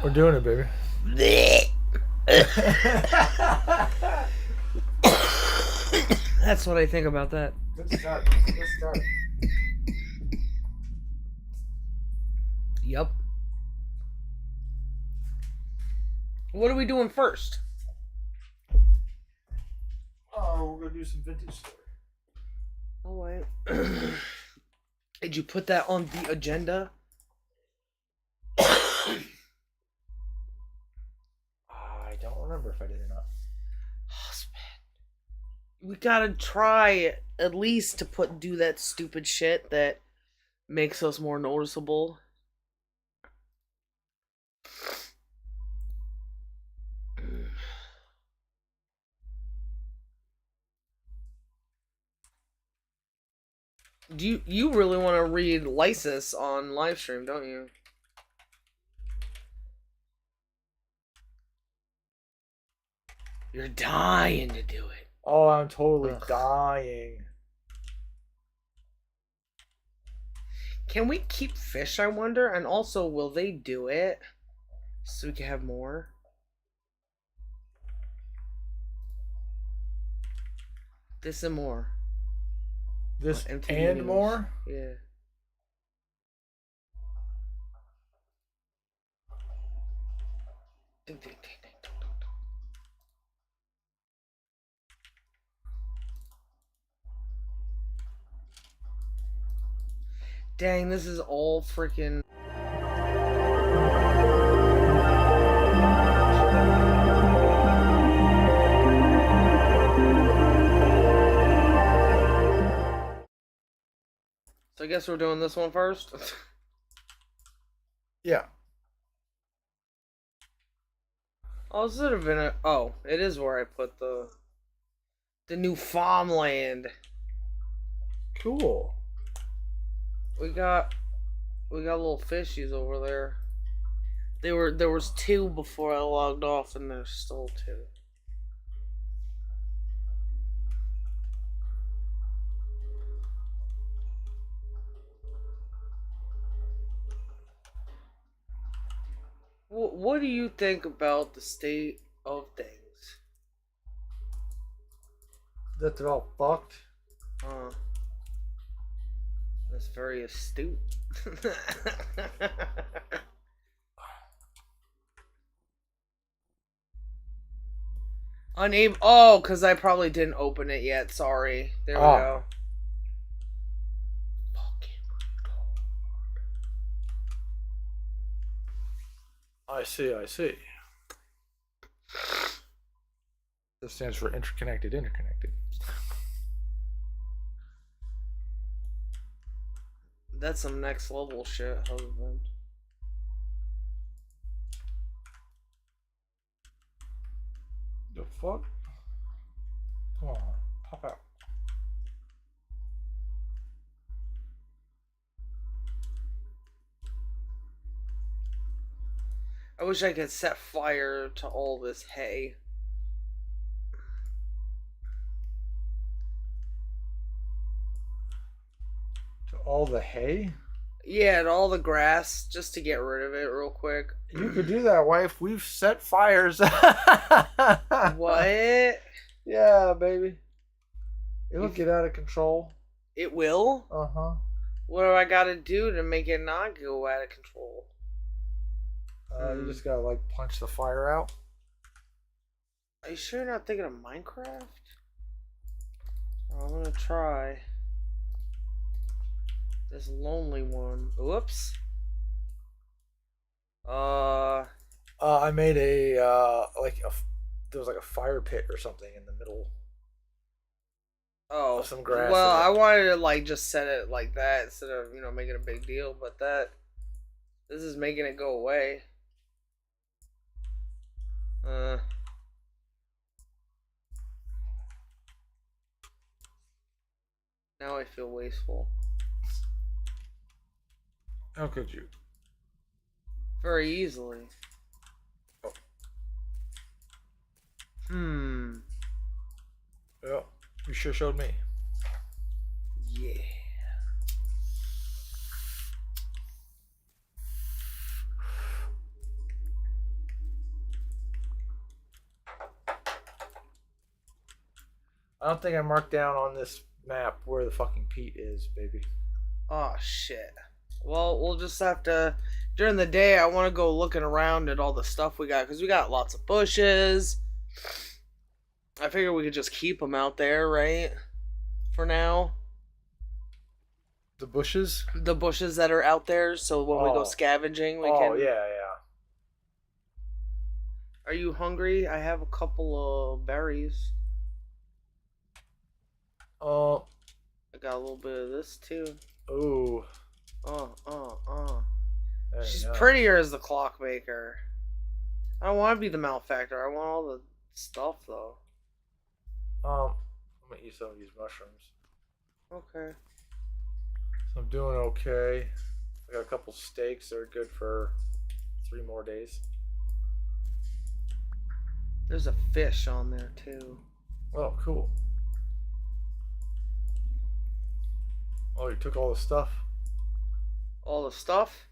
We're doing it, baby. That's what I think about that. Good start. Good start. Yep. What are we doing first? Oh, we're gonna do some vintage story. Oh wait. Did you put that on the agenda? I don't remember if I did or not. We gotta try at least to do that stupid shit that makes us more noticeable. Do you really want to read Lysis on livestream, don't you? You're dying to do it. Oh, I'm totally dying. Can we keep fish, I wonder? And also, will they do it? So we can have more? This and more. This MTV and news. more? Yeah. Ding, ding, ding, ding, ding, ding, ding. Dang, this is all freaking... So I guess we're doing this one first? Yeah. Oh, this would have been a... Oh, it is where I put the new farmland. Cool. We got little fishies over there. There was two before I logged off, and there's still two. What do you think about the state of things? That they're all fucked. That's very astute. Unable. Oh, because I probably didn't open it yet. Sorry. There we go. I see. This stands for interconnected. That's some next level shit, husband. The fuck? Come on, pop out. I wish I could set fire to all this hay. To all the hay? Yeah, to all the grass, just to get rid of it real quick. You could do that, wife. We've set fires. What? Yeah, baby. It'll get out of control. It will? Uh-huh. What do I gotta do to make it not go out of control? You just gotta, like, punch the fire out. Are you sure you're not thinking of Minecraft? I'm gonna try this lonely one. Whoops. I made a, there was like a fire pit or something in the middle. Oh, of some grass. Well, I wanted to, like, just set it like that instead of, making a big deal, but this is making it go away. Now I feel wasteful. How could you? Very easily. Oh. Yeah, you sure showed me. Yeah. I don't think I marked down on this map where the fucking peat is, baby. Oh shit. Well, we'll just have to. During the day, I want to go looking around at all the stuff we got because we got lots of bushes. I figure we could just keep them out there, right? For now. The bushes? The bushes that are out there, so when we go Oh. scavenging, we Oh, can. yeah, yeah. Are you hungry? I have a couple of berries. Oh. I got a little bit of this too. Ooh. She's Nice. prettier as the clockmaker. I don't want to be the malefactor. I want all the stuff though. I'm gonna eat some of these mushrooms. Okay. So I'm doing okay. I got a couple steaks that are good for 3 more days. There's a fish on there too. Oh, cool. Oh, you took all the stuff? All the stuff?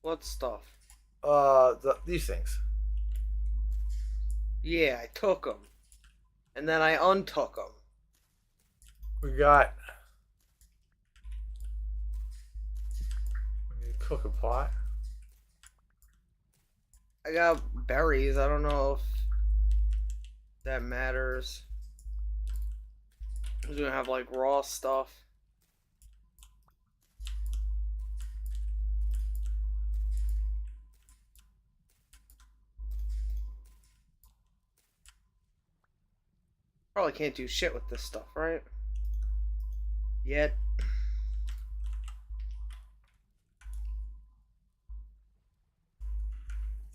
What stuff? These things. Yeah, I took them. And then I untook them. We got. We need to cook a pot. I got berries. I don't know if that matters. I'm gonna have like raw stuff. Probably can't do shit with this stuff, right? Yet.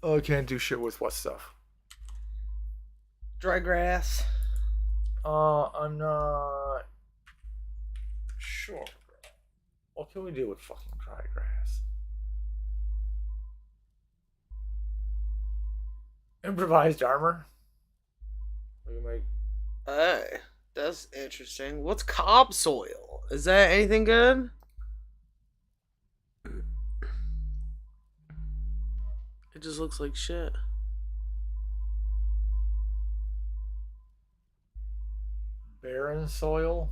Oh, I can't do shit with what stuff? Dry grass. I'm not sure. What can we do with fucking dry grass? Improvised armor. We can make. Hey, that's interesting. What's cob soil? Is that anything good? It just looks like shit. Barren soil.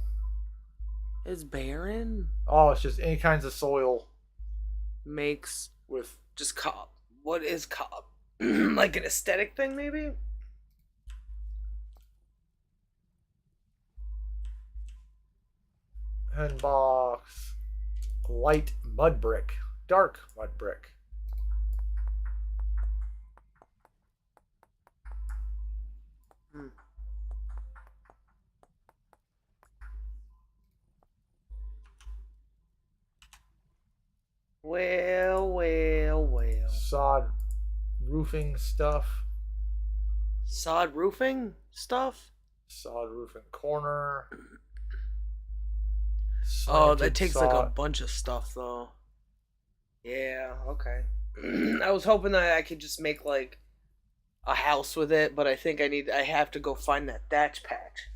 It's barren? Oh, it's just any kinds of soil Makes with. just cob. What is cob? Like an aesthetic thing, maybe? Hen box. Light mud brick. Dark mud brick. Hmm. Well. Sod roofing stuff. Sod roofing stuff? Sod roofing corner. Oh, that takes sod. like a bunch of stuff though. Yeah, okay. I was hoping that I could just make like a house with it, but I think I have to go find that thatch patch.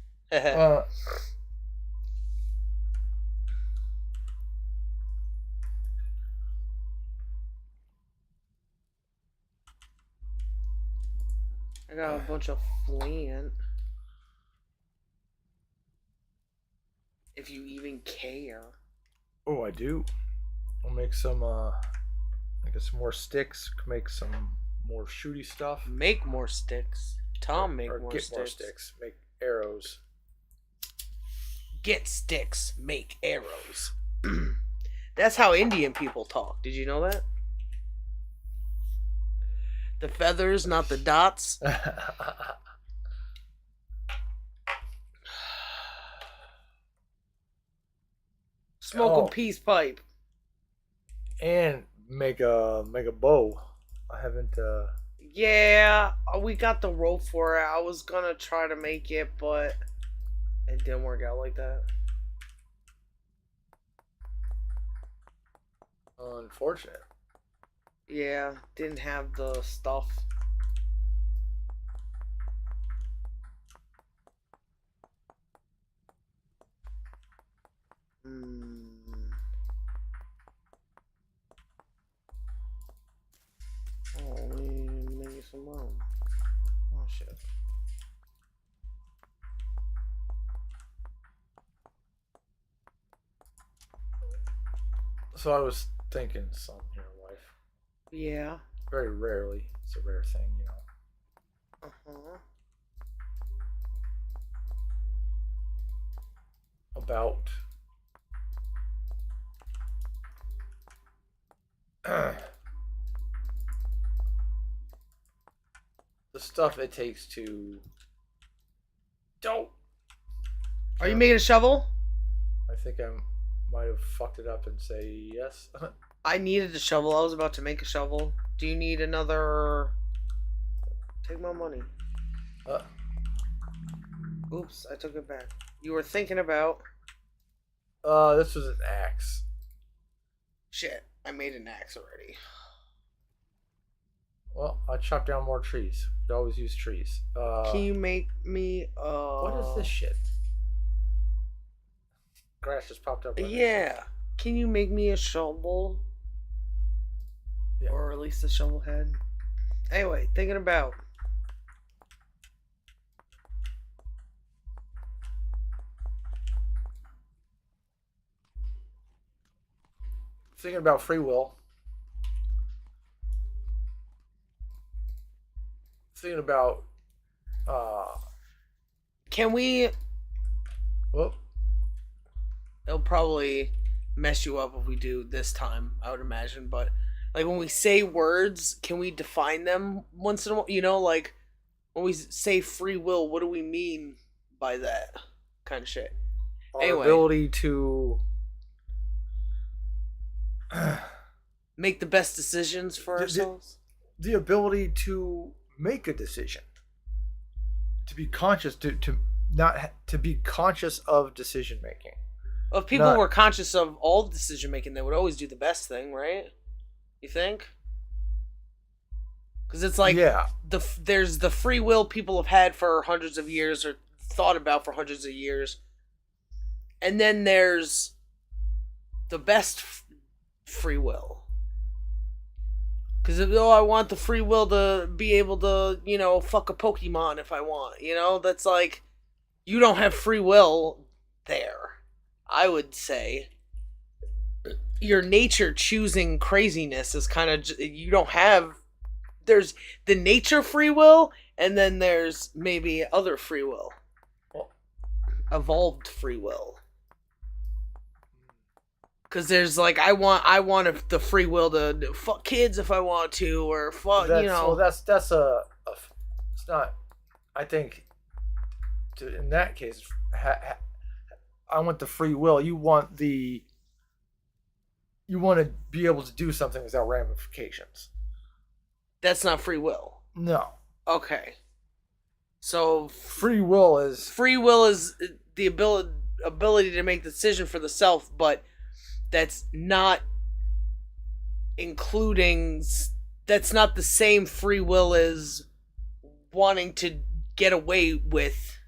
I got a bunch of flint. If you even care. Oh, I do. I'll make some. I guess some more sticks. Make some more shooty stuff. Make more sticks. Tom, make or more get sticks. more sticks. Make arrows. Get sticks. Make arrows. That's how Indian people talk. Did you know that? The feathers, not the dots. Smoke a peace pipe. And make a bow. I haven't. Yeah, we got the rope for it. I was gonna try to make it, but it didn't work out like that. Unfortunate. Yeah, didn't have the stuff. Oh, we make some room. Oh shit. So I was thinking something here, wife. Yeah. Very rarely. It's a rare thing, you know. Uh-huh. About the stuff it takes to. Don't. Are you making a shovel? I think I might have fucked it up and say yes. I needed a shovel. I was about to make a shovel. Do you need another? Take my money. uh, Oops, I took it back. You were thinking about... this was an axe. Shit, I made an axe already. Well, I chopped down more trees. We always use trees. Can you make me What is this shit? Grass just popped up. Yeah. Can you make me a shovel? Yeah. Or at least a shovel head? Anyway, thinking about... Thinking about free will. Thinking about Can we... Whoop. It'll probably mess you up if we do this time, I would imagine, but like when we say words, can we define them once in a while? You know, like when we say free will, what do we mean by that kind of shit? Our Anyway. ability to Make the best decisions for ourselves. The ability to make a decision, to be conscious, to not to be conscious of decision making. Well, if people were conscious of all decision making, they would always do the best thing, right? You think? Because it's like there's the free will people have had for hundreds of years or thought about for hundreds of years, and then there's the best free will. Because I want the free will to be able to, you know, fuck a Pokemon if I want. You know, that's like, you don't have free will there. I would say your nature choosing craziness is kind of, you don't have, there's the nature free will, and then there's maybe other free will. Evolved free will. Because there's like, I want the free will to fuck kids if I want to, or fuck, you know. Well, that's it's not, I think, in that case, I want the free will. You want to be able to do something without ramifications. That's not free will. No. Okay. So free will is the ability to make the decision for the self, but that's not including, that's not the same free will as wanting to get away with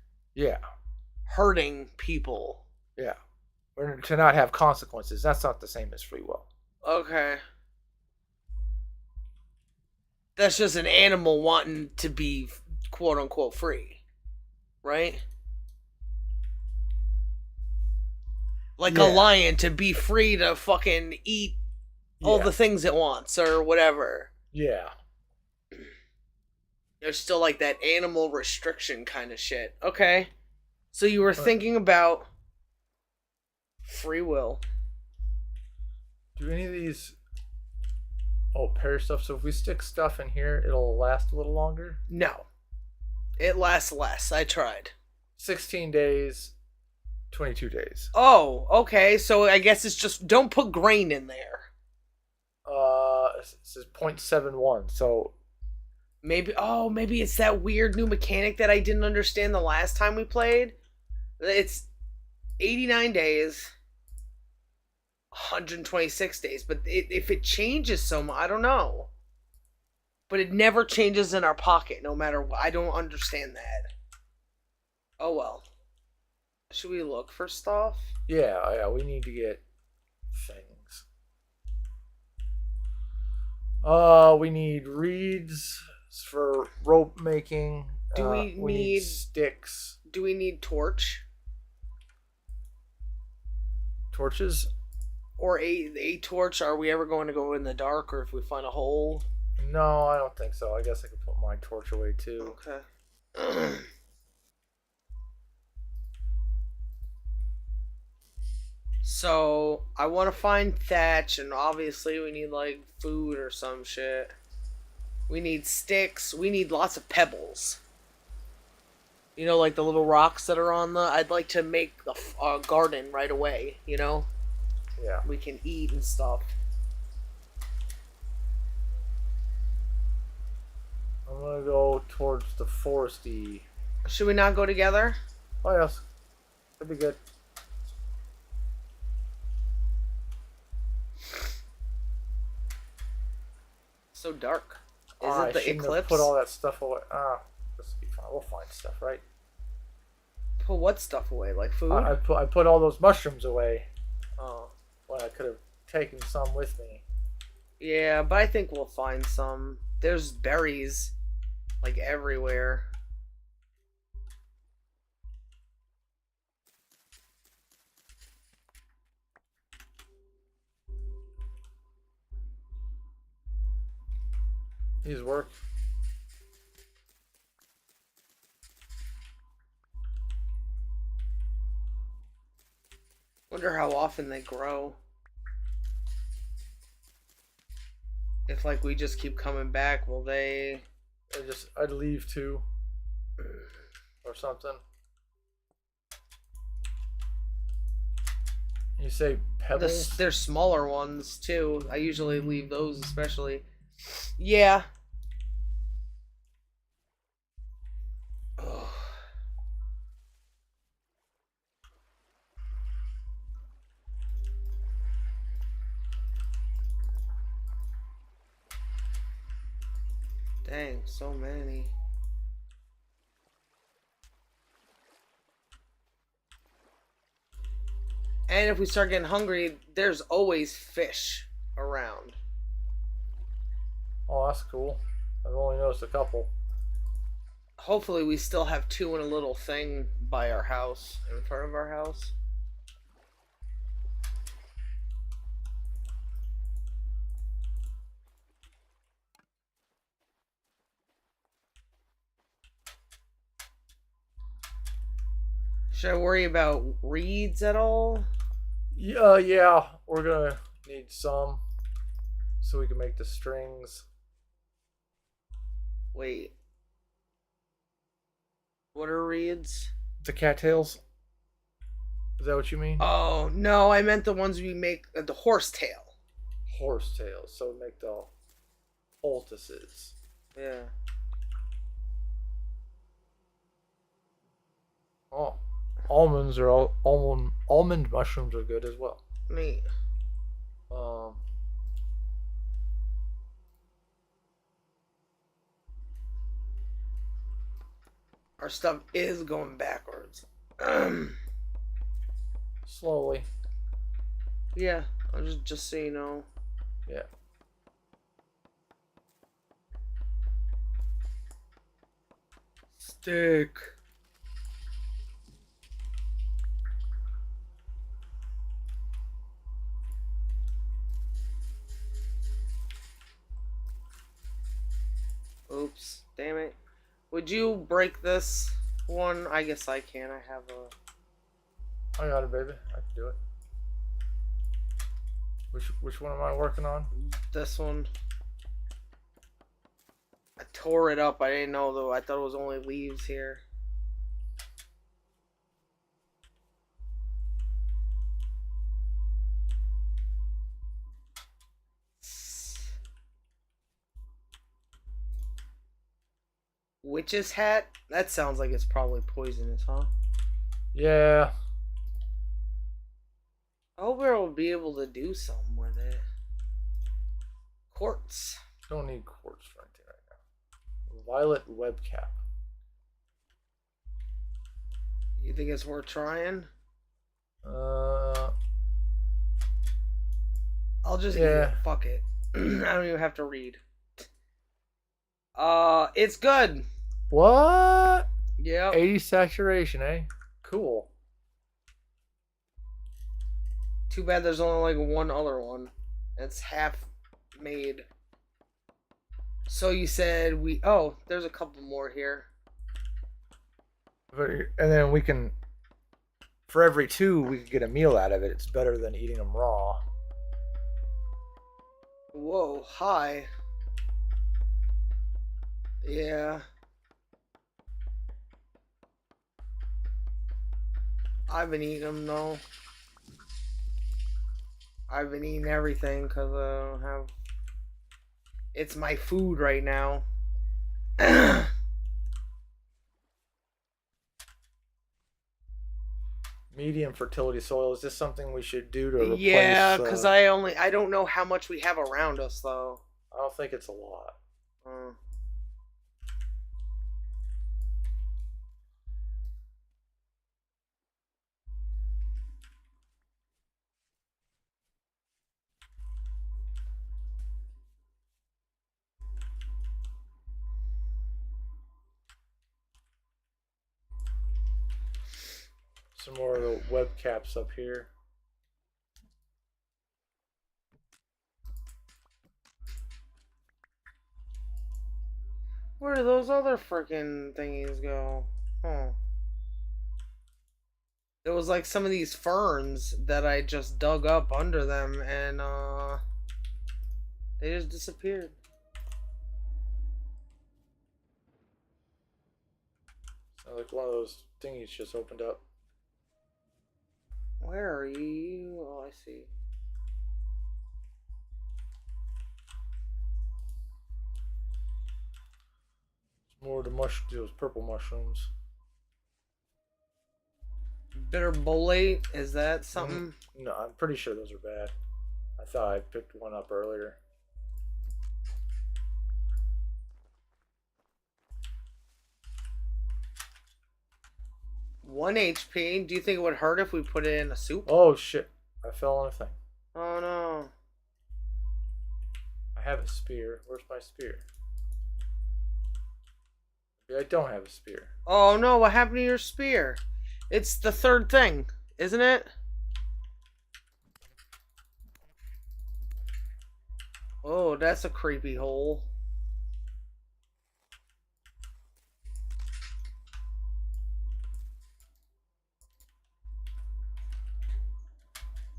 hurting people. Yeah. Or to not have consequences. That's not the same as free will. Okay. That's just an animal wanting to be quote unquote free. Right? Like a lion to be free to fucking eat all the things it wants or whatever. Yeah. There's still like that animal restriction kind of shit. Okay. So you were thinking about free will. Do any of these pair stuff? So if we stick stuff in here, it'll last a little longer? No. It lasts less. I tried. 16 days. 22 days. Oh, okay. So I guess it's just don't put grain in there. It says 0.71. So maybe it's that weird new mechanic that I didn't understand the last time we played. It's 89 days, 126 days, but if it changes so much, I don't know. But it never changes in our pocket, no matter what. I don't understand that. Oh well. Should we look for stuff? Yeah, we need to get things. We need reeds for rope making. Do we need sticks? Do we need torches? Or a torch? Are we ever going to go in the dark, or if we find a hole? No, I don't think so. I guess I could put my torch away too. Okay. So I want to find thatch, and obviously we need like food or some shit. We need sticks. We need lots of pebbles. You know, like the little rocks that are on the. I'd like to make a garden right away. You know, Yeah. we can eat and stuff. I'm gonna go towards the foresty. Should we not go together? Oh yes, that'd be good. So dark. Is I it the shouldn't have eclipse? put all that stuff away. This will be fine. We'll find stuff, right? Put what stuff away? Like food? I put all those mushrooms away Oh. when I could have taken some with me. Yeah, but I think we'll find some. There's berries, like everywhere. These work. Wonder how often they grow. If like we just keep coming back, will they? I'd leave too, or something. You say pebbles? There's smaller ones too. I usually leave those, especially. Yeah. Ugh. Dang, so many. And if we start getting hungry, there's always fish around. Oh, that's cool. I've only noticed a couple. Hopefully we still have two in a little thing by our house, in front of our house. Should I worry about reeds at all? Yeah, we're gonna need some so we can make the strings. Wait. What are reeds? The cattails? Is that what you mean? Oh, no, I meant the ones we make the horsetail. Horsetails. So we make the poultices. Yeah. Oh, almond mushrooms are good as well. Neat. Our stuff is going backwards. Slowly. Yeah, I'll just so you know. Yeah. Stick. Oops, damn it. Would you break this one? I guess I can. I have a... I got it, baby. I can do it. Which one am I working on? This one. I tore it up. I didn't know though. I thought it was only leaves here. Witch's hat? That sounds like it's probably poisonous, huh? Yeah. I hope we'll be able to do something with it. Quartz. Don't need quartz right there right now. Violet web cap. You think it's worth trying? I'll just eat it. Fuck it. I don't even have to read. It's good. What? Yep. 80 saturation, eh? Cool. Too bad there's only like one other one. It's half made. So you said we... Oh, there's a couple more here. But, and then we can, for every two, we could get a meal out of it. It's better than eating them raw. Whoa, hi. Yeah. I've been eating them though. I've been eating everything because I don't have... It's my food right now. Medium fertility soil. Is this something we should do to replace? Yeah, because I don't know how much we have around us though. I don't think it's a lot. Some more of the web caps up here. Where do those other freaking thingies go? Huh. It was like some of these ferns that I just dug up under them and they just disappeared. Sounds like one of those thingies just opened up. Where are you? Oh, I see. More of the those purple mushrooms. Bitter bolate, is that something? No, I'm pretty sure those are bad. I thought I picked one up earlier. One HP. Do you think it would hurt if we put it in a soup? Oh shit! I fell on a thing. Oh no. I have a spear. Where's my spear? Maybe I don't have a spear. Oh no, what happened to your spear? It's the third thing, isn't it? Oh, that's a creepy hole.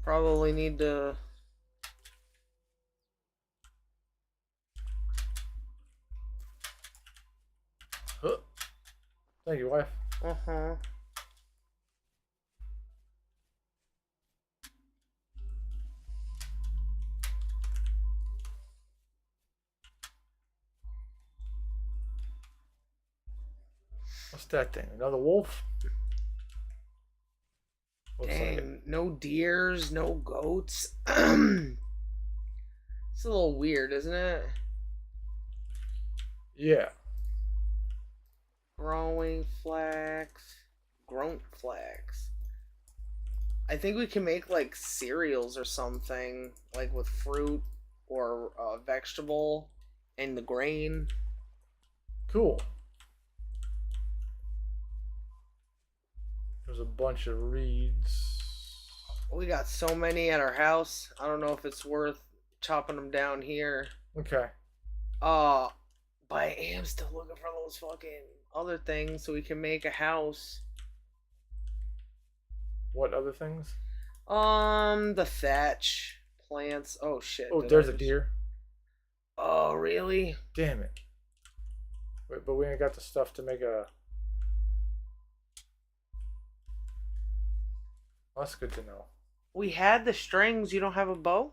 Probably need to... Huh. Thank you, wife. Uh-huh. What's that thing? Another wolf? Looks Dang, like no deers, no goats. It's a little weird, isn't it? Yeah. Growing flax. Grown flax. I think we can make like cereals or something, like with fruit or vegetable and the grain. Cool. There's a bunch of reeds. We got so many at our house. I don't know if it's worth chopping them down here. Okay. But I am still looking for those fucking other things so we can make a house. What other things? The thatch plants. Oh shit. Oh, there's a deer. Oh, really? Damn it. Wait, but we ain't got the stuff to make a... Well, that's good to know. We had the strings. You don't have a bow?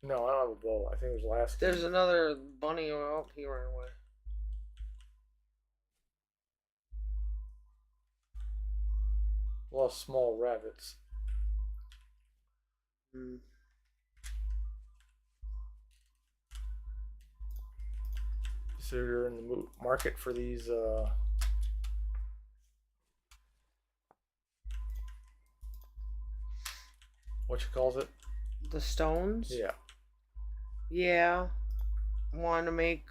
No, I don't have a bow. I think it was last There's game. another bunny. Oh, he ran away. Well, small rabbits. So you're in the market for these, what you calls it? The stones? Yeah. Yeah. Want to make,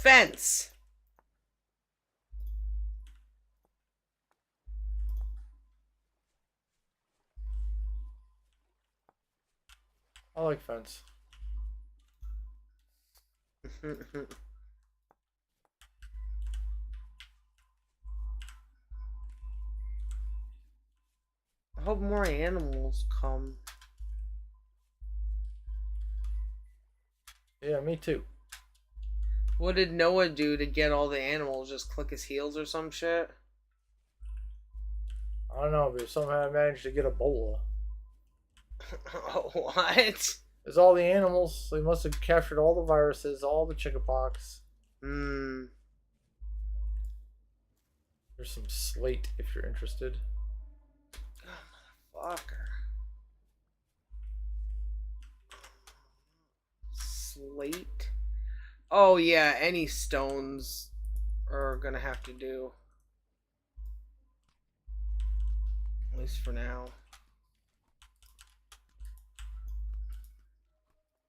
fence. I like fence. I hope more animals come. Yeah, me too. What did Noah do to get all the animals? Just click his heels or some shit? I don't know, but somehow I managed to get Ebola. What? It's all the animals. They must have captured all the viruses, all the chickenpox. Hmm. There's some slate if you're interested. Fucker. Slate. Oh yeah, any stones are gonna have to do. At least for now.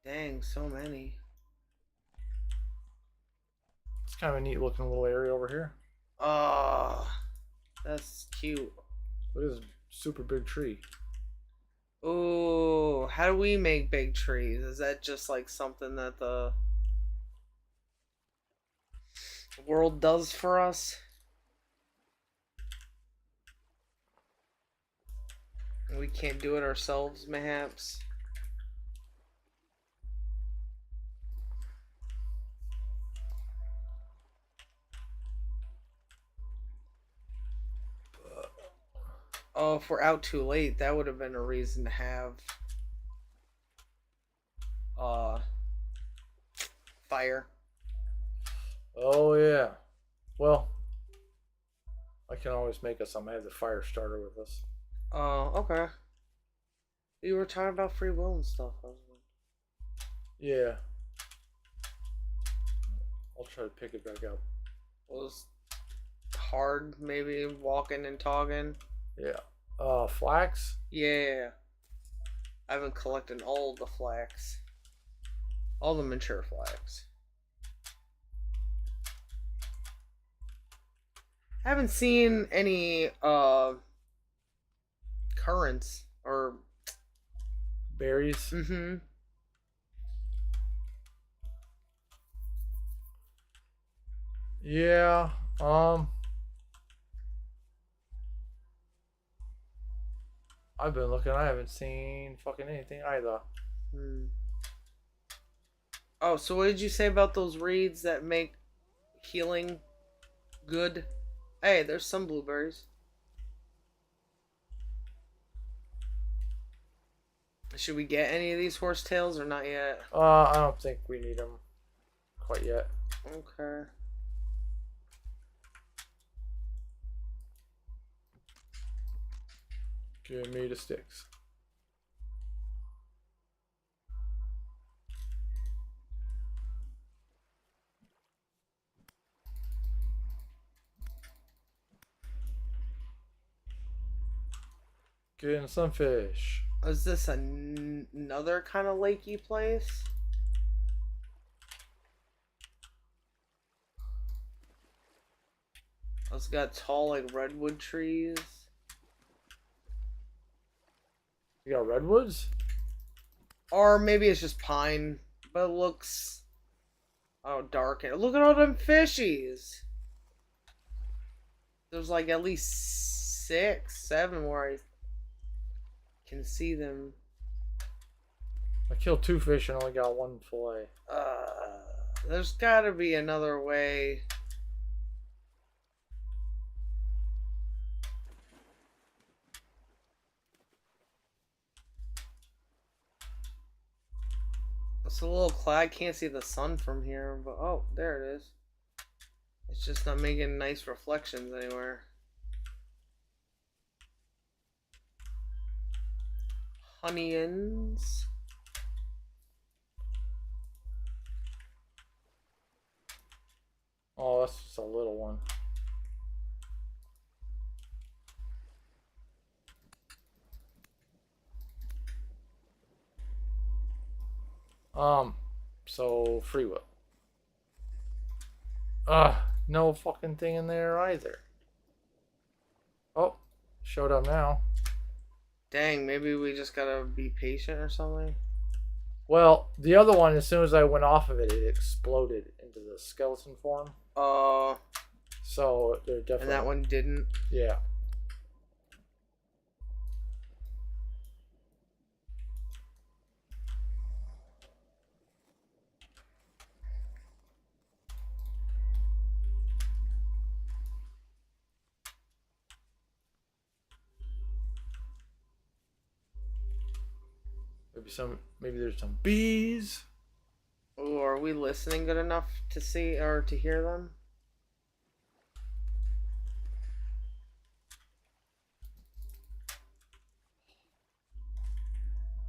Dang, so many. It's kind of a neat looking little area over here. Oh, that's cute. Look at this super big tree. Ooh, how do we make big trees? Is that just like something that the world does for us? We can't do it ourselves, mayhaps? Oh, if we're out too late, that would have been a reason to have uh fire. Oh yeah. Well, I can always make us some. I have the fire starter with us. Oh, okay. You were talking about free will and stuff, husband. Yeah. I'll try to pick it back up. It was hard, maybe walking and talking. Yeah. Flax? Yeah. I've been collecting all the flax. All the mature flax. I haven't seen any currants or Berries? mm-hmm. Yeah. I've been looking. I haven't seen fucking anything either. Hmm. Oh, so what did you say about those reeds that make healing good? Hey, there's some blueberries. Should we get any of these horsetails or not yet? I don't think we need them quite yet. Okay. Give me the sticks. Getting some fish. Is this another kind of lakey place? It's got tall like redwood trees. You got redwoods? Or maybe it's just pine, but it looks dark. And look at all them fishies. There's like at least 6, 7 where I can see them. I killed 2 fish and only got 1 fillet. There's gotta be another way. It's a little cloud. I can't see the sun from here, but oh, there it is. It's just not making nice reflections anywhere. Onions. Oh, that's just a little one. So free will. No fucking thing in there either. Oh, showed up now. Dang, maybe we just gotta be patient or something. Well, the other one, as soon as I went off of it, it exploded into the skeleton form. Uh, So they're definitely. and that one didn't. Yeah. Maybe there's some bees. Ooh, are we listening good enough to see or to hear them?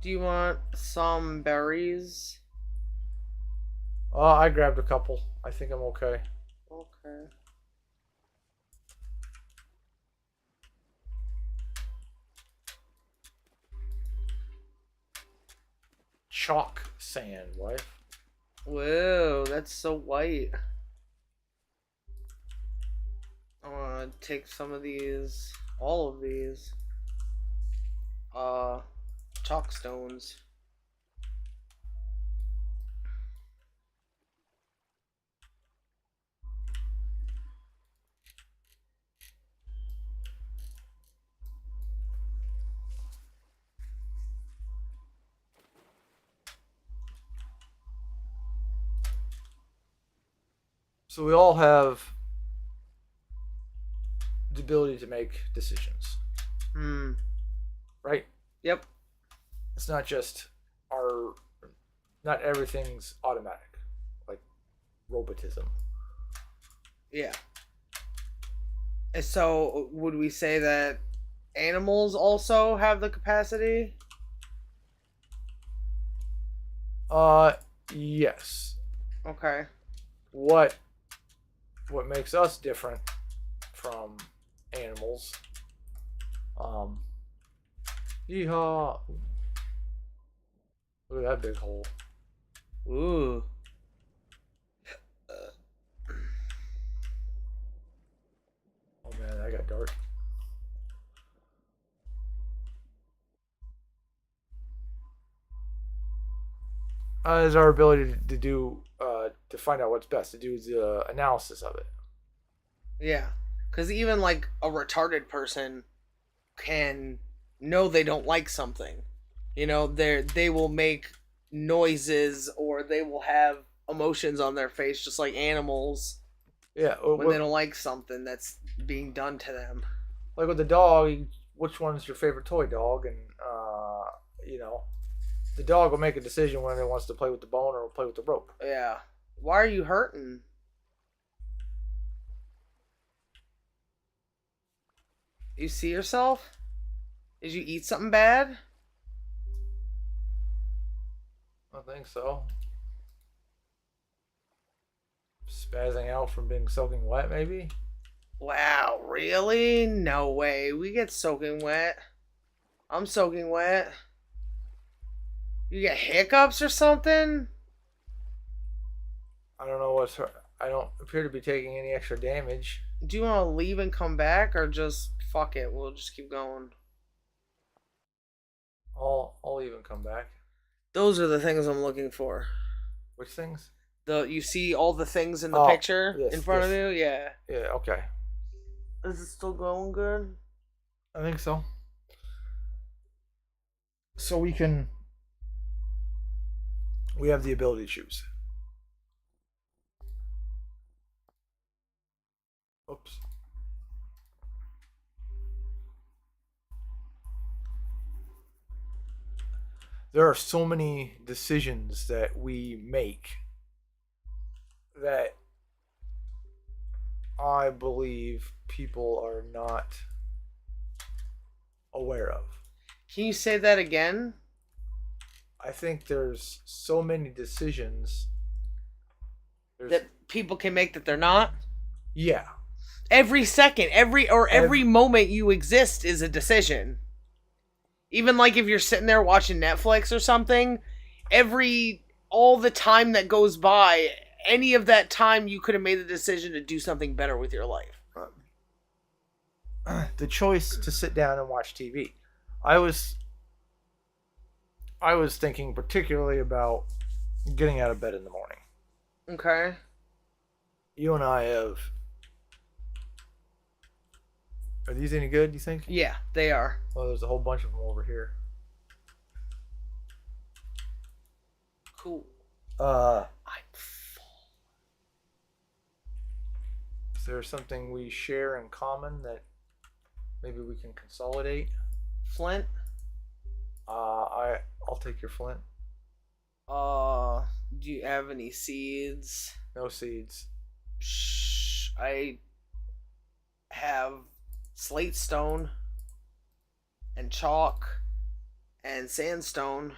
Do you want some berries? Oh, I grabbed a couple. I think I'm okay. Okay. Chalk sand, wife. Whoa, that's so white. I want to take some of these, all of these, uh, chalk stones. So we all have the ability to make decisions, Hmm. right? Yep. It's not just our. Not everything's automatic, like robotism. Yeah. And so, would we say that animals also have the capacity? Yes. Okay. What makes us different from animals? Yeehaw! Look at that big hole. Ooh. Oh man, that got dark. Is our ability to do to find out what's best, to do the analysis of it. Yeah. Because even like a retarded person can know they don't like something. You know, they will make noises or they will have emotions on their face just like animals Yeah, when they don't like something that's being done to them. like with the dog, which one's your favorite toy, dog? And you know, the dog will make a decision whether it wants to play with the bone or play with the rope. Yeah. Why are you hurting? You see yourself? Did you eat something bad? I think so. Spazzing out from being soaking wet, maybe. Wow, really? No way. We get soaking wet. I'm soaking wet. You get hiccups or something? I don't know what's. I don't appear to be taking any extra damage. Do you want to leave and come back or just fuck it? We'll just keep going. I'll even come back. Those are the things I'm looking for. Which things? You see all the things in the picture in front of you? Yeah. Yeah. Okay. Is it still going good? I think so. So we can. We have the ability to choose. Oops. There are so many decisions that we make that I believe people are not aware of. Can you say that again? I think there's so many decisions That people can make that they're not? Yeah. Every second, every moment you exist is a decision. Even like if you're sitting there watching Netflix or something, all the time that goes by, any of that time you could have made the decision to do something better with your life. The choice to sit down and watch TV. I was I was thinking particularly about getting out of bed in the morning. Okay. You and I have. Are these any good? You think? Yeah, they are. Well, there's a whole bunch of them over here. Cool. Uh, I'm full. is there something we share in common that maybe we can consolidate? Flint. I'll take your flint. Do you have any seeds? No seeds. I have slate stone and chalk and sandstone.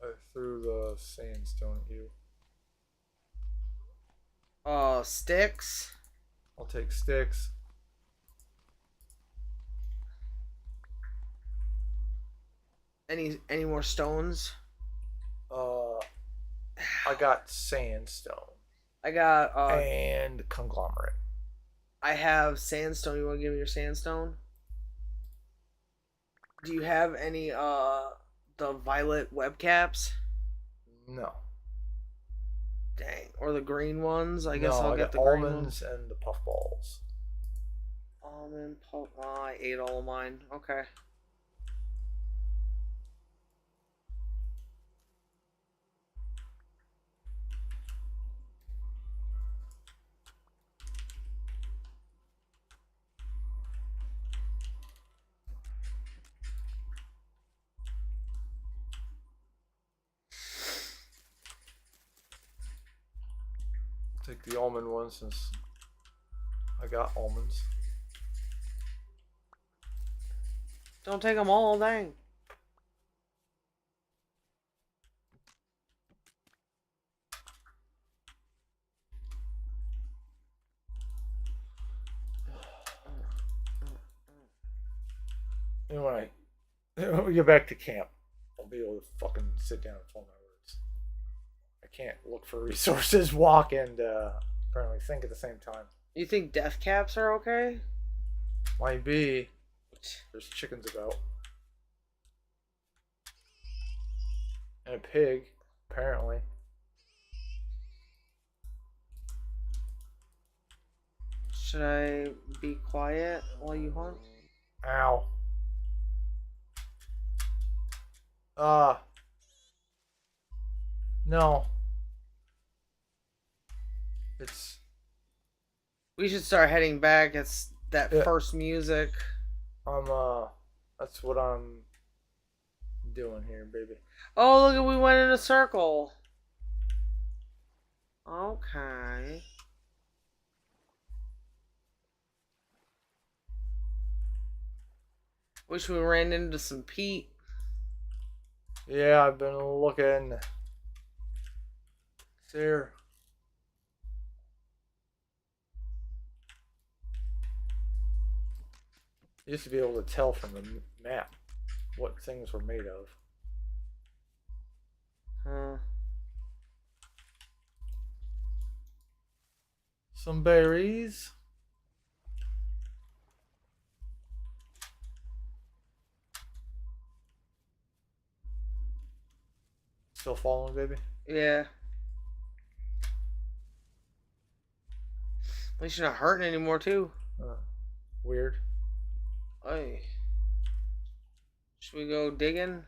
I threw the sandstone at you. Sticks. I'll take sticks. Any more stones? Uh, I got sandstone I got and conglomerate. I have sandstone. You want to give me your sandstone? Do you have any the violet web caps? No. Dang. Or the green ones? I guess No, I'll I get got the green almonds ones. and the puff balls. Almond pulp. Oh, I ate all of mine. Okay. Take the almond one since I got almonds. Don't take them all, dang. And when we get back to camp, I'll be able to fucking sit down and form my words. I can't look for resources, walk, and apparently think at the same time. You think death caps are okay? Might be. There's chickens about. And a pig, apparently. Should I be quiet while you hunt? Ow. No. It's. We should start heading back. It's that Yeah. first music. That's what I'm doing here, baby. Oh, look, we went in a circle. Okay. Wish we ran into some Pete. Yeah, I've been looking. There. You used to be able to tell from the map what things were made of. Huh. Some berries. Still following, baby? Yeah. At least you're not hurting anymore, too. Weird. Hey. Should we go digging?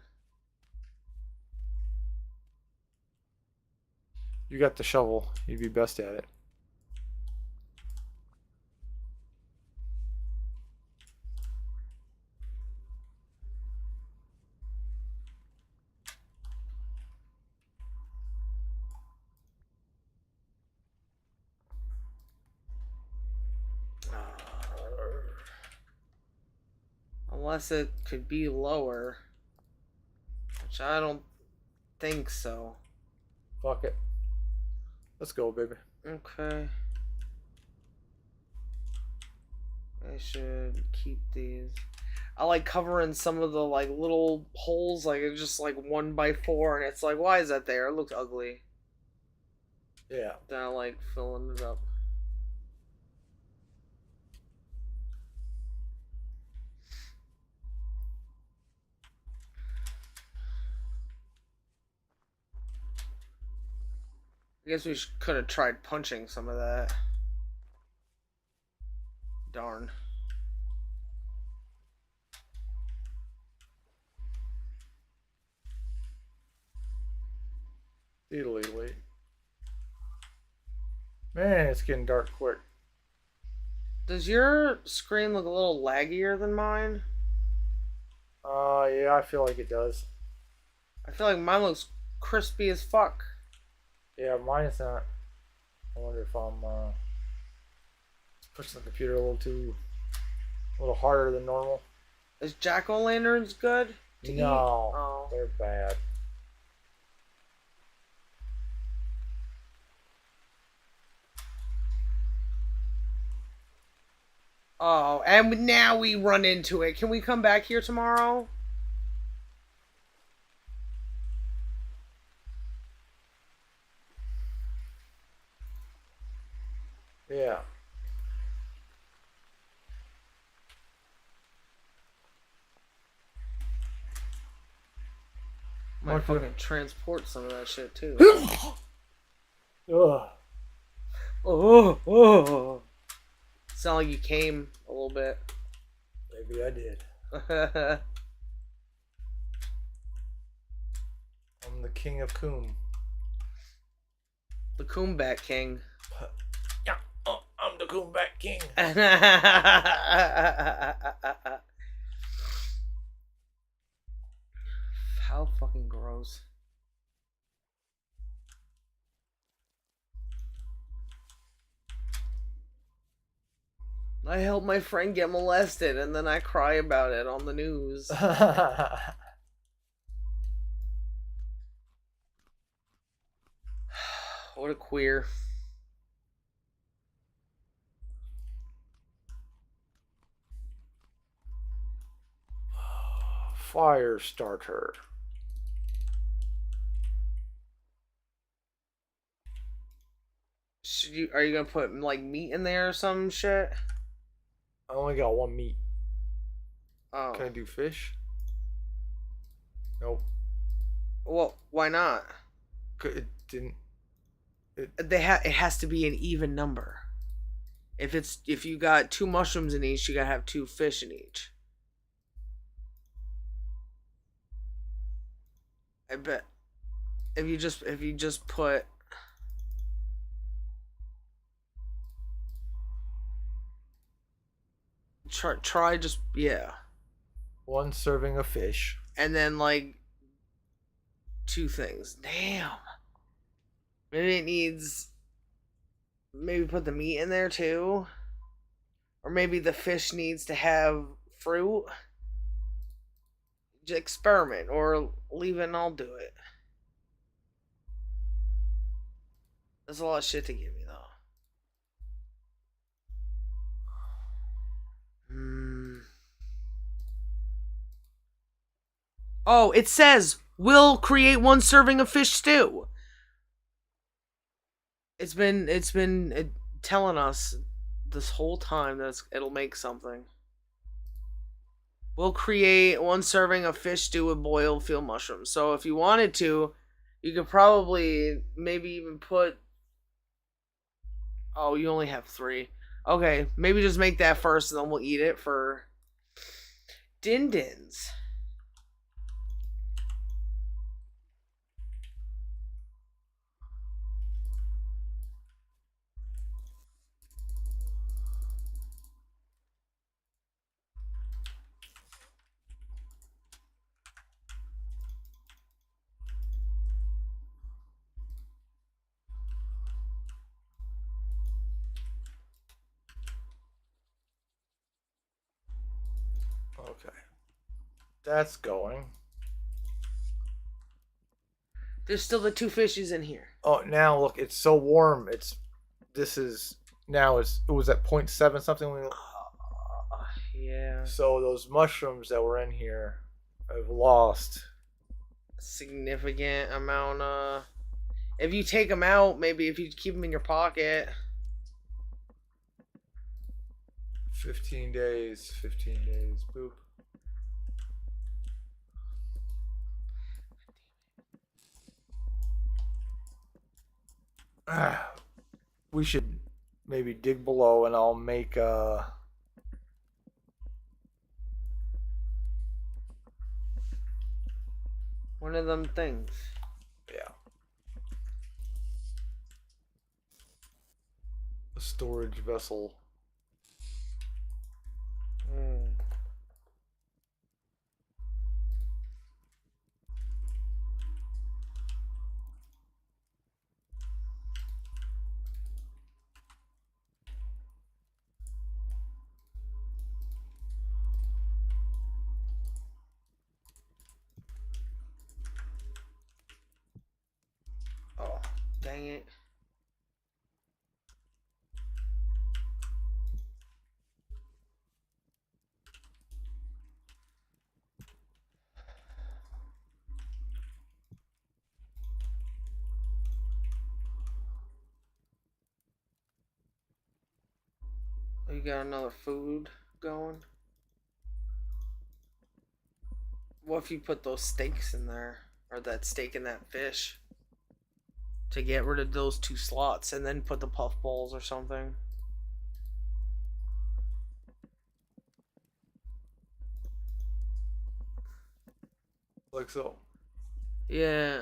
You got the shovel. You'd be best at it. Unless it could be lower. Which I don't think so. Fuck it. Let's go, baby. Okay. I should keep these. I like covering some of the like little holes, like it's just like 1x4, and it's like, why is that there? It looks ugly. Yeah. Then I like filling it up. I guess we could have tried punching some of that. Darn. Italy. Man, it's getting dark quick. Does your screen look a little laggier than mine? Yeah, I feel like it does. I feel like mine looks crispy as fuck. Yeah, mine's not. I wonder if I'm pushing the computer a little harder than normal. Is jack-o'-lanterns good to eat? No, Oh. they're bad. Oh, and now we run into it. Can we come back here tomorrow? Yeah. Might fucking transport some of that shit too. Ugh. Oh. Sound like you came a little bit. Maybe I did. I'm the king of coom. The Coombat King. Yeah, I'm the coombat king. How fucking gross. I helped my friend get molested and then I cry about it on the news. What a queer. Fire starter. Are you gonna put like meat in there or some shit? I only got one meat. Oh. Can I do fish? Nope. Well, why not? It didn't. It has to be an even number. If you got 2 mushrooms in each, you gotta have 2 fish in each. I bet if you just put try just yeah. One serving of fish. And then like 2 things. Damn. Maybe it needs maybe put the meat in there too. Or maybe the fish needs to have fruit. Just experiment or leave it and I'll do it. That's a lot of shit to give me though. Oh, it says we'll create 1 serving of fish stew. It's been telling us this whole time that it'll make something. We'll create 1 serving of fish stew with boiled field mushrooms. So if you wanted to, you could probably maybe even put. Oh, you only have 3. Okay, maybe just make that first, and then we'll eat it for din-dins. Okay. That's going. There's still the 2 fishes in here. Oh, now look, it's so warm. It was at 0.7 something. Yeah. So those mushrooms that were in here have lost Significant amount of. If you take them out, maybe if you keep them in your pocket. 15 days. 15 days. Boop. We should maybe dig below, and I'll make one of them things. yeah, a storage vessel. Mm. Oh, dang it. You got another food going? What if you put those steaks in there? Or that steak and that fish? To get rid of those 2 slots and then put the puff balls or something? Like so. Yeah.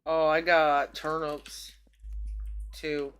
Oh, I got turnips too.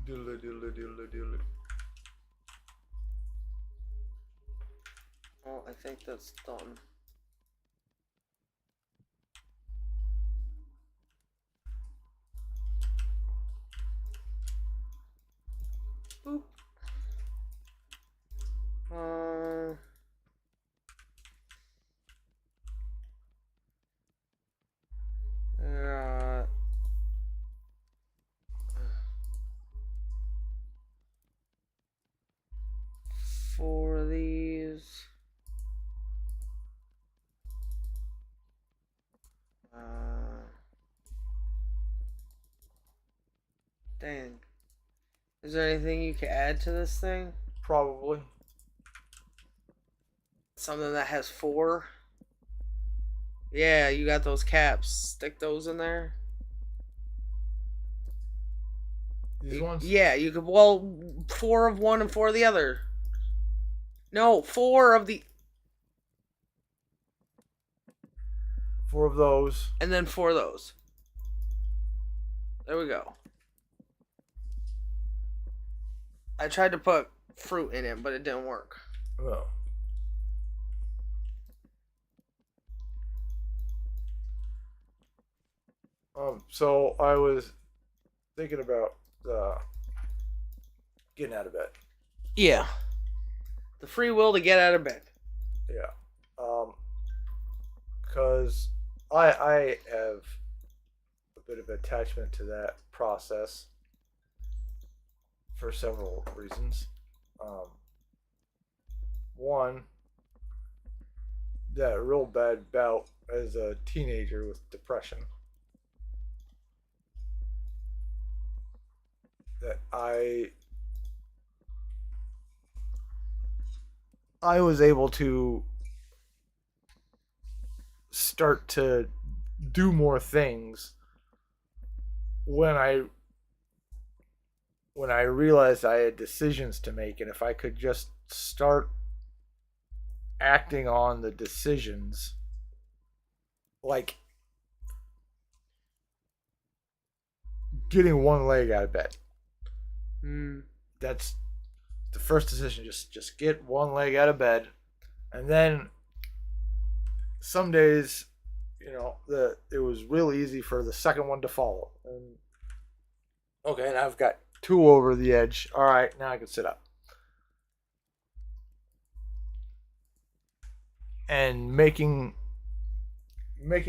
Diddle diddle diddle diddle. Well, I think that's done. Boop. Yeah. 4 of these. Dang. Is there anything you can add to this thing? Probably. Something that has 4? Yeah, you got those caps. Stick those in there. These ones? Yeah, you could. Well, 4 of one and 4 of the other. No, 4 of the. 4 of those. And then 4 of those. There we go. I tried to put fruit in it, but it didn't work. Oh. So I was thinking about getting out of bed. Yeah. The free will to get out of bed. Yeah. Because I have a bit of attachment to that process for several reasons. One, that real bad bout as a teenager with depression that I was able to start to do more things when I realized I had decisions to make, and if I could just start acting on the decisions, like getting one leg out of bed. That's the first decision. Just get one leg out of bed, and then some days, it was real easy for the second one to follow. And Okay, and I've got 2 over the edge. All right, now I can sit up. And making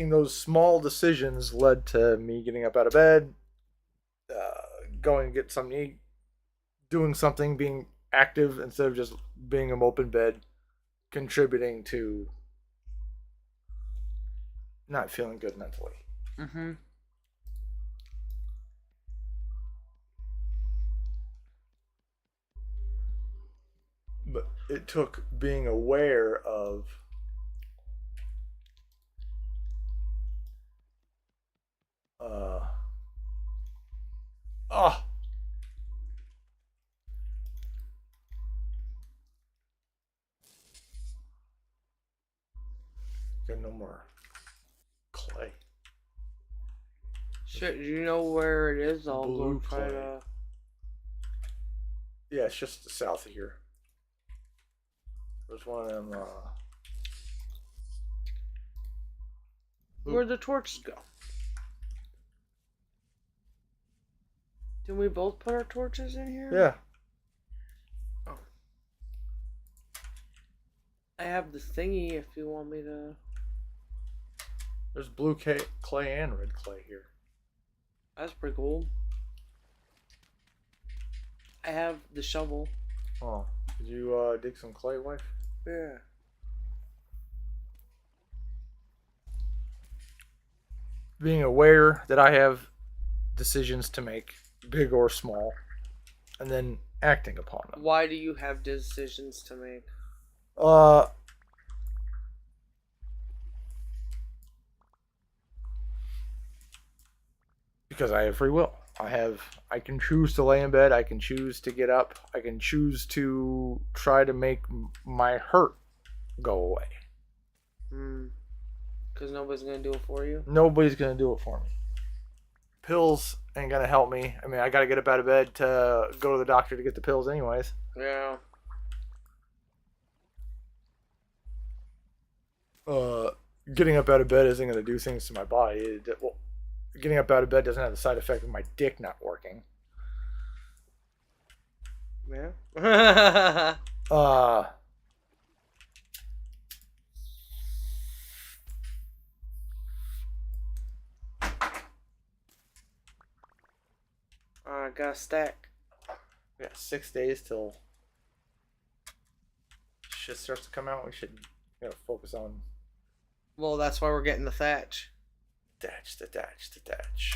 those small decisions led to me getting up out of bed, going to get something to eat, doing something, being active instead of just being a mope in bed, contributing to not feeling good mentally. Mm-hmm. But it took being aware of uh oh, got no more clay. Shit, do you know where it is? I'll Blue go try clay. to. Yeah, it's just south of here. There's one of them. Where'd the torches go? Did we both put our torches in here? Yeah. Oh. I have the thingy if you want me to. There's blue clay and red clay here. That's pretty cool. I have the shovel. Oh, did you dig some clay, wife? Yeah. Being aware that I have decisions to make, big or small, and then acting upon them. Why do you have decisions to make? Uh, because I have free will. I can choose to lay in bed, I can choose to get up, I can choose to try to make my hurt go away. Because nobody's gonna do it for you? Nobody's gonna do it for me. Pills ain't gonna help me. I mean, I gotta get up out of bed to go to the doctor to get the pills anyways. Yeah. Getting up out of bed isn't gonna do things to my body. Well, getting up out of bed doesn't have the side effect of my dick not working. Yeah. I got a stack. We got 6 days till shit starts to come out. We should focus on Well, that's why we're getting the thatch. the thatch.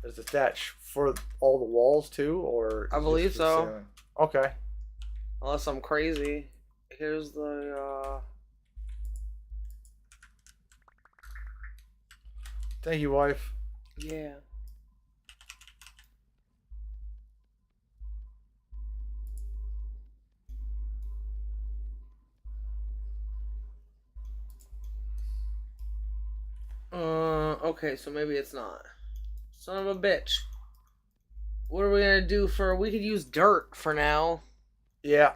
Is the thatch for all the walls too, or I believe so. ceiling? Okay. Unless I'm crazy. Here's the, Thank you, wife. Yeah. Okay, so maybe it's not. Son of a bitch. What are we gonna do for... We could use dirt for now. Yeah.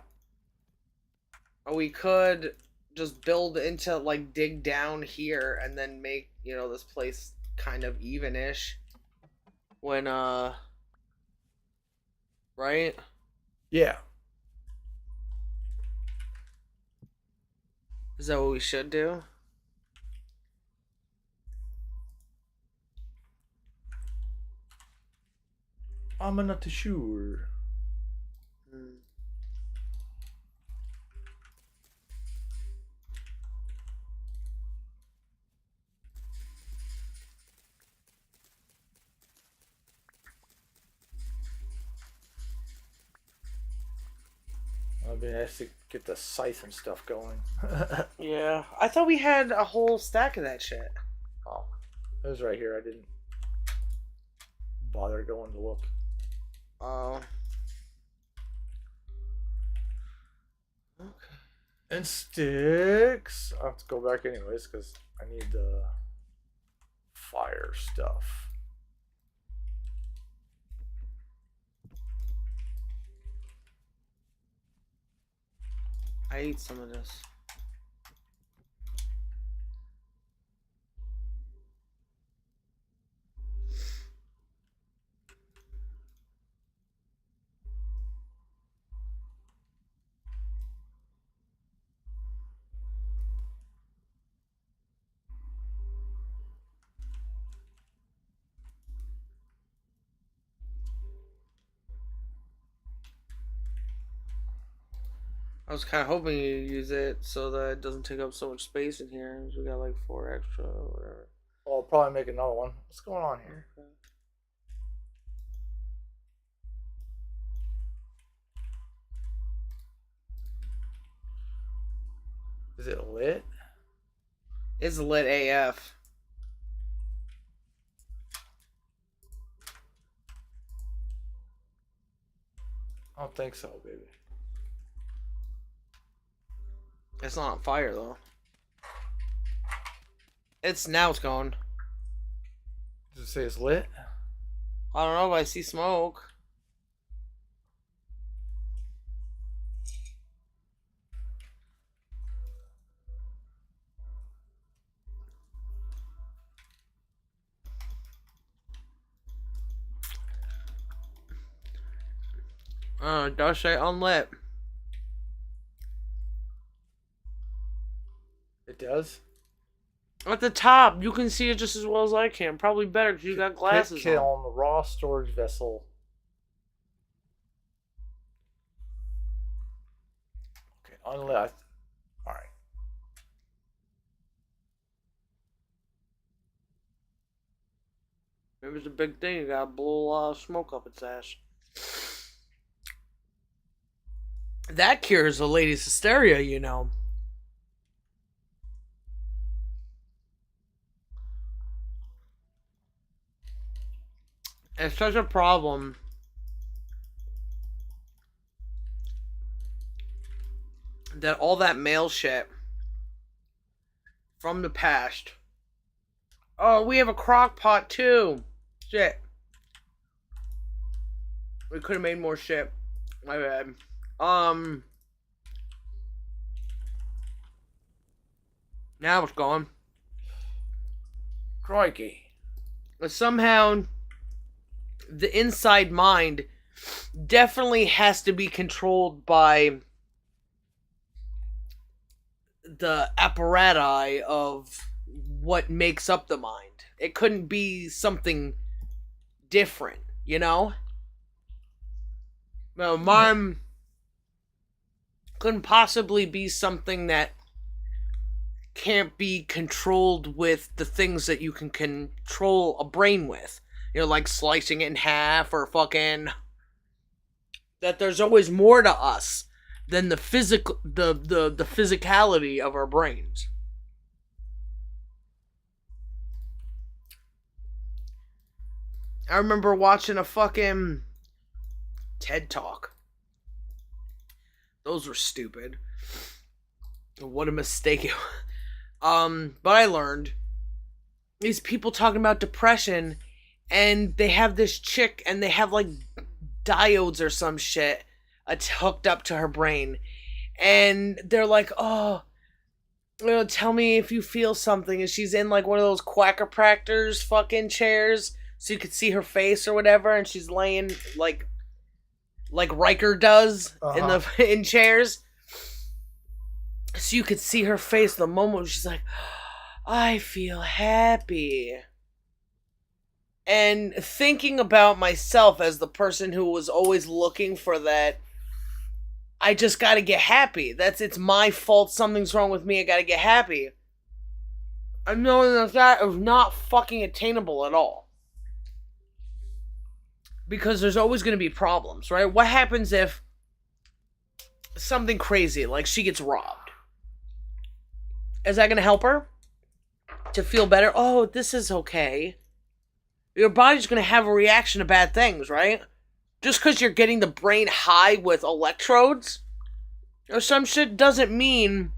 Or we could just build into, like, dig down here and then make, this place kind of even-ish. When, right? Yeah. Is that what we should do? I'm not too sure. I'll be nice to get the scythe and stuff going. Yeah. I thought we had a whole stack of that shit. Oh, it was right here. I didn't bother going to look. Oh. Okay. And sticks. I'll have to go back anyways because I need the fire stuff. I ate some of this. I was kind of hoping you use it so that it doesn't take up so much space in here. We got like 4 extra or whatever. Well, I'll probably make another one. What's going on here? Okay. Is it lit? It's lit AF. I don't think so, baby. It's not on fire though. It's going. Does it say it's lit? I don't know if I see smoke. It does say unlit. It does? At the top, you can see it just as well as I can. Probably better because you got glasses Kit on. on the raw storage vessel. Okay, unlit. Alright. Maybe it's a big thing. You gotta blow a lot of smoke up its ass. That cures a lady's hysteria, you know. It's such a problem that all that male shit from the past. Oh, we have a crock pot too. Shit. We could have made more shit. My bad. Now it's gone. Crikey. But somehow the inside mind definitely has to be controlled by the apparatus of what makes up the mind. It couldn't be something different, you know? No, mine couldn't possibly be something that can't be controlled with the things that you can control a brain with. You know, like slicing it in half or fucking... That there's always more to us than the physical, the physicality of our brains. I remember watching a fucking TED Talk. Those were stupid. What a mistake it was. But I learned these people talking about depression, and they have this chick, and they have like diodes or some shit hooked up to her brain, and they're like, oh, you know, tell me if you feel something, and she's in like one of those quackerpractors fucking chairs, so you could see her face or whatever, and she's laying like Riker does in chairs, so you could see her face the moment she's like, I feel happy. And thinking about myself as the person who was always looking for that, I just gotta get happy. It's my fault, something's wrong with me, I gotta get happy. I'm knowing that is not fucking attainable at all. Because there's always gonna be problems, right? What happens if something crazy, like she gets robbed? Is that gonna help her to feel better? Oh, this is okay. Your body's going to have a reaction to bad things, right? Just because you're getting the brain high with electrodes or some shit doesn't mean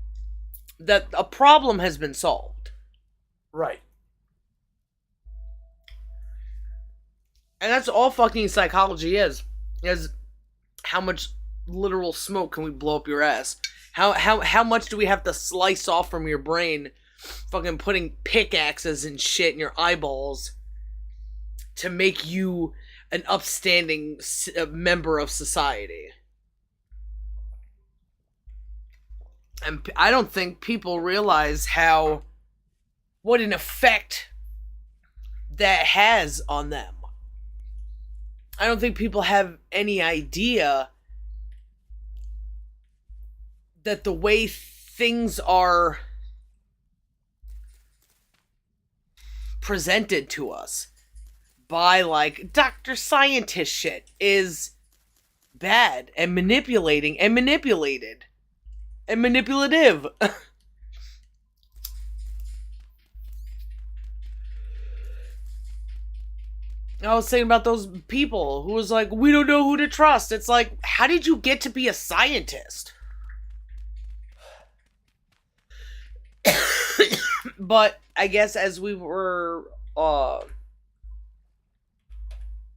that a problem has been solved. Right. And that's all fucking psychology is how much literal smoke can we blow up your ass? How much do we have to slice off from your brain, fucking putting pickaxes and shit in your eyeballs to make you an upstanding member of society? And I don't think people realize what an effect that has on them. I don't think people have any idea that the way things are presented to us by like Dr. Scientist shit is bad and manipulating and manipulated and manipulative. I was saying about those people who was like, we don't know who to trust. It's like, how did you get to be a scientist? But I guess as we were, what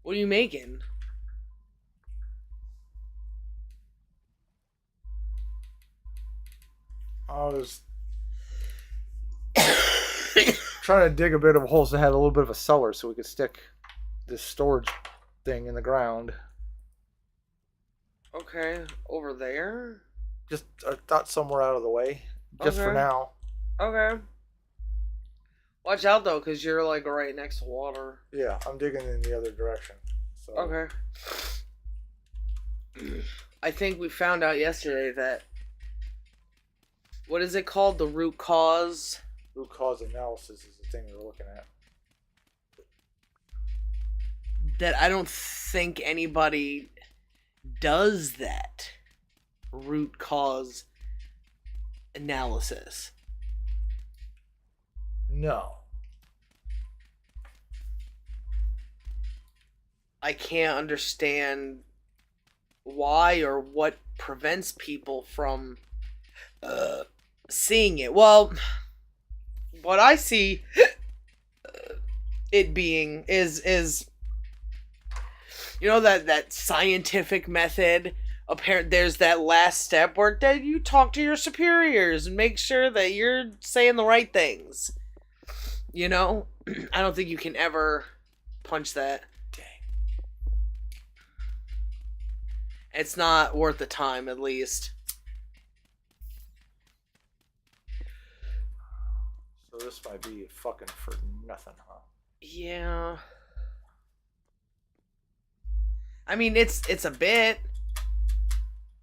are you making? I was trying to dig a bit of holes that had a little bit of a cellar so we could stick this storage thing in the ground. Okay, over there? Just I thought somewhere out of the way. Just for Okay. now. Okay. Watch out though, because you're like right next to water. Yeah, I'm digging in the other direction. So. Okay. I think we found out yesterday that, what is it called? The root cause? Root cause analysis is the thing we're looking at. That I don't think anybody does that. Root cause analysis. No. I can't understand why or what prevents people from seeing it. Well, what I see it being is you know that scientific method. Apparent there's that last step where that you talk to your superiors and make sure that you're saying the right things. You know, I don't think you can ever punch that. Dang. It's not worth the time, at least. So this might be fucking for nothing, huh? Yeah. I mean, it's a bit,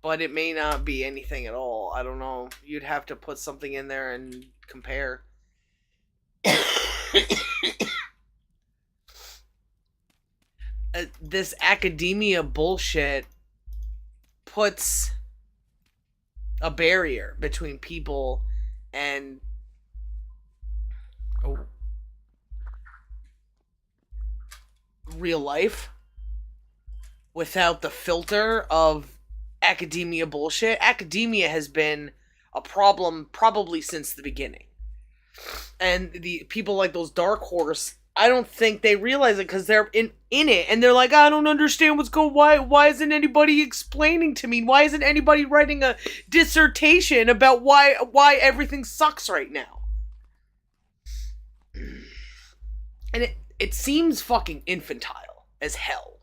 but it may not be anything at all. I don't know. You'd have to put something in there and compare. This academia bullshit puts a barrier between people and real life without the filter of academia bullshit. Academia has been a problem probably since the beginning. And the people like those Dark Horse, I don't think they realize it because they're in it and they're like, I don't understand what's going on. Why isn't anybody explaining to me? Why isn't anybody writing a dissertation about why everything sucks right now? And it seems fucking infantile as hell.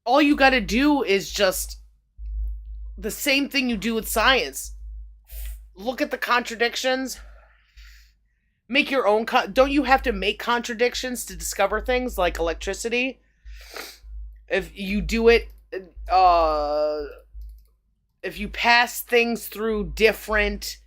All you gotta do is just the same thing you do with science. Look at the contradictions. Make your own. Don't you have to make contradictions to discover things like electricity? If you do it, if you pass things through different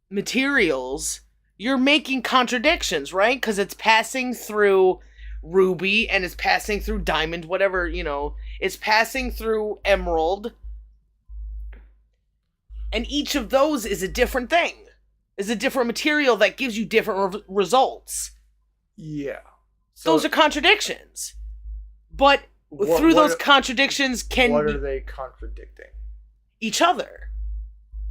materials, you're making contradictions, right? Because it's passing through ruby and it's passing through diamond, whatever, you know, it's passing through emerald. And each of those is a different thing. Is a different material that gives you different results. Yeah. So, those are contradictions. But through those contradictions can... What are they contradicting? Each other.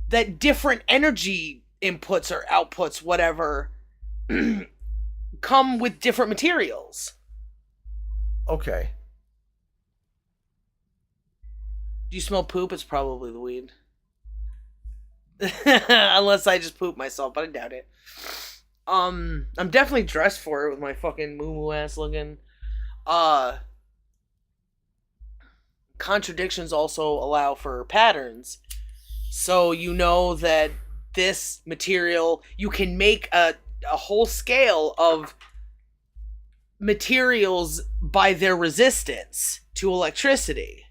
That different energy inputs or outputs, whatever, come with different materials. Okay. Do you smell poop? It's probably the weed. Unless I just poop myself, but I doubt it. I'm definitely dressed for it with my fucking moo-moo ass looking. Contradictions also allow for patterns. So you know that this material, you can make a whole scale of materials by their resistance to electricity.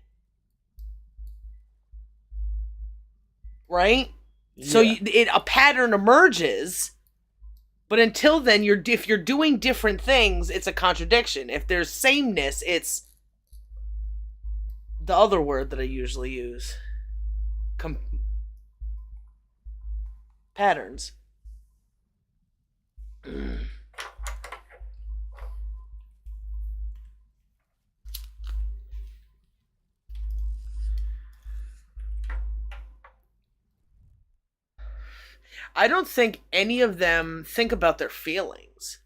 Right? Yeah. So a pattern emerges, but until then, if you're doing different things, it's a contradiction. If there's sameness, it's the other word that I usually use. Patterns. I don't think any of them think about their feelings.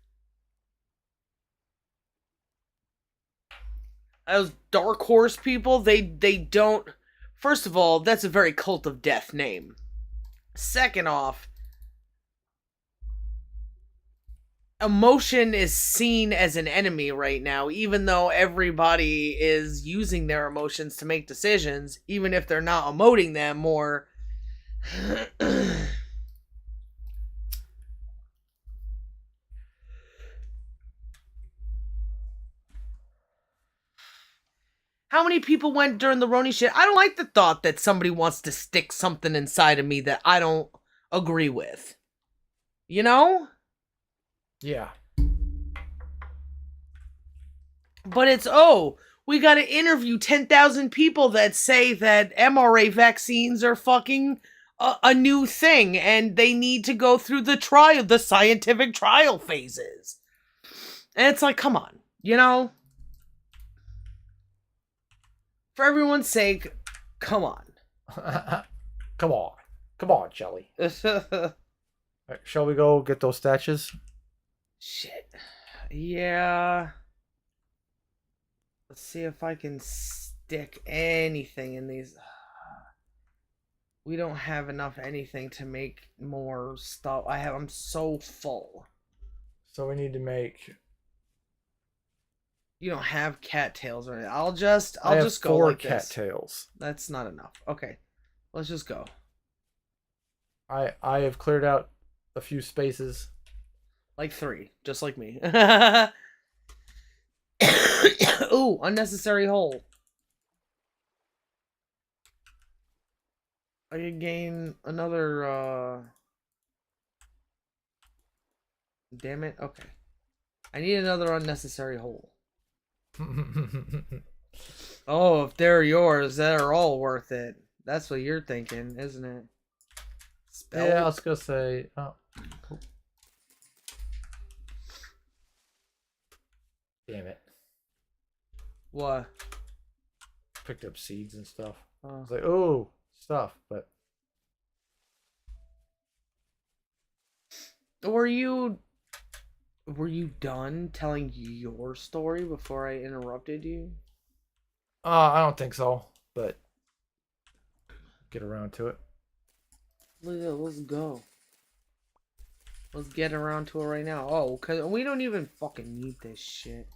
Those dark horse people, they don't. First of all, that's a very cult of death name. Second off, emotion is seen as an enemy right now, even though everybody is using their emotions to make decisions, even if they're not emoting them or how many people went during the Roni shit? I don't like the thought that somebody wants to stick something inside of me that I don't agree with. You know? Yeah. But it's, we gotta interview 10,000 people that say that mRNA vaccines are fucking a new thing and they need to go through the scientific trial phases. And it's like, come on, you know? For everyone's sake, come on. Come on, Shelly. Right, shall we go get those statues? Shit. Yeah. Let's see if I can stick anything in these. We don't have enough anything to make more stuff. I'm so full. So we need to make. You don't have cattails or anything. I'll just go like 4 this. cattails. That's not enough. Okay. Let's just go. I have cleared out a few spaces. Like 3, just like me. Ooh, unnecessary hole. I can gain another, Damn it. Okay. I need another unnecessary hole. Oh, if they're yours, they're all worth it. That's what you're thinking, isn't it? Spell. Yeah, I was gonna say. Oh, cool. Damn it. What? Picked up seeds and stuff. Oh. I was like, oh, stuff, but. Were you done telling your story before I interrupted you? I don't think so, but get around to it. Let's go. Let's get around to it right now. Oh, because we don't even fucking need this shit.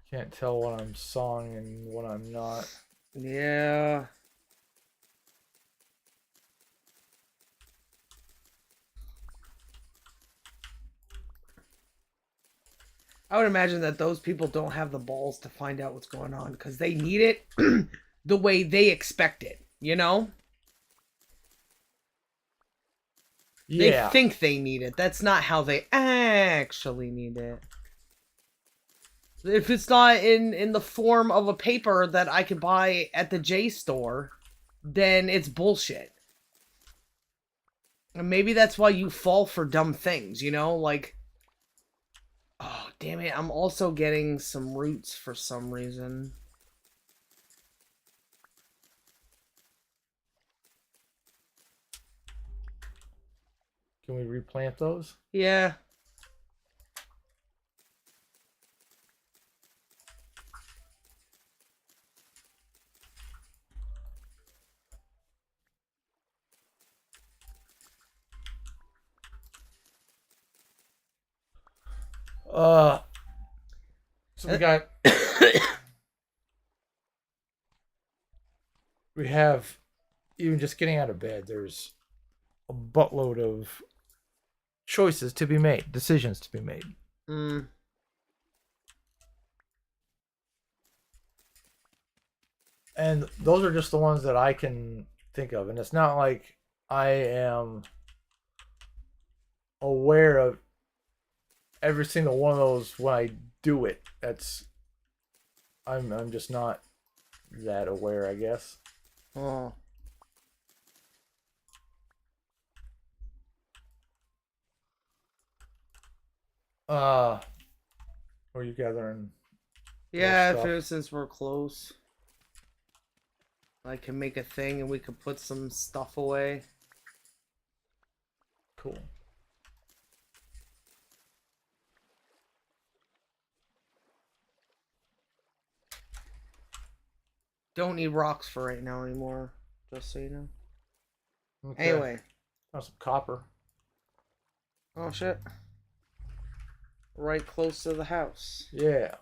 Can't tell what I'm sawing and what I'm not. Yeah. I would imagine that those people don't have the balls to find out what's going on because they need it the way they expect it, you know? Yeah. They think they need it. That's not how they actually need it. If it's not in the form of a paper that I can buy at the J store, then it's bullshit. And maybe that's why you fall for dumb things, you know? Like, oh, damn it. I'm also getting some roots for some reason. Can we replant those? Yeah. So we got we have, even just getting out of bed, there's a buttload of choices to be made, decisions to be made. Mm. And those are just the ones that I can think of. And it's not like I am aware of every single one of those when I do it. I'm just not that aware, I guess. Oh. Were you gathering Yeah, I stuff? figure since we're close, I can make a thing and we could put some stuff away. Cool. Don't need rocks for right now anymore, just so you know. Okay. Anyway. Got some copper. Oh shit. Right close to the house. Yeah.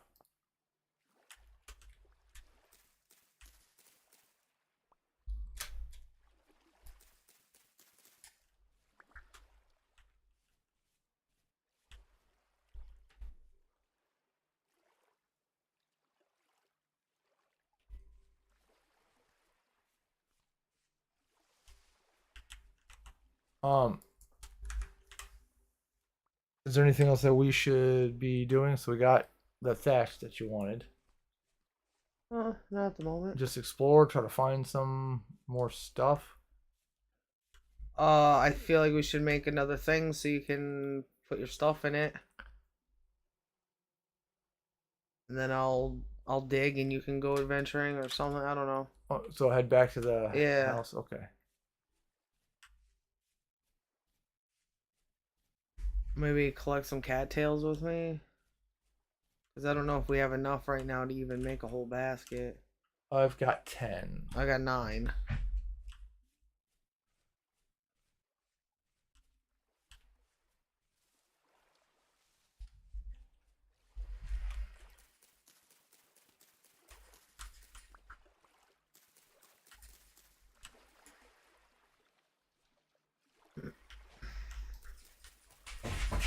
Um, is there anything else that we should be doing? So we got the thatch that you wanted. Not at the moment. Just explore, try to find some more stuff. I feel like we should make another thing so you can put your stuff in it. And then I'll dig and you can go adventuring or something. I don't know. Oh, so head back to the Yeah. house. Okay. Maybe collect some cattails with me. Because I don't know if we have enough right now to even make a whole basket. I've got 10. I got 9.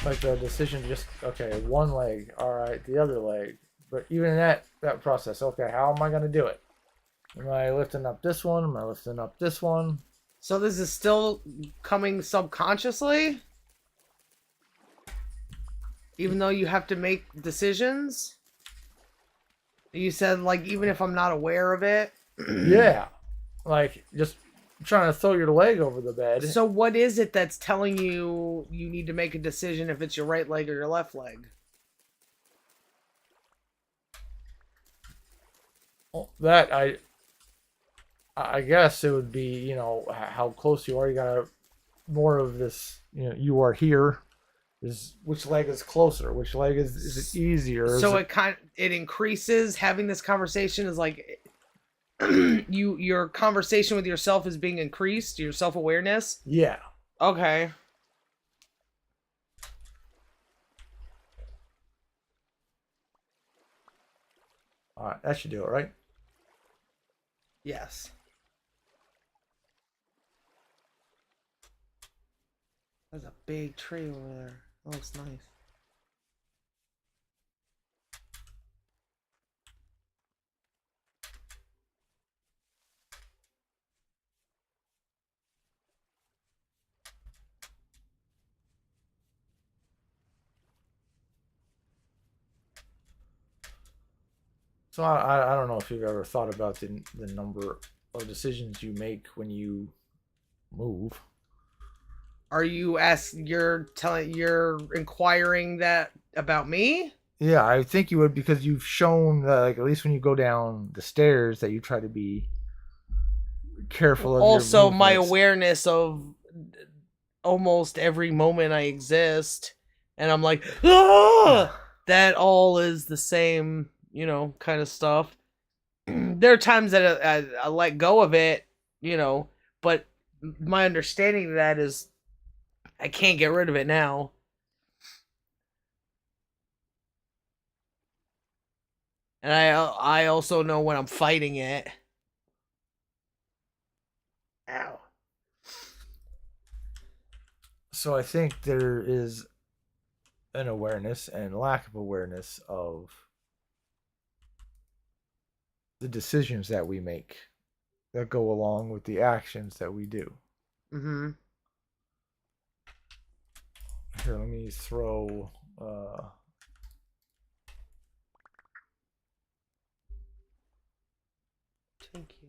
Like the decision, just okay, one leg. All right, the other leg. But even in that process, okay, how am I gonna do it? Am I lifting up this one? Am I lifting up this one? So this is still coming subconsciously? Even though you have to make decisions? You said, like, even if I'm not aware of it? Yeah. Like, just trying to throw your leg over the bed. So what is it that's telling you you need to make a decision if it's your right leg or your left leg? Well, that I guess it would be, how close you are. You got more of this, you are here. Is which leg is closer? Which leg is it easier? So it increases. Having this conversation is like your conversation with yourself is being increased. Your self awareness. Yeah. Okay. All right, that should do it, right? Yes. There's a big tree over there. That looks nice. So I don't know if you've ever thought about the number of decisions you make when you move. Are you you're inquiring that about me? Yeah, I think you would, because you've shown that, like, at least when you go down the stairs, that you try to be careful of Also, your my movements. awareness of almost every moment I exist, and I'm like, ah! That all is the same, kind of stuff. There are times that I let go of it, but my understanding of that is I can't get rid of it now. And I also know when I'm fighting it. Ow. So I think there is an awareness and lack of awareness of the decisions that we make that go along with the actions that we do. Mm-hmm. Here, let me throw Thank you.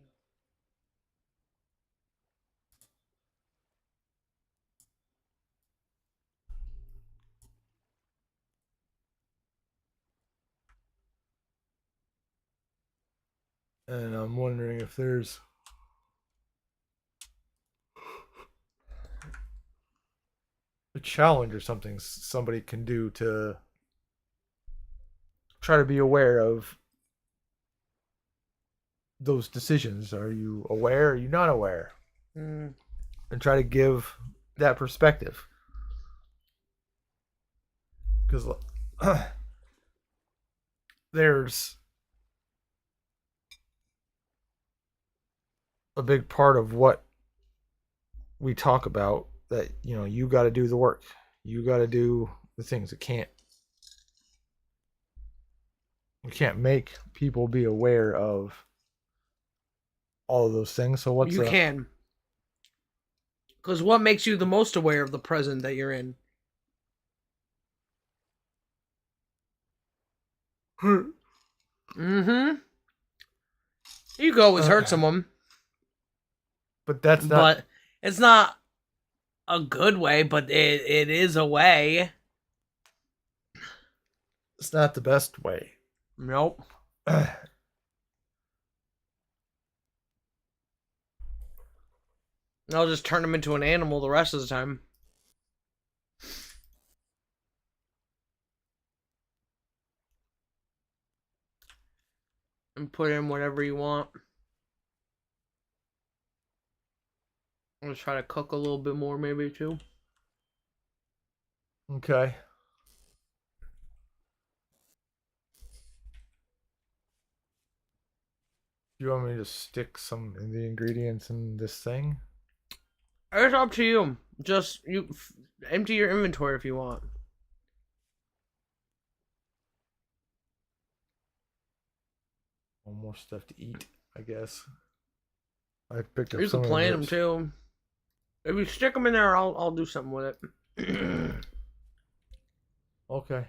and I'm wondering if there's a challenge or something somebody can do to try to be aware of those decisions. Are you aware? Are you not aware? Mm. And try to give that perspective. Because there's a big part of what we talk about that, you know, you got to do the work. You got to do the things. You can't make people be aware of all of those things. So what's You can. Because what makes you the most aware of the present that you're in? Mm-hmm. You could always hurt someone. But that's not. But it's not a good way, but it is a way. It's not the best way. Nope. I'll just turn him into an animal the rest of the time. And put in whatever you want. I'll try to cook a little bit more, maybe, too. Okay. Do you want me to stick some of the ingredients in this thing? It's up to you. Just empty your inventory if you want. More stuff to eat, I guess. I picked up You some can of the plant them ribs. too. If you stick them in there, I'll do something with it. Okay.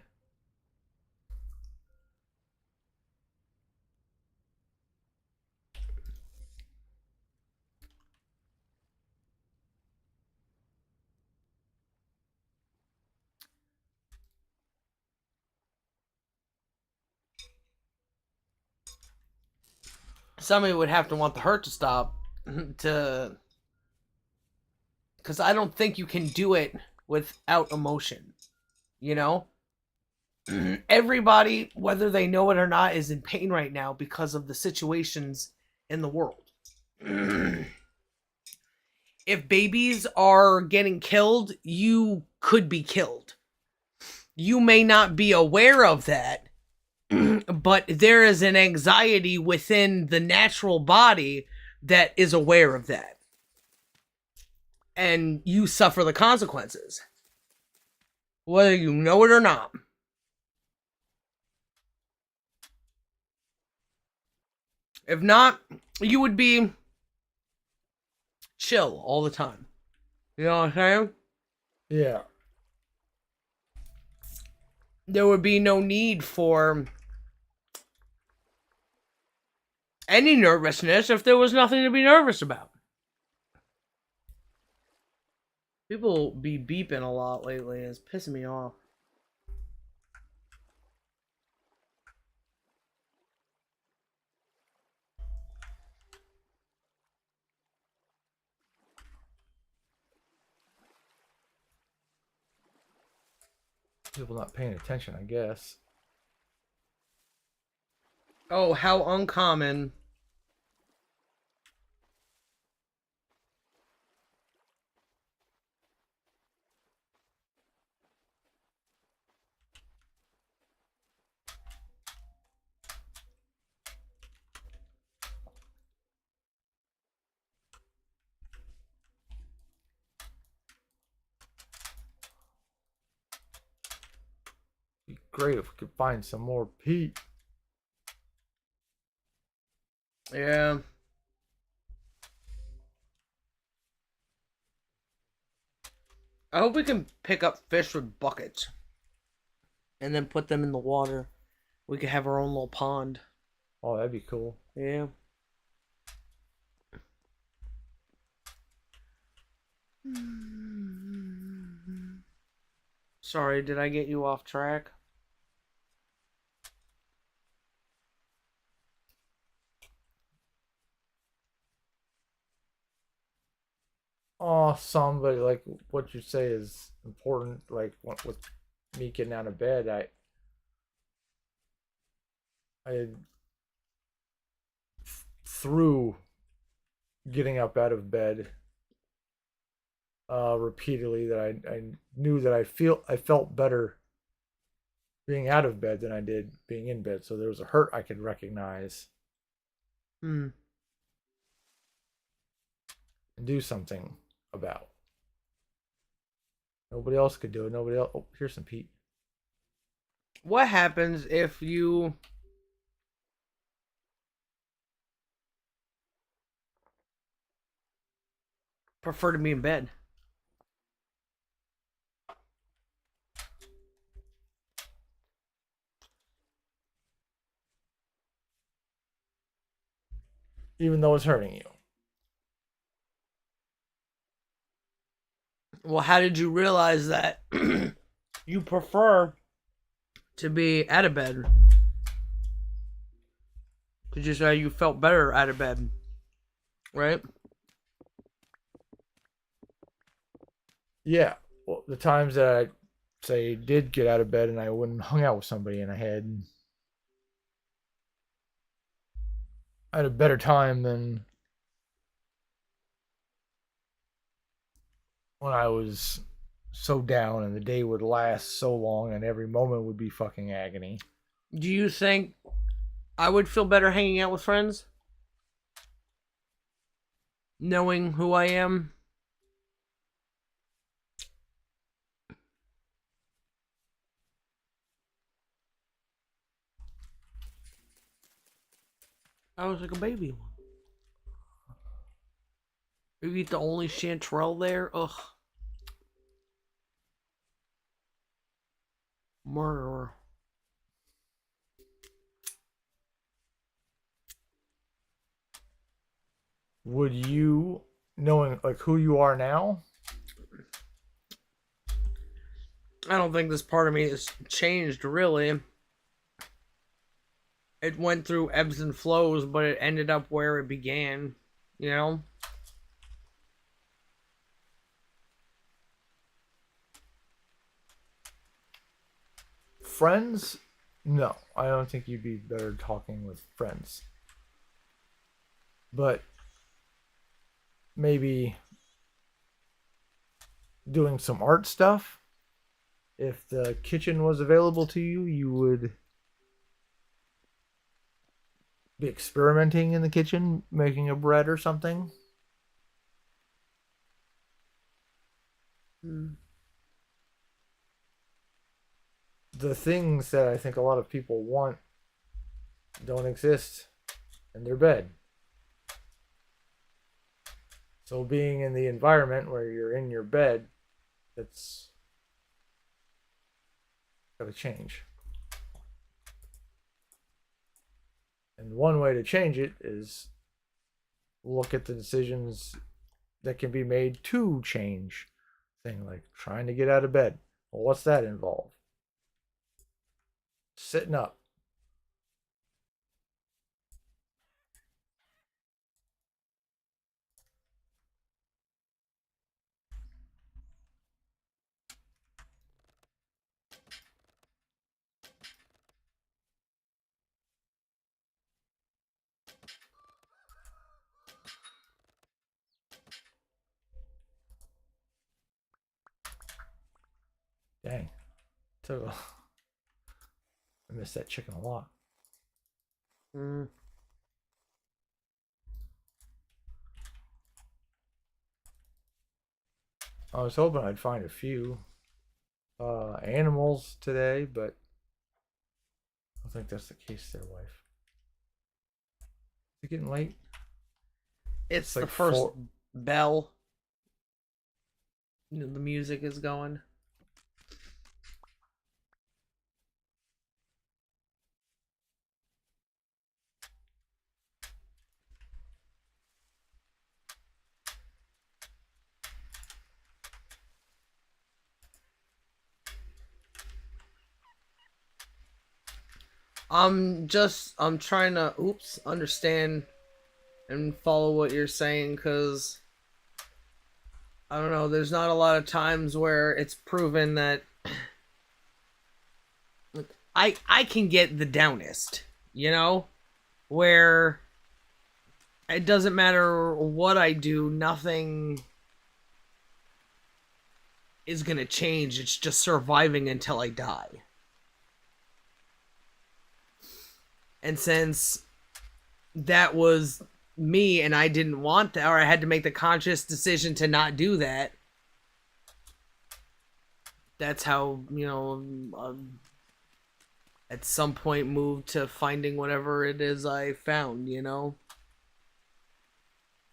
Somebody would have to want the hurt to stop to, because I don't think you can do it without emotion. You know, everybody, whether they know it or not, is in pain right now because of the situations in the world. If babies are getting killed, you could be killed. You may not be aware of that, but there is an anxiety within the natural body that is aware of that. And you suffer the consequences, whether you know it or not. If not, you would be chill all the time. You know what I'm saying? Yeah. There would be no need for any nervousness if there was nothing to be nervous about. People be beeping a lot lately, and it's pissing me off. People not paying attention, I guess. Oh, how uncommon. great if we could find some more peat. Yeah. I hope we can pick up fish with buckets and then put them in the water. We could have our own little pond. Oh, that'd be cool. Yeah. Sorry, did I get you off track? Oh, some, but like what you say is important. Like with me getting out of bed, I through getting up out of bed repeatedly that I knew that I felt better being out of bed than I did being in bed. So there was a hurt I could recognize Hmm. and do something about. Nobody else could do it. Nobody else. Oh, here's some peat. What happens if you prefer to be in bed? Even though it's hurting you. Well, how did you realize that you prefer to be out of bed? Did you say you felt better out of bed? Right? Yeah. Well, the times that I say did get out of bed and I went and hung out with somebody and I had a better time than when I was so down and the day would last so long and every moment would be fucking agony. Do you think I would feel better hanging out with friends? Knowing who I am? I was like a baby. You eat the only chanterelle there? Ugh. Murderer. Would you, knowing like who you are now, I don't think this part of me has changed really. It went through ebbs and flows, but it ended up where it began, you know? friends? No, I don't think you'd be better talking with friends. But maybe doing some art stuff. If the kitchen was available to you, you would be experimenting in the kitchen, making a bread or something. Hmm. The things that I think a lot of people want don't exist in their bed. So being in the environment where you're in your bed, that's got to change. And one way to change it is look at the decisions that can be made to change thing like trying to get out of bed. Well, what's that involve? Sitting up. Dang. So I miss that chicken a lot. Hmm. I was hoping I'd find a few animals today, but I think that's the case there, wife. Is it getting late? It's like the first 4. bell. The music is going. I'm trying to understand and follow what you're saying, because I don't know, there's not a lot of times where it's proven that I can get the downest, where it doesn't matter what I do, nothing is gonna change. It's just surviving until I die. And since that was me and I didn't want that, or I had to make the conscious decision to not do that, that's how, at some point moved to finding whatever it is I found,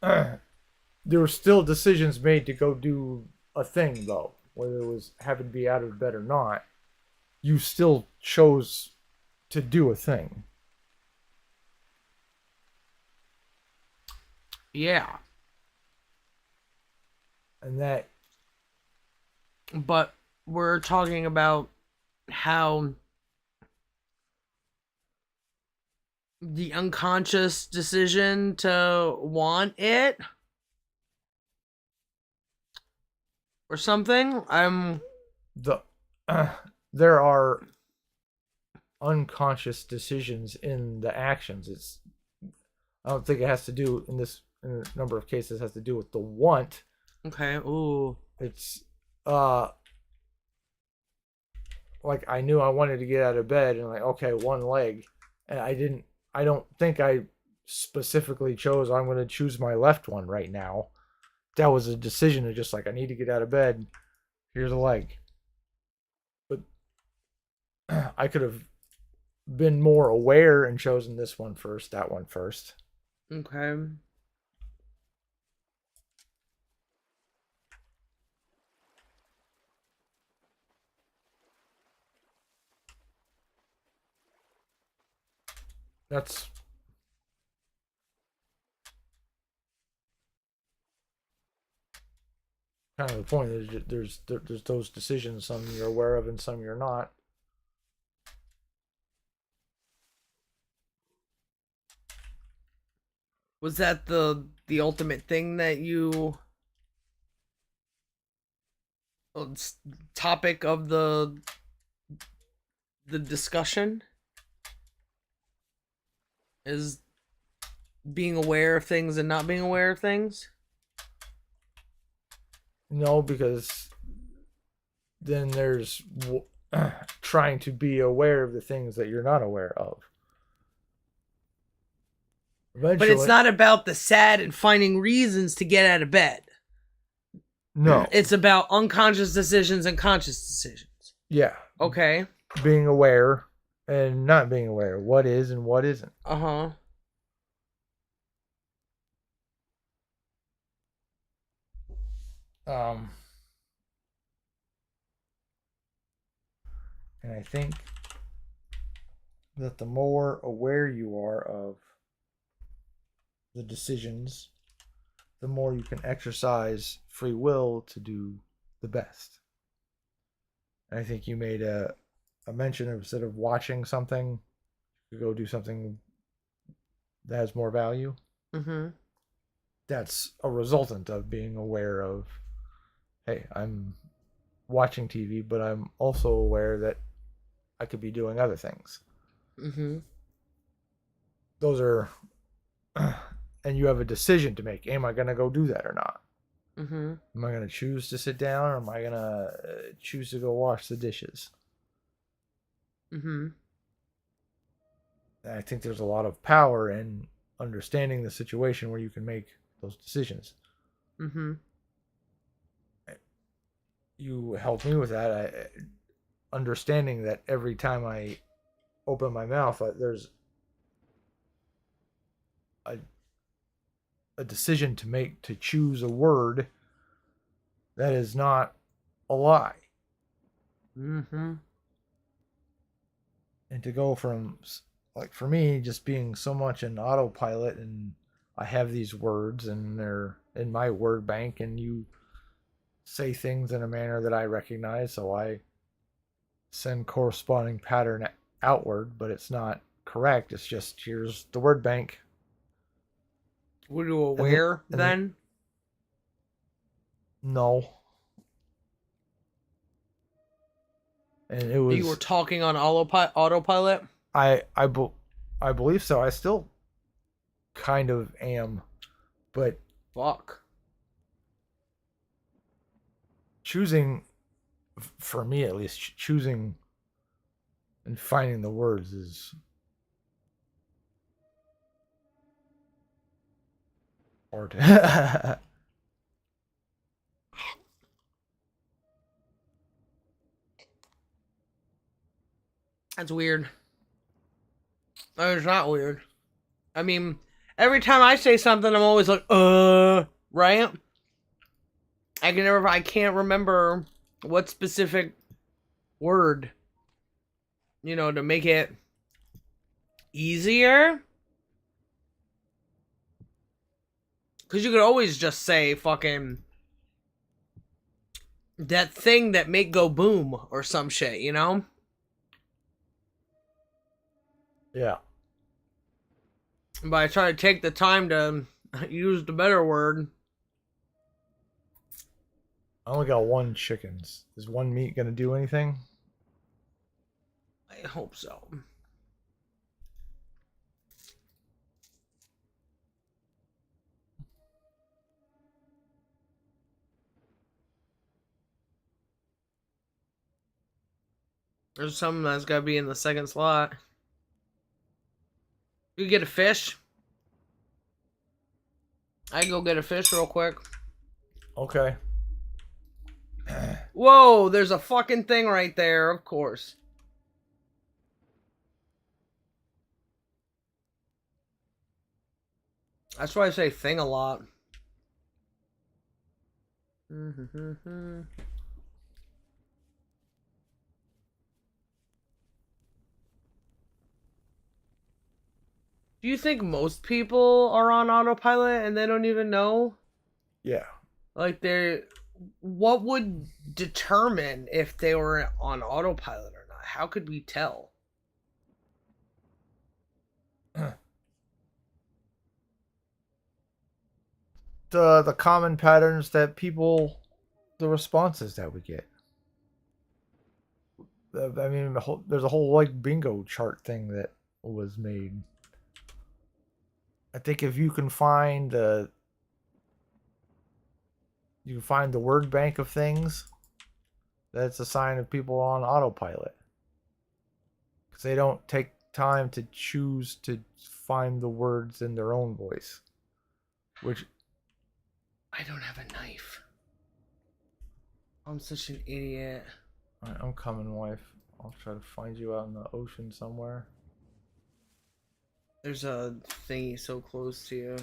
There were still decisions made to go do a thing, though, whether it was having to be out of bed or not. You still chose to do a thing. Yeah. And that. But we're talking about how the unconscious decision to want it or something. There are unconscious decisions in the actions. I don't think it has to do in a number of cases has to do with the want. Okay. Ooh. It's like I knew I wanted to get out of bed and like, okay, one leg, and I don't think I specifically chose I'm going to choose my left one right now. That was a decision of just like, I need to get out of bed. Here's a leg. But I could have been more aware and chosen this one first, that one first. Okay. That's kind of the point. There's those decisions, some you're aware of and some you're not. Was that the ultimate thing that you topic of the discussion is being aware of things and not being aware of things? No, because then there's trying to be aware of the things that you're not aware of. Eventually, but it's not about the sad and finding reasons to get out of bed. No. It's about unconscious decisions and conscious decisions. Yeah. Okay. Being aware and not being aware. What is and what isn't. Uh-huh. And I think that the more aware you are of the decisions, the more you can exercise free will to do the best. And I think you made a mention of, instead of watching something, you go do something that has more value. Mm-hmm. That's a resultant of being aware of, hey, I'm watching TV, but I'm also aware that I could be doing other things. Mm-hmm. Those are, and you have a decision to make. Am I going to go do that or not? Mm-hmm. Am I going to choose to sit down, or am I going to choose to go wash the dishes? Mm-hmm. And I think there's a lot of power in understanding the situation where you can make those decisions. Mm-hmm. You helped me with that. Understanding that every time I open my mouth, there's a decision to make to choose a word that is not a lie. Mm-hmm. And to go from, like, for me, just being so much in autopilot, and I have these words and they're in my word bank, and you say things in a manner that I recognize, so I send corresponding pattern outward, but it's not correct. It's just, here's the word bank. Were you aware then? No. And it was. You were talking on autopilot? I believe so. I still kind of am, but Fuck. choosing, for me at least, choosing and finding the words is hard. That's weird. No, it's not weird. I mean, every time I say something, I'm always like, right? I can't remember what specific word, to make it easier. Because you could always just say fucking that thing that make go boom or some shit, Yeah. But I try to take the time to use the better word. I only got one chickens. Is one meat gonna do anything? I hope so. There's something that's gotta be in the second slot. You get a fish? I can go get a fish real quick. Okay. Whoa, there's a fucking thing right there, of course. That's why I say thing a lot. Do you think most people are on autopilot and they don't even know? Yeah. Like, what would determine if they were on autopilot or not? How could we tell? The common patterns that people, the responses that we get. I mean, there's a whole like bingo chart thing that was made. I think if you can find the word bank of things, that's a sign of people on autopilot, because they don't take time to choose to find the words in their own voice. Which, I don't have a knife. I'm such an idiot. all right, I'm coming, wife. I'll try to find you out in the ocean somewhere. There's a thingy so close to you.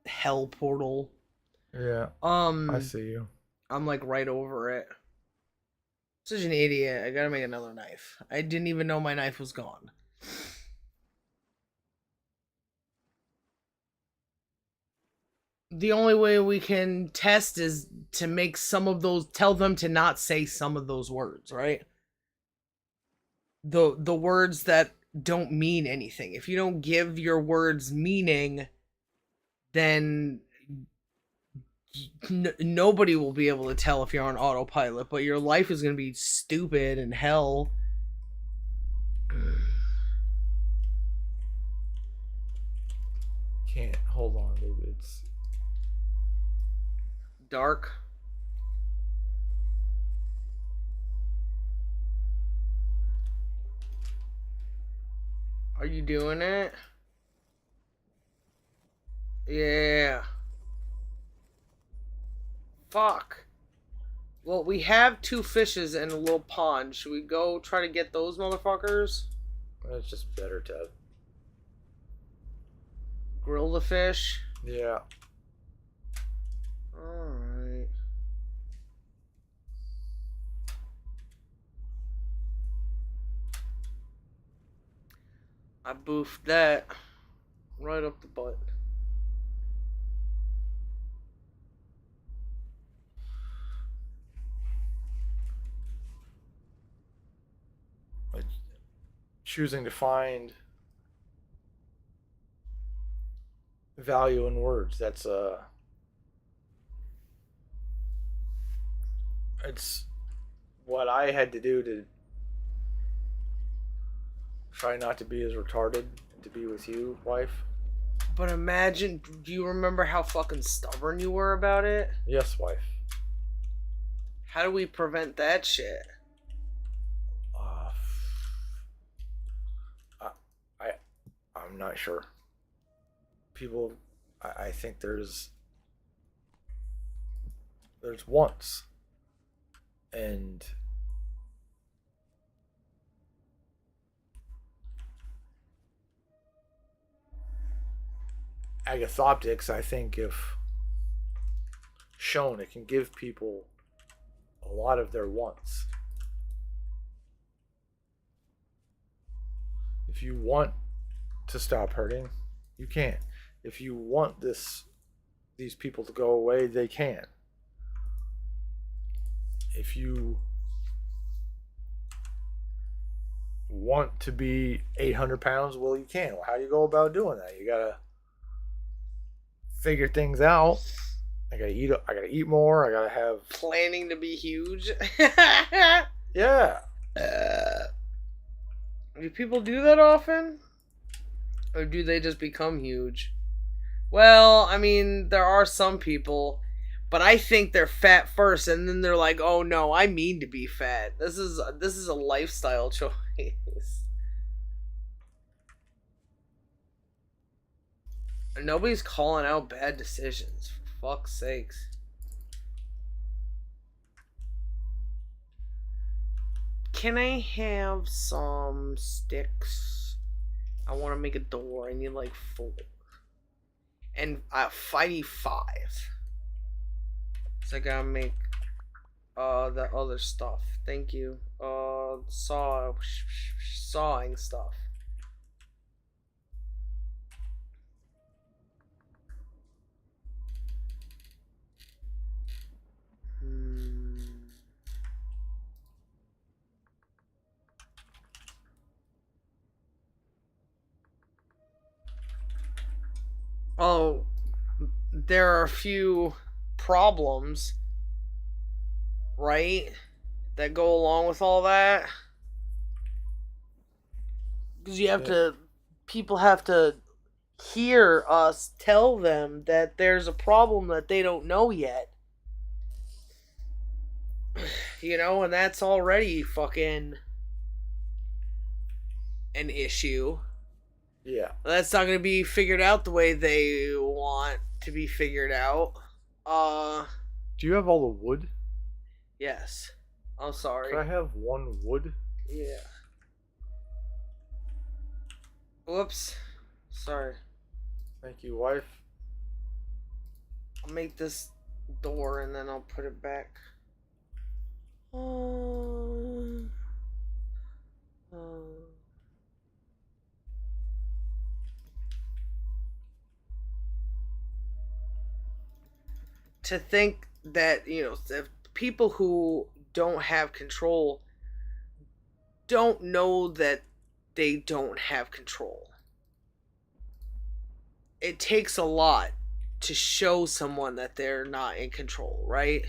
Hell portal. Yeah. I see you. I'm like right over it. Such an idiot. I gotta make another knife. I didn't even know my knife was gone. The only way we can test is to make some of those, tell them to not say some of those words, right? The words that don't mean anything. If you don't give your words meaning, then nobody will be able to tell if you're on autopilot, but your life is going to be stupid and hell. Can't. Hold on, baby. It's dark. Are you doing it? Yeah. Fuck. Well, we have 2 fishes in a little pond. Should we go try to get those motherfuckers? It's just better to. Grill the fish? Yeah. Alright. I boofed that right up the butt. Like, choosing to find value in words. That's it's what I had to do to try not to be as retarded and to be with you, wife. But imagine, do you remember how fucking stubborn you were about it? Yes, wife. How do we prevent that shit? I'm not sure. People, I think there's wants, and agathoptics. I think if shown, it can give people a lot of their wants. If you want to stop hurting, you can. If you want these people to go away, they can. If you want to be 800 pounds, well, you can. Well, how do you go about doing that? You gotta figure things out. I gotta eat more. I gotta have Planning to be huge? yeah. Do people do that often? Or do they just become huge? Well, I mean, there are some people, but I think they're fat first, and then they're like, "Oh no, I mean to be fat." This is a lifestyle choice. Nobody's calling out bad decisions, for fuck's sakes. Can I have some sticks? I want to make a door. I need like 4. And I need 5. So I gotta make the other stuff. Thank you. Sawing stuff. Oh, there are a few problems, right, that go along with all that. Because you have to, people have to hear us tell them that there's a problem that they don't know yet. You know, and that's already fucking an issue. Yeah. That's not going to be figured out the way they want to be figured out. Do you have all the wood? Yes. I'm sorry. Could I have 1 wood? Yeah. Whoops. Sorry. Thank you, wife. I'll make this door and then I'll put it back. To think that, you know, if people who don't have control don't know that they don't have control. It takes a lot to show someone that they're not in control, right?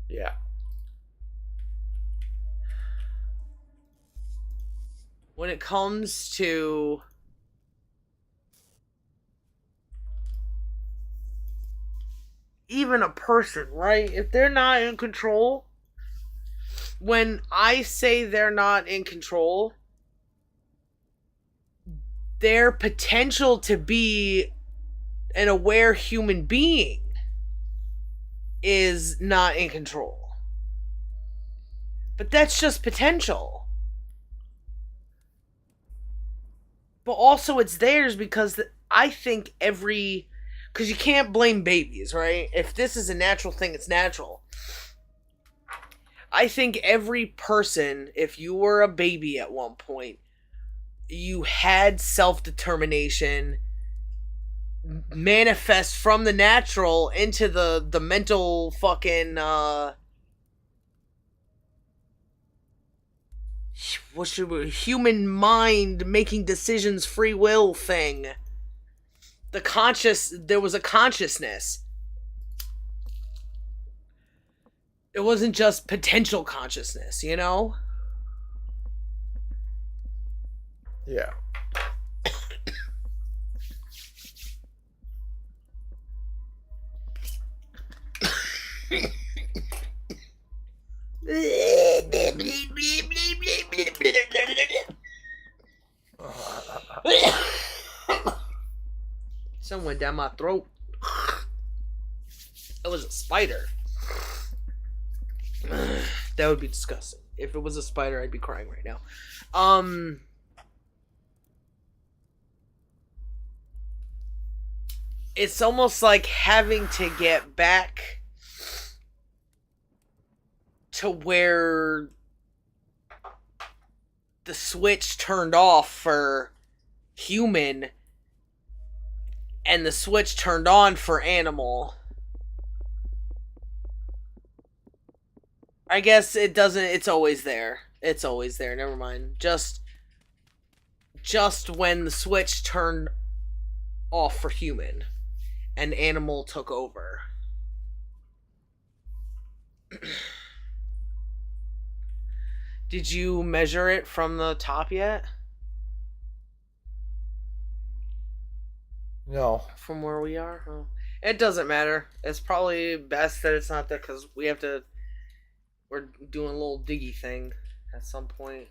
Yeah. When it comes to even a person, right? If they're not in control, when I say they're not in control, their potential to be an aware human being is not in control. But that's just potential. But also it's theirs because I think because you can't blame babies, right? If this is a natural thing, it's natural. I think every person, if you were a baby at one point, you had self-determination manifest from the natural into the mental fucking what should we, human mind making decisions, free will thing. There was a consciousness. It wasn't just potential consciousness, you know? Yeah. Something went down my throat. It was a spider. That would be disgusting. If it was a spider, I'd be crying right now. It's almost like having to get back to where the switch turned off for human and the switch turned on for animal. I guess it doesn't, it's always there. It's always there, never mind. Just when the switch turned off for human and animal took over. Did you measure it from the top yet? No. From where we are? Oh. It doesn't matter. It's probably best that it's not there because we're doing a little diggy thing at some point.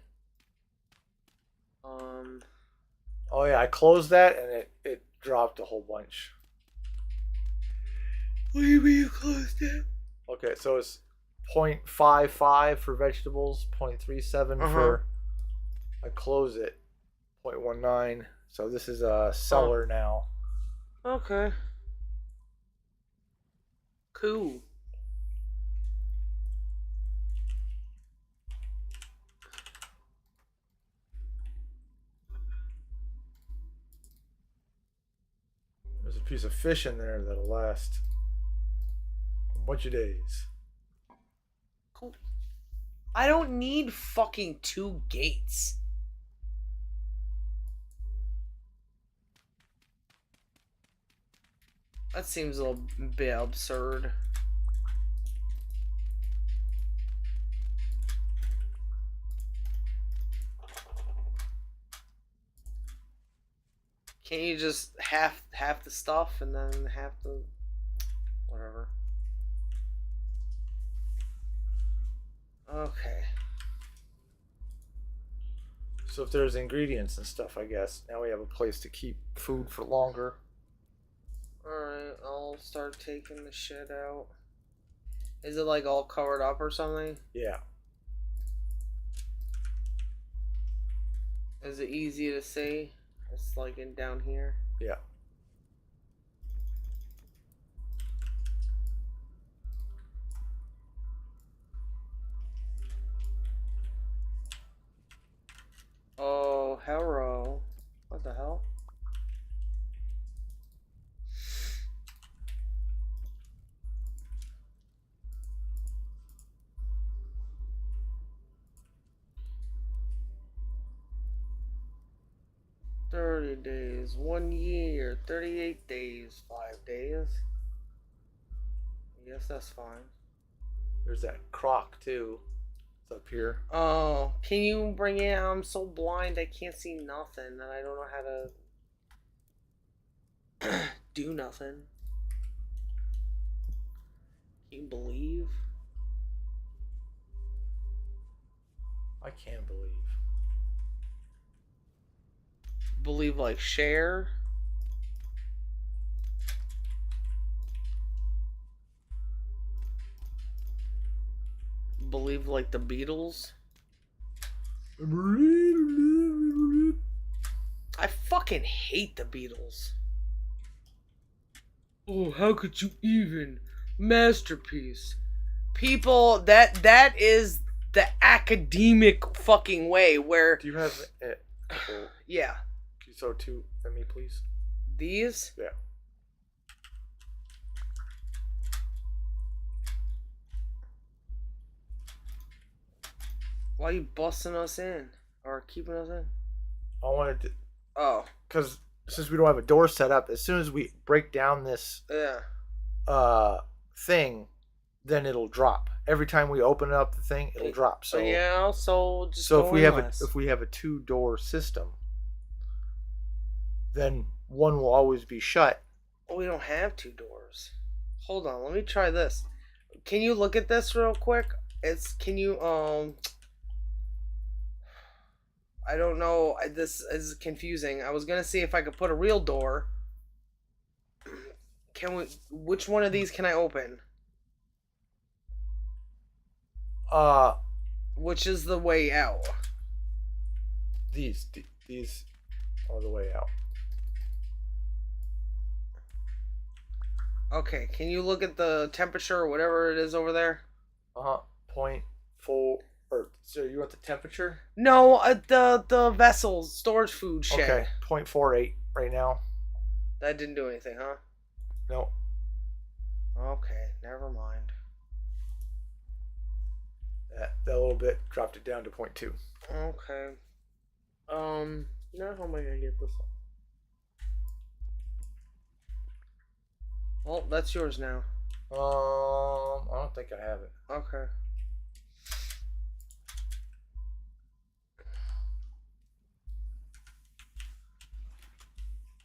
Oh yeah, I closed that and it dropped a whole bunch. What do you mean you closed it? Okay, so it's 0.55 for vegetables, 0.37 for. I close it, 0.19. So this is a seller now. Okay. Cool. There's a piece of fish in there that'll last a bunch of days. Cool. I don't need fucking 2 gates. That seems a little bit absurd. Can't you just half the stuff and then half the whatever? Okay. So if there's ingredients and stuff, I guess now we have a place to keep food for longer. Alright, I'll start taking the shit out. Is it like all covered up or something? Yeah. Is it easy to see? It's like in down here. Yeah. Oh, hello. What the hell? $30 days, 1 year, 38 days, 5 days. I guess that's fine. There's that crock too. It's up here. Oh, can you bring it? I'm so blind I can't see nothing and I don't know how to do nothing. Can you believe? I can't believe. Believe like share? believe like the Beatles? I fucking hate the Beatles. Oh, how could you even? Masterpiece. People, that is the academic fucking way where... Do you have a couple... Yeah. Can you throw two at me, please? These? Yeah. Why are you busting us in? Or keeping us in? I wanted to... Oh. Because since we don't have a door set up, as soon as we break down this thing, then it'll drop. Every time we open up the thing, it'll drop. So yeah, so just if we have a 2-door system, then one will always be shut. Oh, we don't have 2 doors. Hold on, let me try this. Can you look at this real quick? I don't know. This is confusing. I was gonna see if I could put a real door. Which one of these can I open? Which is the way out? These are the way out. Okay, can you look at the temperature or whatever it is over there? 0.4. So you want the temperature? No, the vessels, storage food shit. Okay, 0.48 right now. That didn't do anything, huh? No. Okay, never mind. That little bit dropped it down to 0.2. Okay. Now how am I gonna get this one? Well, that's yours now. I don't think I have it. Okay.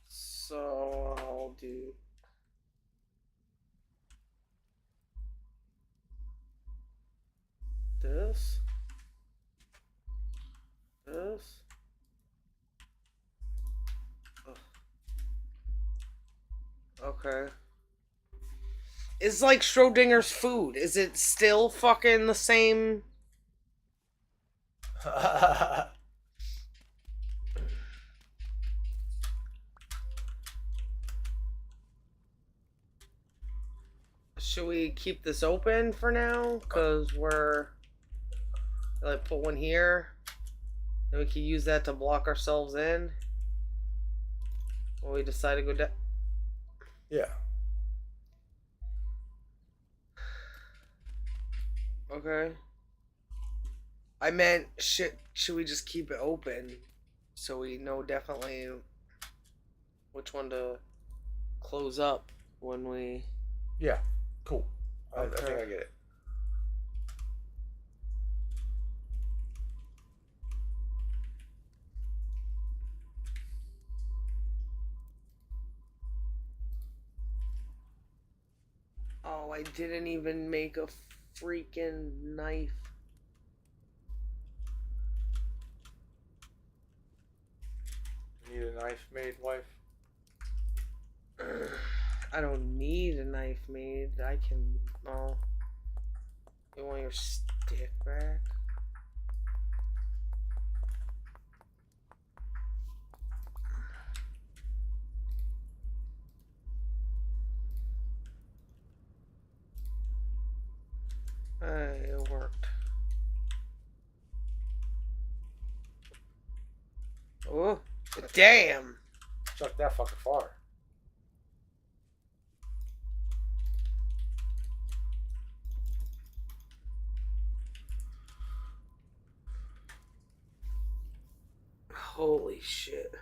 So I'll do this. Ugh. Okay. It's like Schrodinger's food. Is it still fucking the same? Should we keep this open for now? Because we're... Like, put one here. Then we can use that to block ourselves in. When we decide to go down. Yeah. Okay. I meant, should we just keep it open so we know definitely which one to close up when we... Yeah, cool. Okay. I think I get it. Oh, I didn't even make a freaking knife. Need a knife made, wife? I don't need a knife made. I can... Oh. You want your stick back? It worked. Oh, damn! Chuck that fucking far. Holy shit.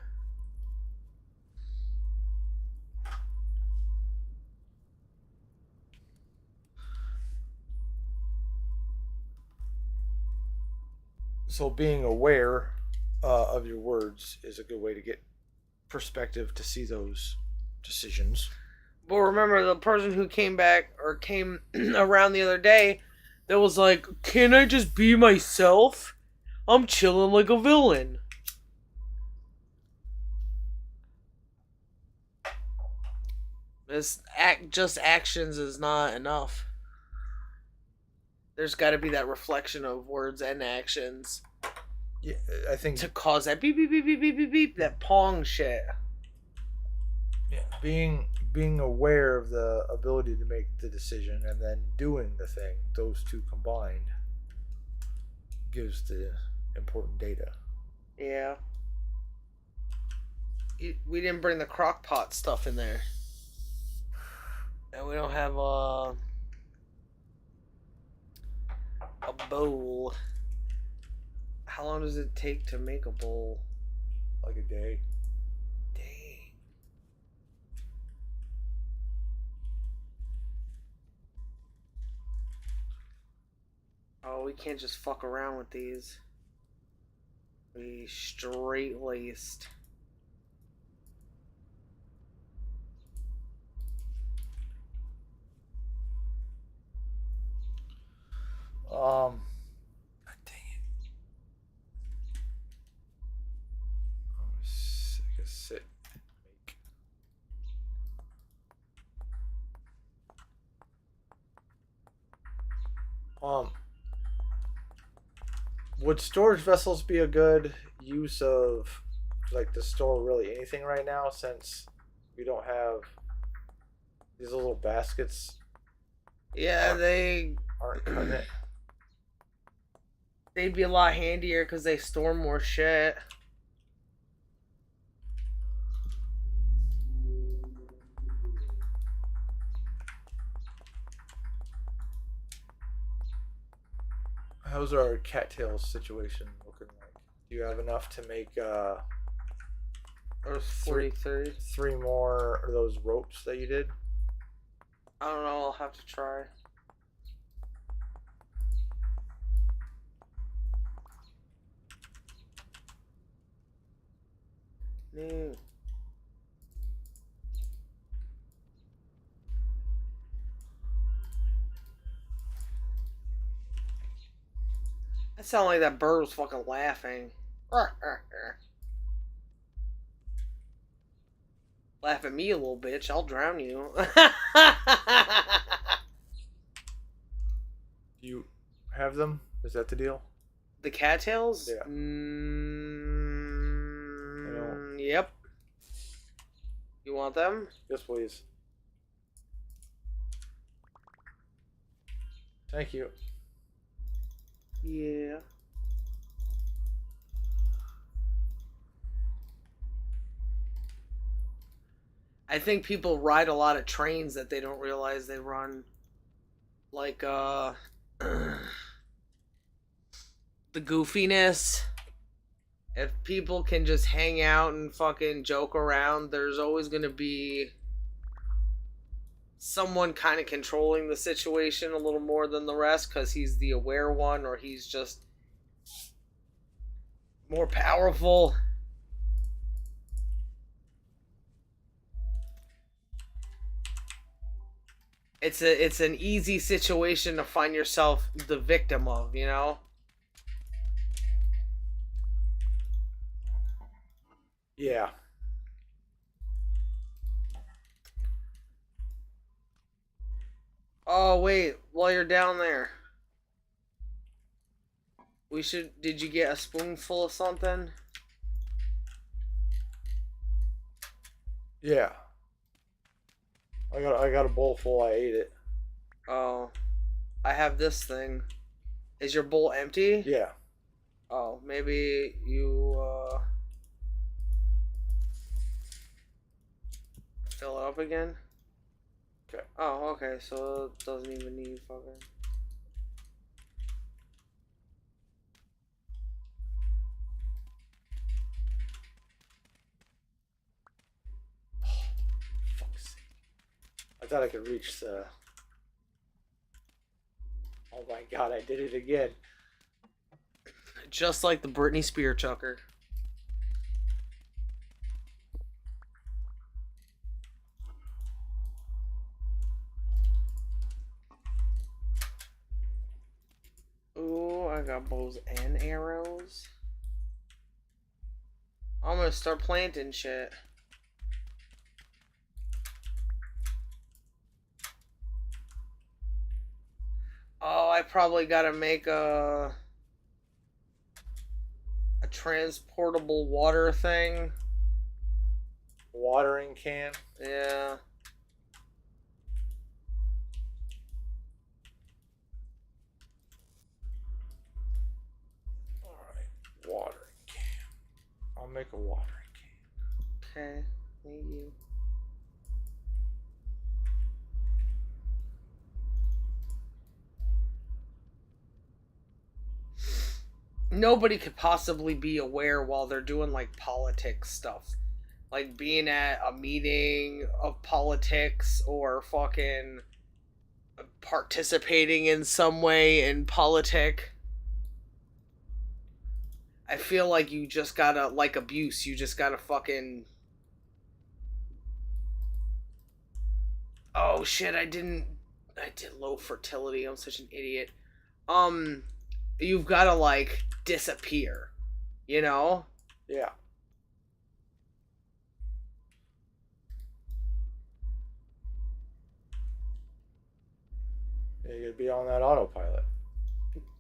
So being aware of your words is a good way to get perspective to see those decisions. But remember, the person who came back or came around the other day that was like, can I just be myself? I'm chilling like a villain. Just actions is not enough. There's got to be that reflection of words and actions Yeah, I think to cause that beep beep beep beep beep beep beep, that pong shit. yeah, being aware of the ability to make the decision and then doing the thing, those two combined gives the important data. Yeah. We didn't bring the crock pot stuff in there. And we don't have a bowl. How long does it take to make a bowl? Like a day. Dang. Oh, we can't just fuck around with these. We straight laced. God dang it. I'm gonna sit and make. Would storage vessels be a good use of, like, to store really anything right now, since we don't have these little baskets Yeah, aren't cutting it? they'd be a lot handier because they store more shit. How's our cattails situation looking like? Do you have enough to make Or 43. three more of those ropes that you did? I don't know, I'll have to try. No. That sounded like that bird was fucking laughing. Laugh at me, a little bitch. I'll drown you. Do you have them? Is that the deal? The cattails? Yeah. Yep. You want them? Yes, please. Thank you. Yeah. I think people ride a lot of trains that they don't realize they run. Like, the goofiness. If people can just hang out and fucking joke around, there's always gonna be someone kind of controlling the situation a little more than the rest because he's the aware one or he's just more powerful. It's an easy situation to find yourself the victim of, you know? Yeah. Oh wait, while you're down there, did you get a spoonful of something? Yeah. I got a bowl full. I ate it. Oh, I have this thing. Is your bowl empty? Yeah. Oh, maybe you fill it up again? Okay. Oh, okay, so it doesn't even need fucking... Fuck's sake. I thought I could reach the... Oh my god, I did it again. Just like the Britney Spears chucker. Ooh, I got bows and arrows. I'm gonna start planting shit. Oh, probably gotta make a transportable water thing. Watering can. Yeah. Alright. Watering can. I'll make a watering can. Okay. Thank you. Nobody could possibly be aware while they're doing like politics stuff. Like being at a meeting of politics or fucking participating in some way in politic. I feel like you just gotta, like abuse, you just gotta fucking. Oh shit, I did low fertility. I'm such an idiot. You've gotta like disappear. You know? Yeah. You gotta be on that autopilot.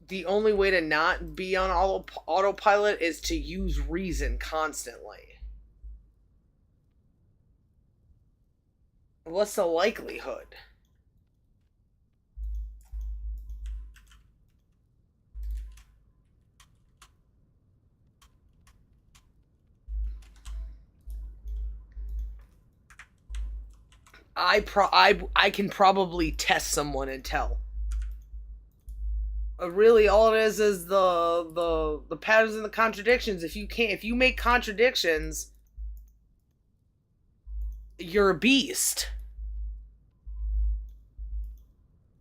The only way to not be on autopilot is to use reason constantly. What's the likelihood? I can probably test someone and tell. Really, all it is the patterns and the contradictions. If you make contradictions, you're a beast,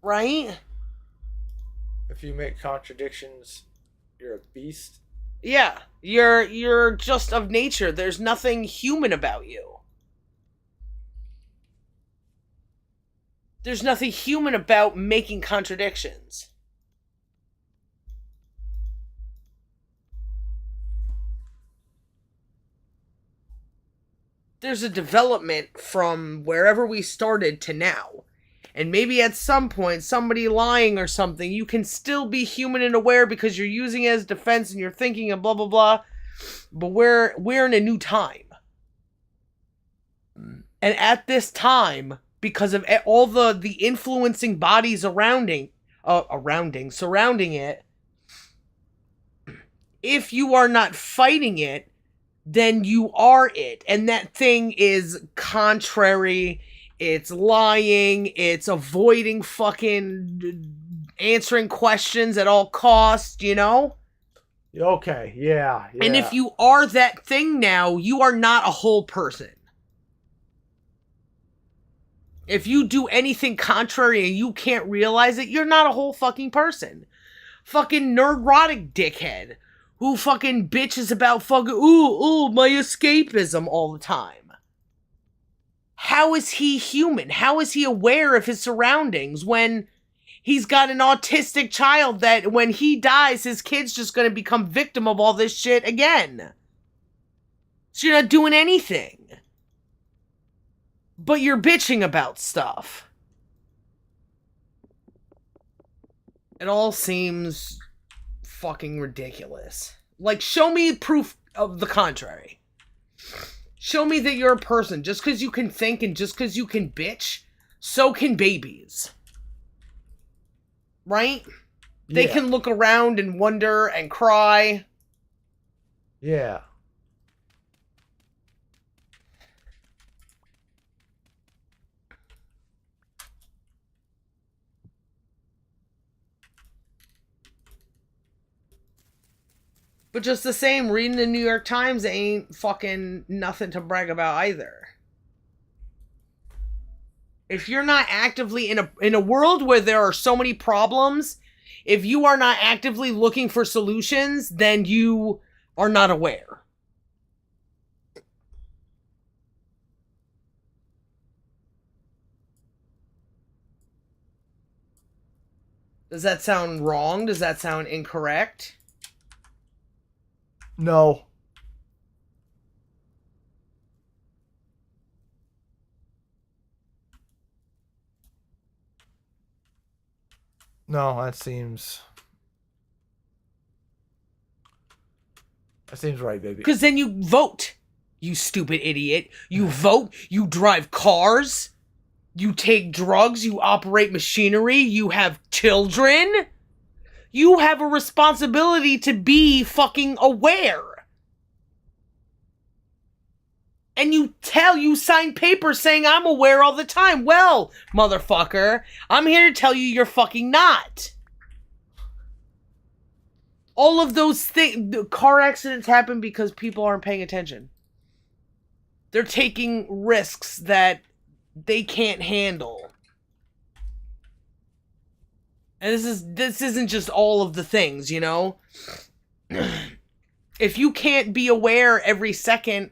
right? If you make contradictions, you're a beast. Yeah, you're just of nature. There's nothing human about you. There's nothing human about making contradictions. There's a development from wherever we started to now. And maybe at some point, somebody lying or something, you can still be human and aware because you're using it as defense and you're thinking and blah, blah, blah. But we're in a new time. And at this time, because of all the influencing bodies surrounding it, if you are not fighting it, then you are it. And that thing is contrary, it's lying, it's avoiding fucking answering questions at all costs, you know? Okay, yeah. And if you are that thing now, you are not a whole person. If you do anything contrary and you can't realize it, you're not a whole fucking person. Fucking neurotic dickhead who fucking bitches about fucking, ooh, my escapism all the time. How is he human? How is he aware of his surroundings when he's got an autistic child that when he dies, his kid's just going to become victim of all this shit again? So you're not doing anything. But you're bitching about stuff. It all seems fucking ridiculous. Like, show me proof of the contrary. Show me that you're a person. Just because you can think and just because you can bitch, so can babies. Right? They can look around and wonder and cry. Yeah. But just the same, reading the New York Times ain't fucking nothing to brag about either. If you're not actively in a world where there are so many problems, if you are not actively looking for solutions, then you are not aware. Does that sound wrong? Does that sound incorrect? No. No, that seems right, baby. Because then you vote, you stupid idiot. You vote, you drive cars, you take drugs, you operate machinery, you have children. You have a responsibility to be fucking aware. And you sign papers saying I'm aware all the time. Well, motherfucker, I'm here to tell you you're fucking not. All of those car accidents happen because people aren't paying attention. They're taking risks that they can't handle. And this isn't just all of the things, you know? If you can't be aware every second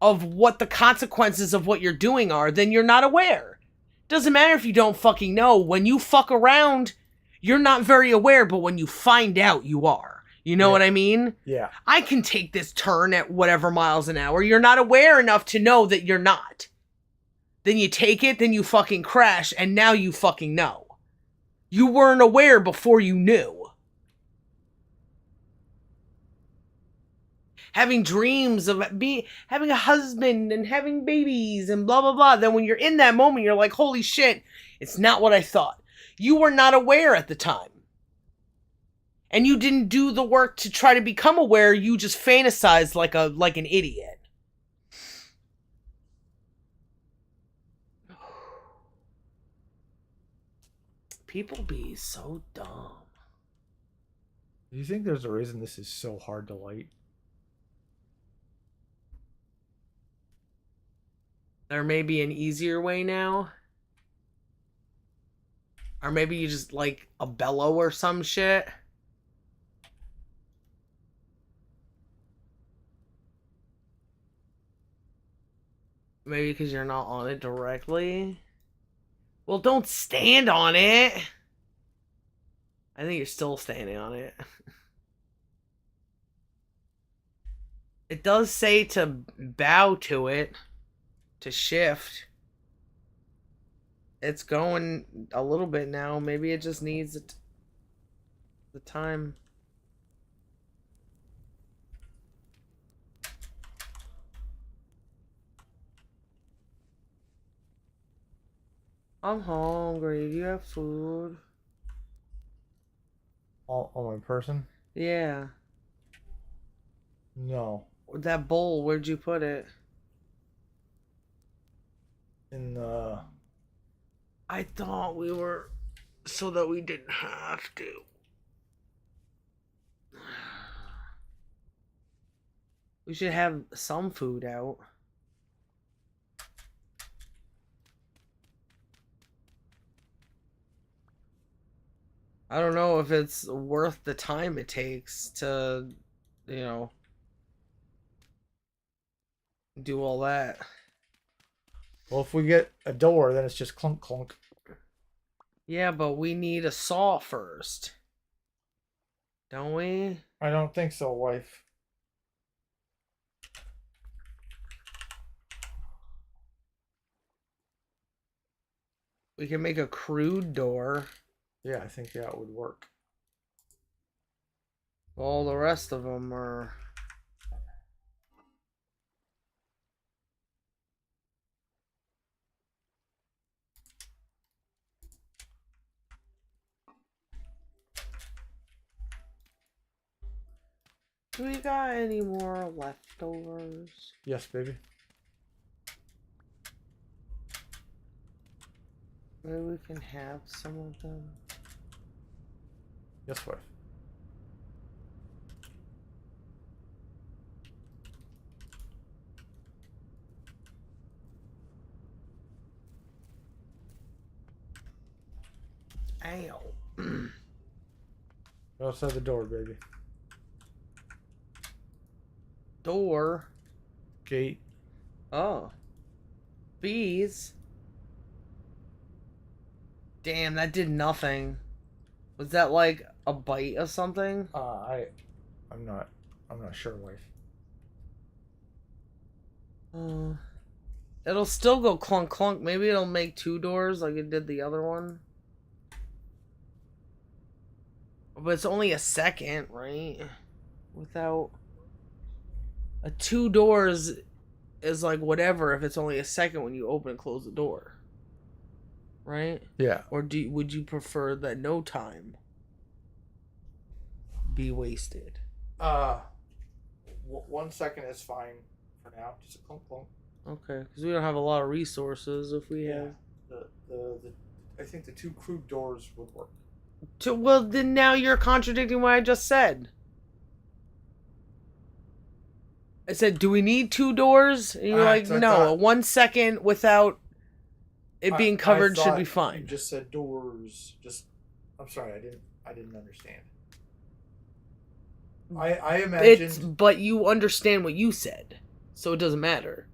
of what the consequences of what you're doing are, then you're not aware. Doesn't matter if you don't fucking know. When you fuck around, you're not very aware, but when you find out, you are. You know what I mean? Yeah. I can take this turn at whatever miles an hour. You're not aware enough to know that you're not. Then you take it, then you fucking crash, and now you fucking know. You weren't aware before you knew. Having dreams of having a husband and having babies and blah, blah, blah. Then when you're in that moment, you're like, holy shit, it's not what I thought. You were not aware at the time. And you didn't do the work to try to become aware. You just fantasized like an idiot. People be so dumb. Do you think there's a reason this is so hard to light? There may be an easier way now. Or maybe you just like a bellow or some shit. Maybe because you're not on it directly. Well, don't stand on it. I think you're still standing on it. It does say to bow to it. To shift. It's going a little bit now. Maybe it just needs the time. I'm hungry. Do you have food? On my person? Yeah. No. That bowl, where'd you put it? In the... I thought we were... so that we didn't have to. We should have some food out. I don't know if it's worth the time it takes to, you know, do all that. Well, if we get a door, then it's just clunk clunk. Yeah, but we need a saw first. Don't we? I don't think so, wife. We can make a crude door. Yeah, I think that would work. All the rest of them are... Do we got any more leftovers? Yes, baby. Maybe we can have some of them. Yes, wife. Ow. Outside the door, baby. Door. Gate. Oh. Bees. Damn, that did nothing. Was that like a bite of something? I'm not sure, wife. It'll still go clunk clunk. Maybe it'll make two doors like it did the other one. But it's only a second, right? Without a 2 doors is like whatever if it's only a second when you open and close the door. Right? Yeah. Or would you prefer that no time be wasted? 1 second is fine for now. Just a clunk clunk. Okay, because we don't have a lot of resources if we have. The I think the 2 crude doors would work. Well, then now you're contradicting what I just said. I said, do we need 2 doors? And you're like, So no, a 1 second without it being covered should be fine. You just said doors. I'm sorry, I didn't understand. I imagined. But you understand what you said, so it doesn't matter.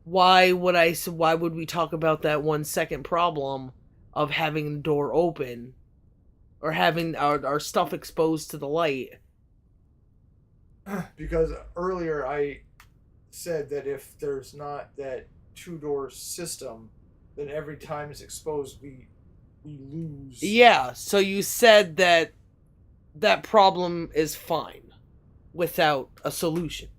Why would we talk about that 1 second problem of having the door open or having our stuff exposed to the light? Because earlier I said that if there's not that 2-door system, then every time it's exposed, we lose. Yeah, so you said that problem is fine without a solution.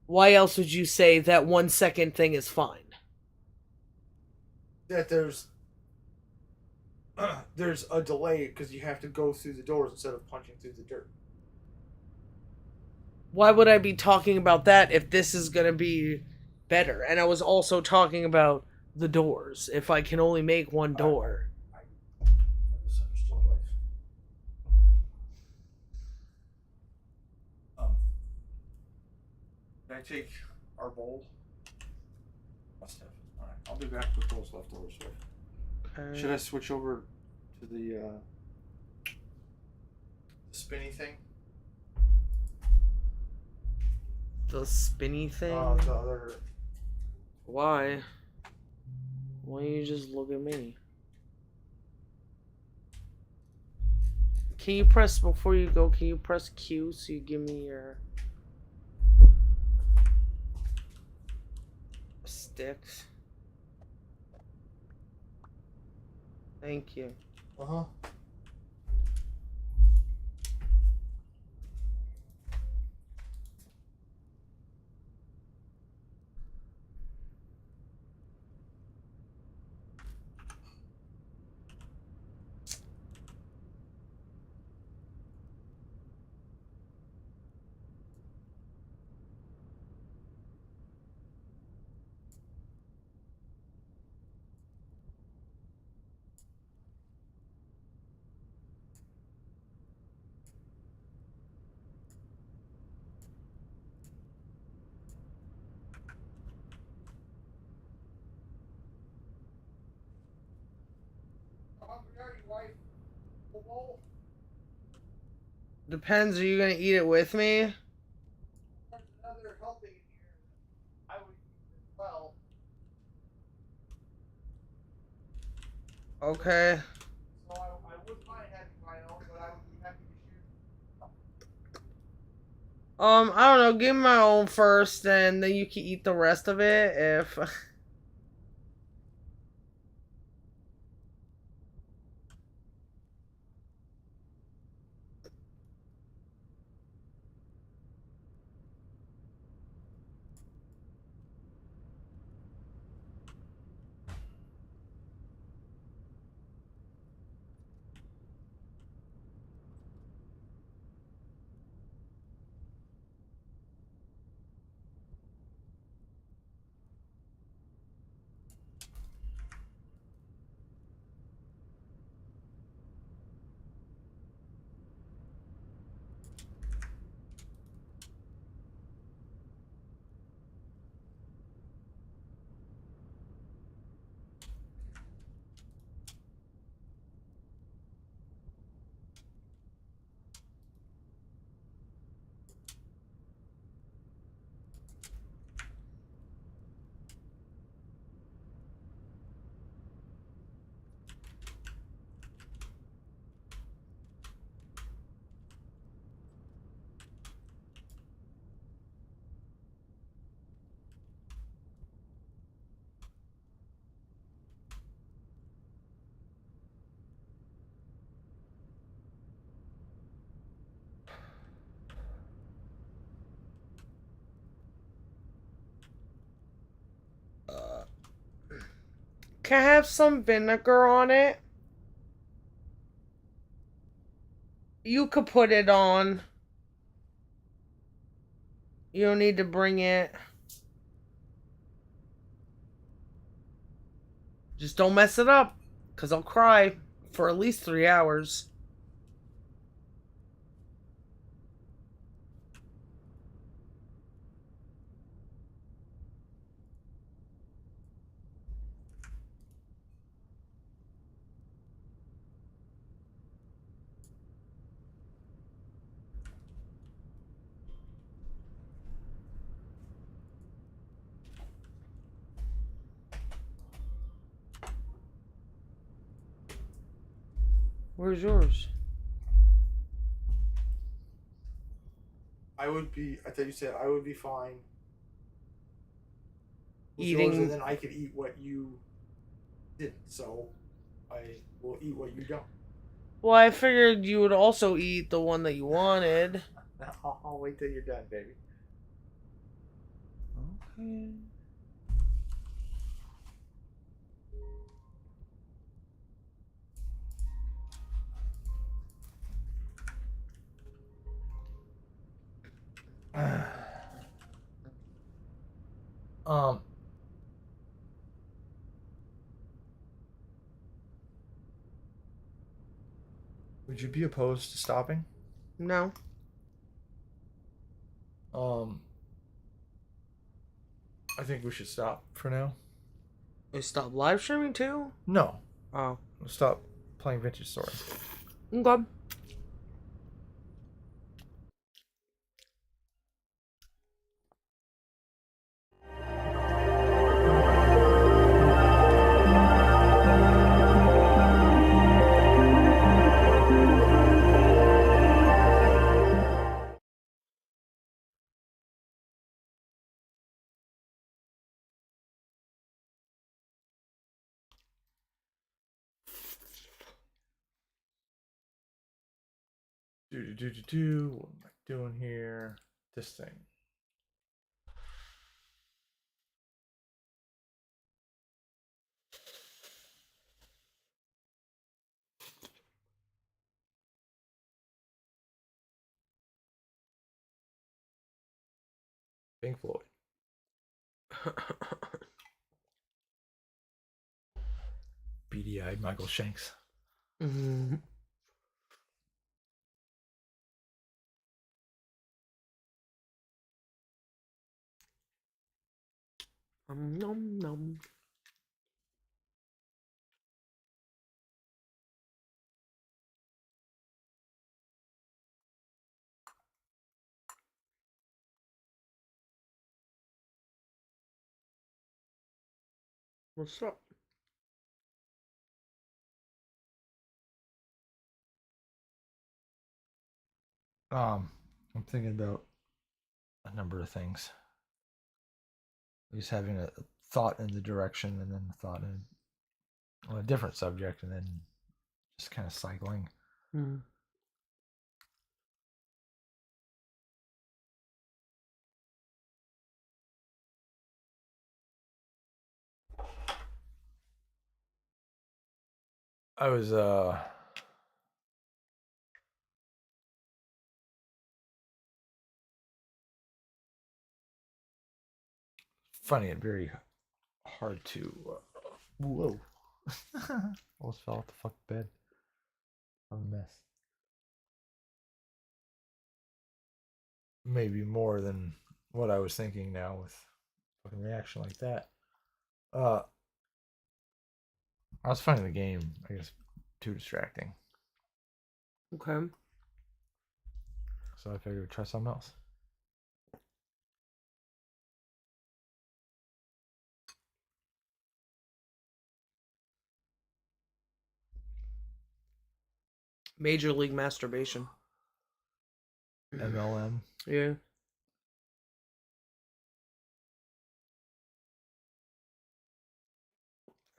Why else would you say that 1 second thing is fine? That there's a delay because you have to go through the doors instead of punching through the dirt. Why would I be talking about that if this is going to be better? And I was also talking about the doors. If I can only make 1 door. I misunderstood life. Can I take our bowl? Must have. All right, I'll be back with those leftovers. Okay. Should I switch over to the spinny thing? The spinny thing? The other. Why? Why don't you just look at me? Can you press, before you go, can you press Q so you give me your sticks? Thank you. Uh-huh. Depends, are you gonna eat it with me? There's another helping here. I would eat as well. Okay. So I wouldn't mind having my own, but I would be happy to share. I don't know, give me my own first, and then you can eat the rest of it if... Can I have some vinegar on it? You could put it on. You don't need to bring it. Just don't mess it up, because I'll cry for at least 3 hours. Where's yours? I thought you said I would be fine with Eating. yours, and then I could eat what you didn't. So I will eat what you don't. Well, I figured you would also eat the one that you wanted. I'll wait till you're done, baby. Okay. um. Would you be opposed to stopping? No. I think we should stop for now. We stop live streaming too? No. Oh. We'll stop playing Vintage Story. Okay. What am I doing here? This thing. Pink Floyd. Beady-eyed Michael Shanks. Mm-hmm. Nom nom. What's up? I'm thinking about a number of things. Just having a thought in the direction, and then a thought on a different subject, and then just kind of cycling. Mm. I was funny and very hard to whoa. Almost fell off the fucking bed. I'm a mess. Maybe more than what I was thinking now with fucking reaction like that. I was finding the game, I guess, too distracting. Okay. So I figured I'd try something else. Major League Masturbation. MLM. Yeah.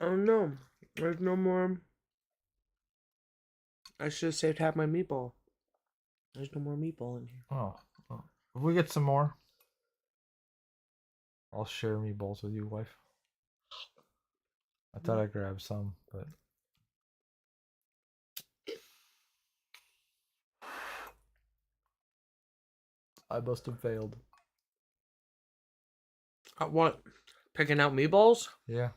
Oh no. There's no more. I should have saved half my meatball. There's no more meatball in here. Oh. If we get some more, I'll share meatballs with you, wife. I thought I grabbed some, but I must have failed. What? Picking out meatballs? Yeah.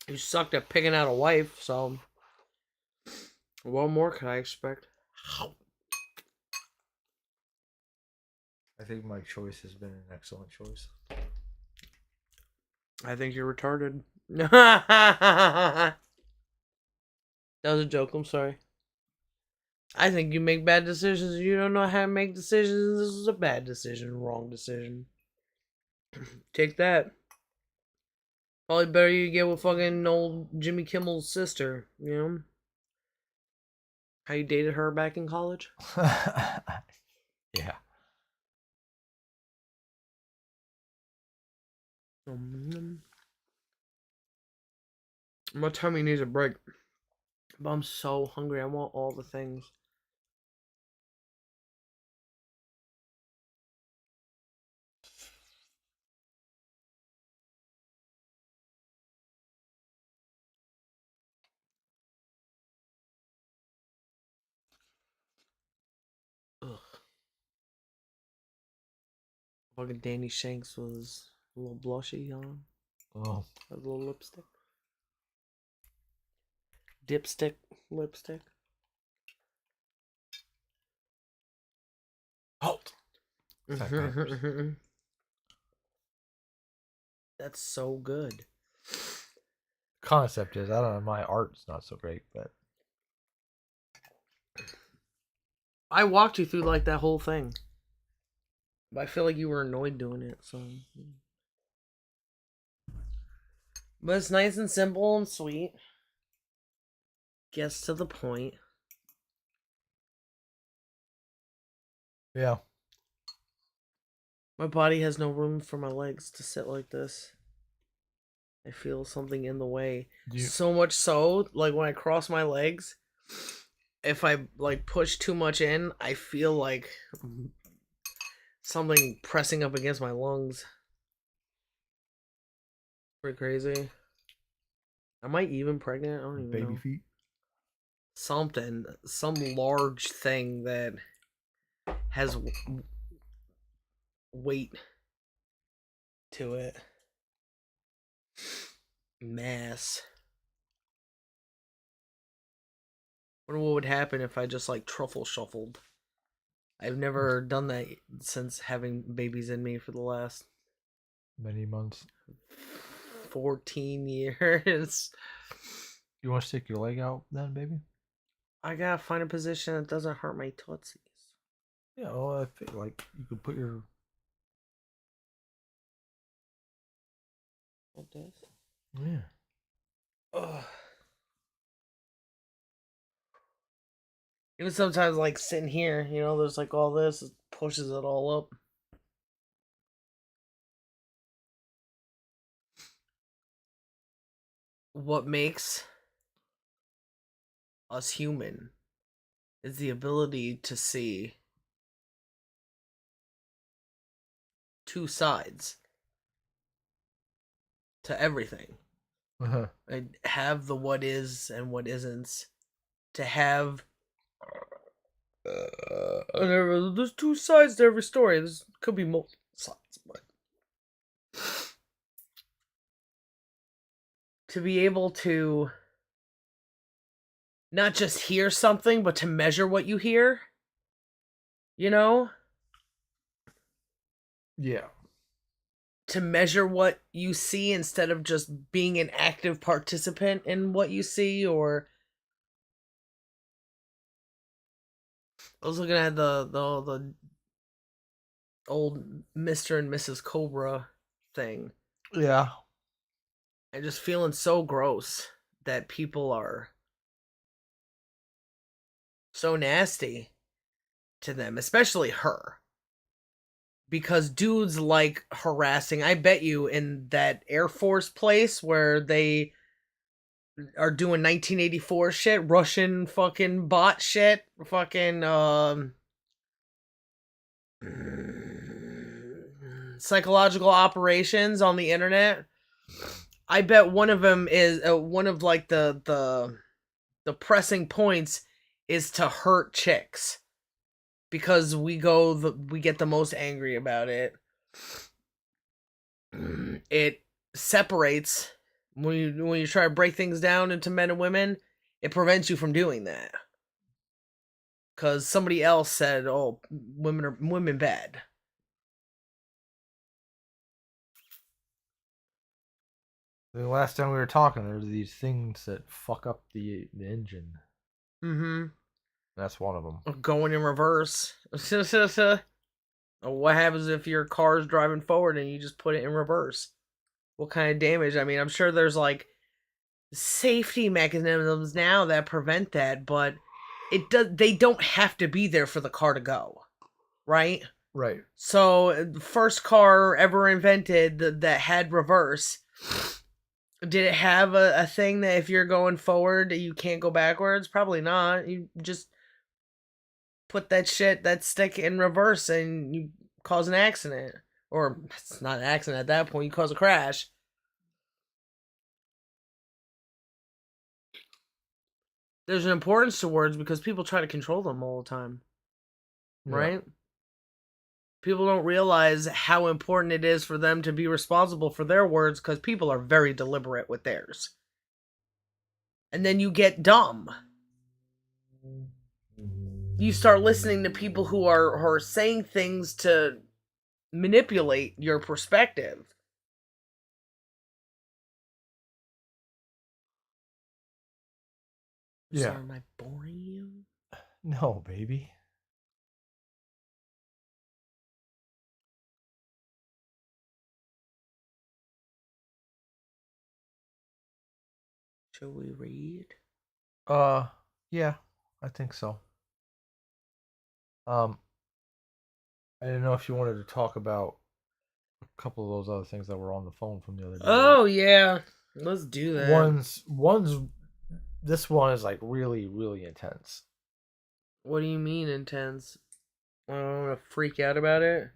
You sucked at picking out a wife, so what more could I expect? I think my choice has been an excellent choice. I think you're retarded. That was a joke, I'm sorry. I think you make bad decisions and you don't know how to make decisions. This is a bad decision, wrong decision. Take that. Probably better you get with fucking old Jimmy Kimmel's sister, you know? How you dated her back in college? Yeah. My tummy needs a break. But I'm so hungry. I want all the things. Ugh. Fucking Danny Shanks was a little blushy on. Oh. A little lipstick. Dipstick lipstick. Halt. That's so good. Concept is, I don't know, my art's not so great, but I walked you through like that whole thing. But I feel like you were annoyed doing it, so. But it's nice and simple and sweet. Gets to the point. yeah. My body has no room for my legs to sit like this. I feel something in the way. So much so, like when I cross my legs, if I like push too much in, I feel like something pressing up against my lungs. Pretty crazy. Am I even pregnant? I don't even know. Baby feet. Something, some large thing that has weight to it. Mass. Wonder what would happen if I just like truffle shuffled. I've never done that since having babies in me for the last Many months. 14 years. You want to stick your leg out then, baby? I gotta find a position that doesn't hurt my tootsies. Yeah, well, I think like you could put your. Like this? Yeah. Ugh. Even sometimes, like sitting here, you know, there's like all this, it pushes it all up. What makes us human is the ability to see two sides to everything. Uh-huh. I have the what is and what isn't. To have there's two sides to every story. There could be multiple sides, but to be able to not just hear something, but to measure what you hear, you know? Yeah. To measure what you see instead of just being an active participant in what you see, or I was looking at the old Mr. and Mrs. Cobra thing. Yeah. And just feeling so gross that people are so nasty to them, especially her. Because dudes like harassing. I bet you in that Air Force place where they are doing 1984 shit, Russian fucking bot shit, fucking psychological operations on the internet. I bet one of them is one of like the pressing points is to hurt chicks because we get the most angry about it. It separates when you try to break things down into men and women. It prevents you from doing that because somebody else said, "Oh, women bad." The last time we were talking, there were these things that fuck up the engine. Mm-hmm. That's one of them. Going in reverse. What happens if your car's driving forward and you just put it in reverse? What kind of damage? I mean, I'm sure there's like safety mechanisms now that prevent that, but they don't have to be there for the car to go, right? Right. So, the first car ever invented that had reverse, did it have a thing that if you're going forward you can't go backwards? Probably not. You just put that stick in reverse and you cause an accident. Or it's not an accident at that point, you cause a crash. There's an importance to words because people try to control them all the time, right? Yeah. People don't realize how important it is for them to be responsible for their words because people are very deliberate with theirs. And then you get dumb. You start listening to people who are saying things to manipulate your perspective. Yeah. So am I boring you? No, baby. Shall we read? Yeah, I think so. I didn't know if you wanted to talk about a couple of those other things that were on the phone from the other day. Oh yeah, let's do that. This one is like really, really intense. What do you mean intense? I don't want to freak out about it.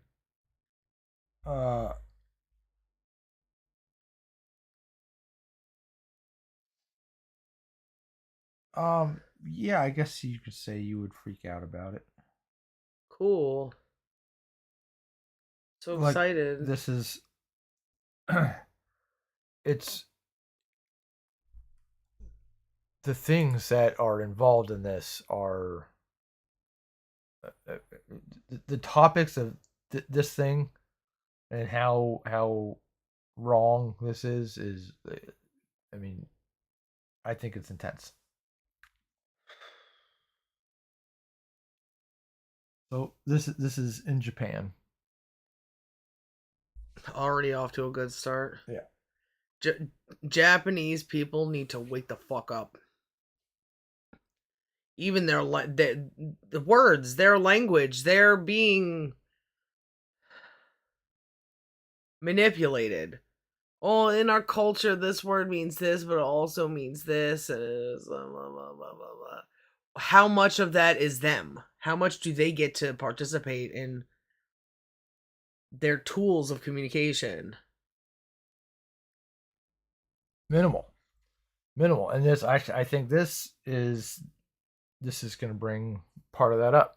Yeah, I guess you could say you would freak out about it. Cool. So Like, excited. this is it's the things that are involved in this are the topics of this thing and how wrong this is. I mean, I think it's intense. So this is in Japan. Already off to a good start. Yeah. Japanese people need to wake the fuck up. Even the words, their language, they're being manipulated. Oh, in our culture, this word means this, but it also means this. And blah, blah, blah, blah, blah. How much of that is them? How much do they get to participate in their tools of communication? Minimal. And this actually, I think this is going to bring part of that up.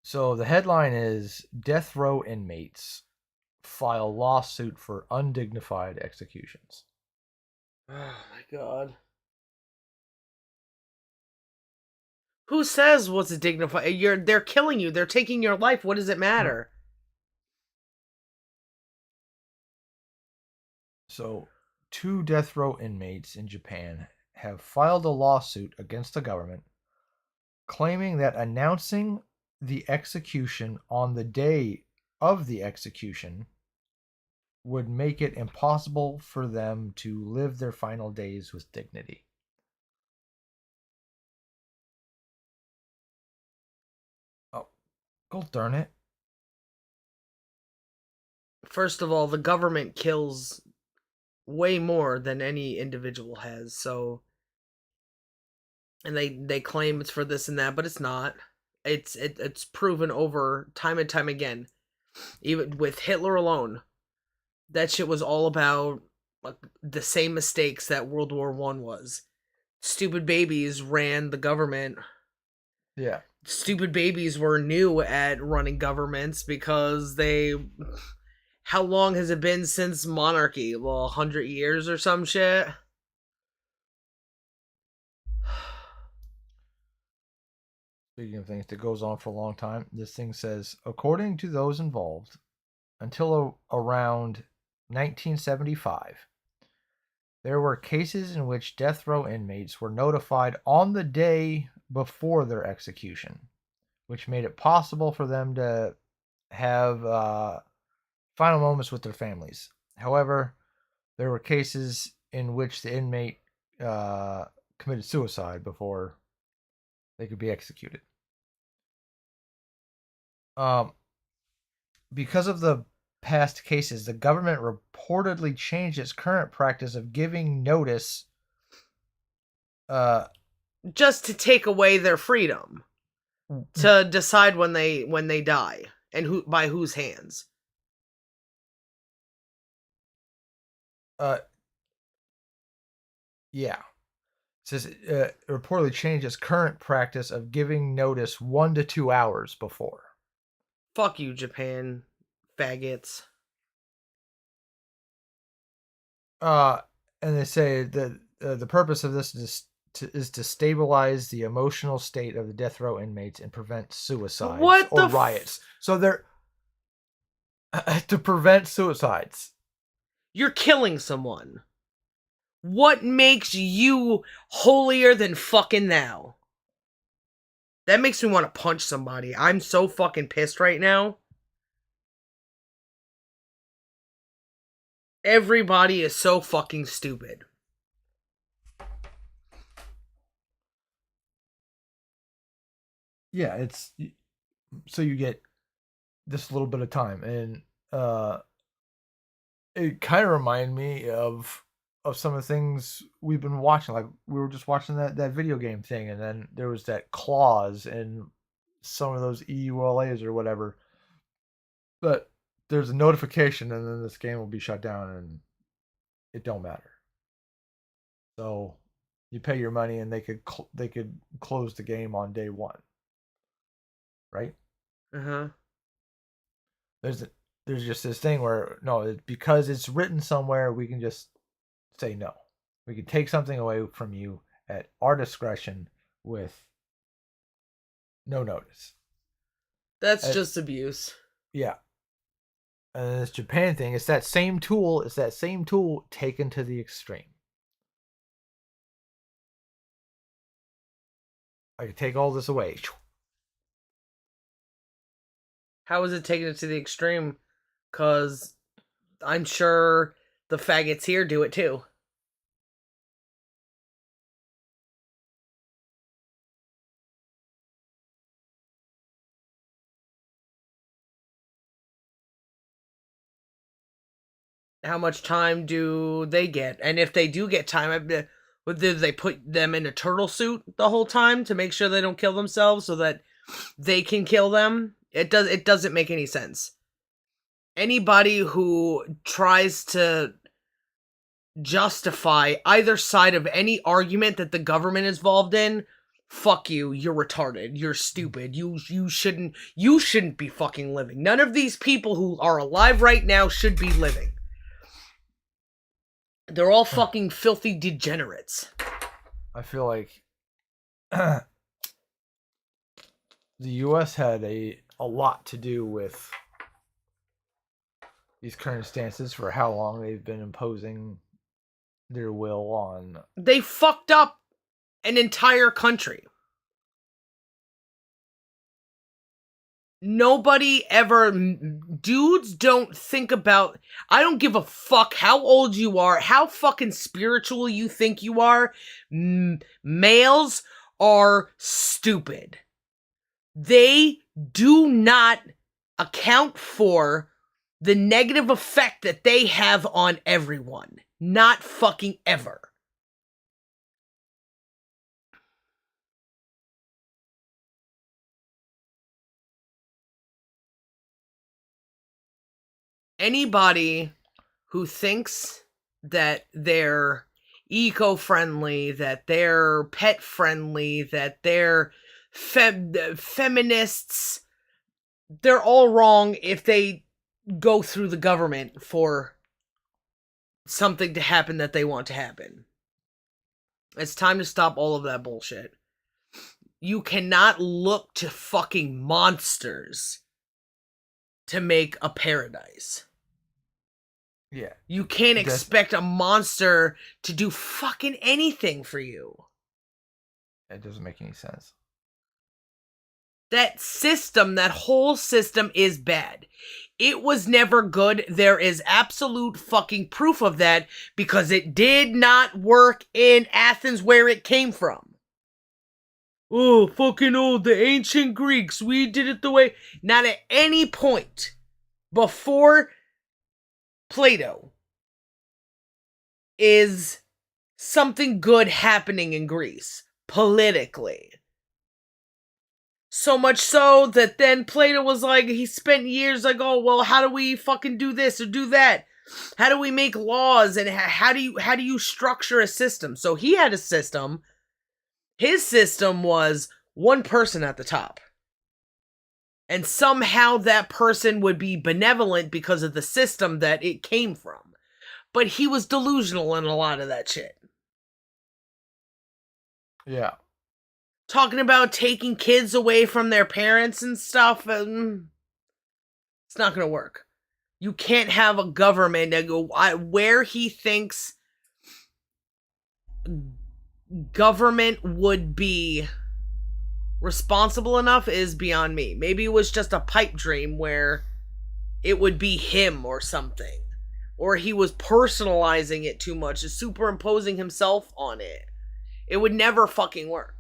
So the headline is Death Row Inmates File Lawsuit for Undignified Executions. Oh my god. Who says what's a dignified? They're killing you. They're taking your life. What does it matter? So, 2 death row inmates in Japan have filed a lawsuit against the government claiming that announcing the execution on the day of the execution would make it impossible for them to live their final days with dignity. Oh, go darn it. First of all, the government kills way more than any individual has, so and they claim it's for this and that, but it's not. It's proven over time and time again. Even with Hitler alone, That shit was all about like, the same mistakes that World War One was. Stupid babies ran the government. Yeah. Stupid babies were new at running governments because they. How long has it been since monarchy? Well, 100 years or some shit. Speaking of things that goes on for a long time, this thing says, according to those involved, until around 1975, there were cases in which death row inmates were notified on the day before their execution, which made it possible for them to have final moments with their families. However, there were cases in which the inmate committed suicide before they could be executed. Um, because of the past cases, the government reportedly changed its current practice of giving notice. Just to take away their freedom to decide when they die and who by whose hands. Yeah. It says reportedly changed its current practice of giving notice 1 to 2 hours before. Fuck you, Japan, faggots. And they say that the purpose of this is to stabilize the emotional state of the death row inmates and prevent suicides or riots. So they're to prevent suicides. You're killing someone. What makes you holier than fucking thou? That makes me want to punch somebody. I'm so fucking pissed right now. Everybody is so fucking stupid. Yeah, it's so you get this little bit of time, and it kind of reminded me of some of the things we've been watching. Like we were just watching that video game thing, and then there was that clause in some of those EULAs or whatever. But there's a notification, and then this game will be shut down, and it don't matter. So you pay your money, and they could close the game on day one, right? There's just this thing where no, because it's written somewhere, we can just say no. We can take something away from you at our discretion with no notice. That's just abuse. Yeah. And this Japan thing, it's that same tool. It's that same tool taken to the extreme. I could take all this away. How is it taking it to the extreme? Because I'm sure the faggots here do it too. How much time do they get? And if they do get time, do they put them in a turtle suit the whole time to make sure they don't kill themselves so that they can kill them? It doesn't make any sense. Anybody who tries to justify either side of any argument that the government is involved in, fuck you, you're retarded, you're stupid, you shouldn't be fucking living. None of these people who are alive right now should be living. They're all fucking filthy degenerates. I feel like the US had a lot to do with these current stances for how long they've been imposing their will on. They fucked up an entire country. Nobody ever. Dudes don't think about. I don't give a fuck how old you are, how fucking spiritual you think you are. Males are stupid. They do not account for the negative effect that they have on everyone. Not fucking ever. Anybody who thinks that they're eco-friendly, that they're pet-friendly, that they're feminists, they're all wrong if they go through the government for something to happen that they want to happen. It's time to stop all of that bullshit. You cannot look to fucking monsters to make a paradise. Yeah. You can't expect a monster to do fucking anything for you. It doesn't make any sense. That system, that whole system is bad. It was never good. There is absolute fucking proof of that because it did not work in Athens where it came from. Oh, fucking old, the ancient Greeks, we did it the way... Not at any point before Plato is something good happening in Greece, politically. So much so that then Plato was like, he spent years like, oh, well, how do we fucking do this or do that? How do we make laws and how do you structure a system? So he had a system. His system was one person at the top. And somehow that person would be benevolent because of the system that it came from. But he was delusional in a lot of that shit. Yeah. Talking about taking kids away from their parents and stuff, it's not going to work. You can't have a government that go where he thinks government would be responsible enough is beyond me. Maybe it was just a pipe dream where it would be him or something. Or he was personalizing it too much, superimposing himself on it. It would never fucking work.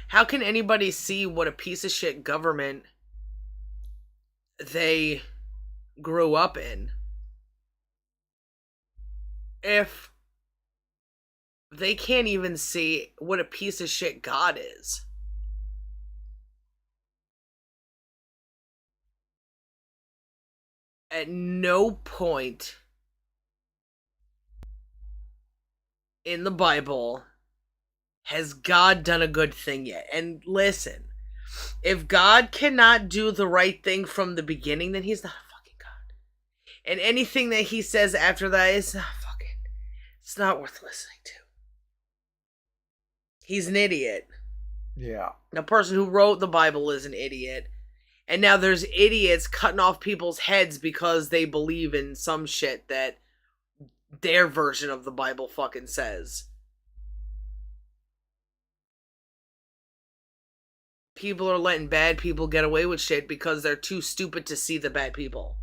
How can anybody see what a piece of shit government they grew up in if they can't even see what a piece of shit God is? At no point in the Bible has God done a good thing yet. And listen, if God cannot do the right thing from the beginning, then he's not a fucking God. And anything that he says after that is not fucking, it's not worth listening to. He's an idiot. Yeah. The person who wrote the Bible is an idiot. And now there's idiots cutting off people's heads because they believe in some shit that their version of the Bible fucking says. People are letting bad people get away with shit because they're too stupid to see the bad people.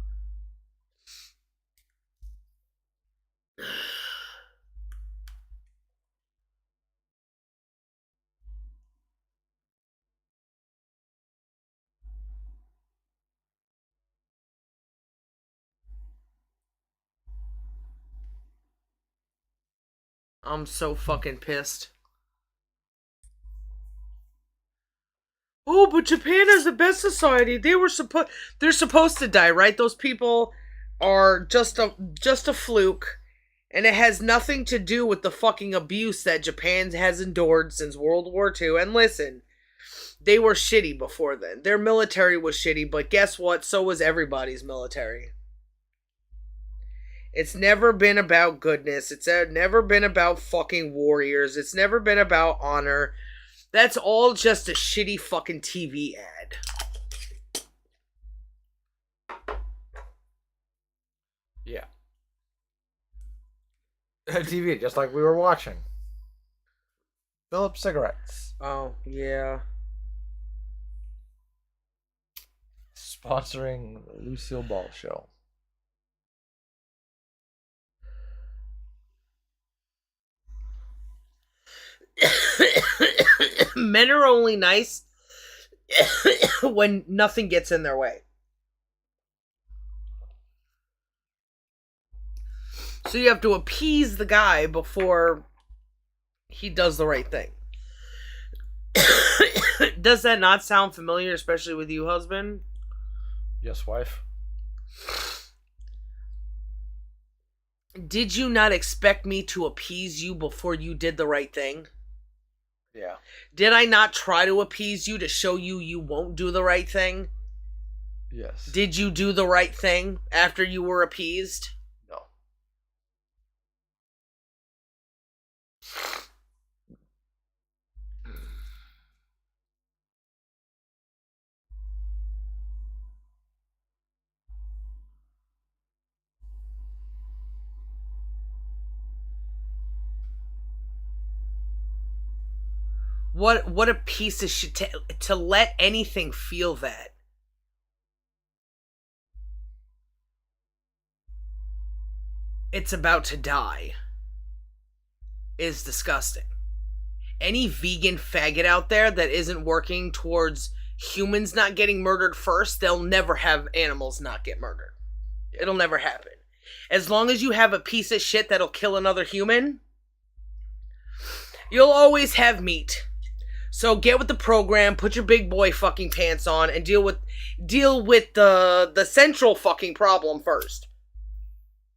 I'm so fucking pissed. Oh, but Japan is the best society. They're supposed to die, right? Those people are just a fluke, and it has nothing to do with the fucking abuse that Japan has endured since World War II. And listen, they were shitty before then. Their military was shitty, but guess what? So was everybody's military. It's never been about goodness. It's never been about fucking warriors. It's never been about honor. That's all just a shitty fucking TV ad. Yeah. TV, just like we were watching. Philip cigarettes. Oh, yeah. Sponsoring the Lucille Ball show. Men are only nice when nothing gets in their way. So you have to appease the guy before he does the right thing. Does that not sound familiar, especially with you, husband? Yes, wife. Did you not expect me to appease you before you did the right thing? Yeah. Did I not try to appease you to show you you won't do the right thing? Yes. Did you do the right thing after you were appeased? No. What a piece of shit to let anything feel that. It's about to die is disgusting. Any vegan faggot out there that isn't working towards humans not getting murdered first, they'll never have animals not get murdered. It'll never happen. As long as you have a piece of shit that'll kill another human, you'll always have meat. So get with the program, put your big boy fucking pants on, and deal with the central fucking problem first.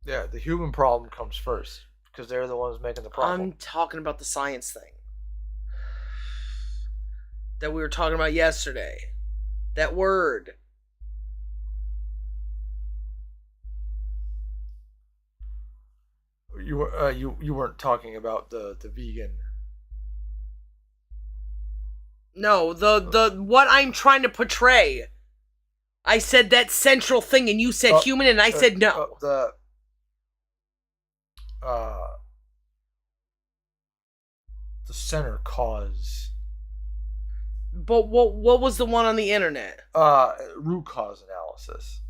Yeah, the human problem comes first because they're the ones making the problem. I'm talking about the science thing that we were talking about yesterday. That word. You were you weren't talking about the vegan. No, the what I'm trying to portray. I said that central thing, and you said human, and I said no. The center cause. But what was the one on the internet? Root cause analysis.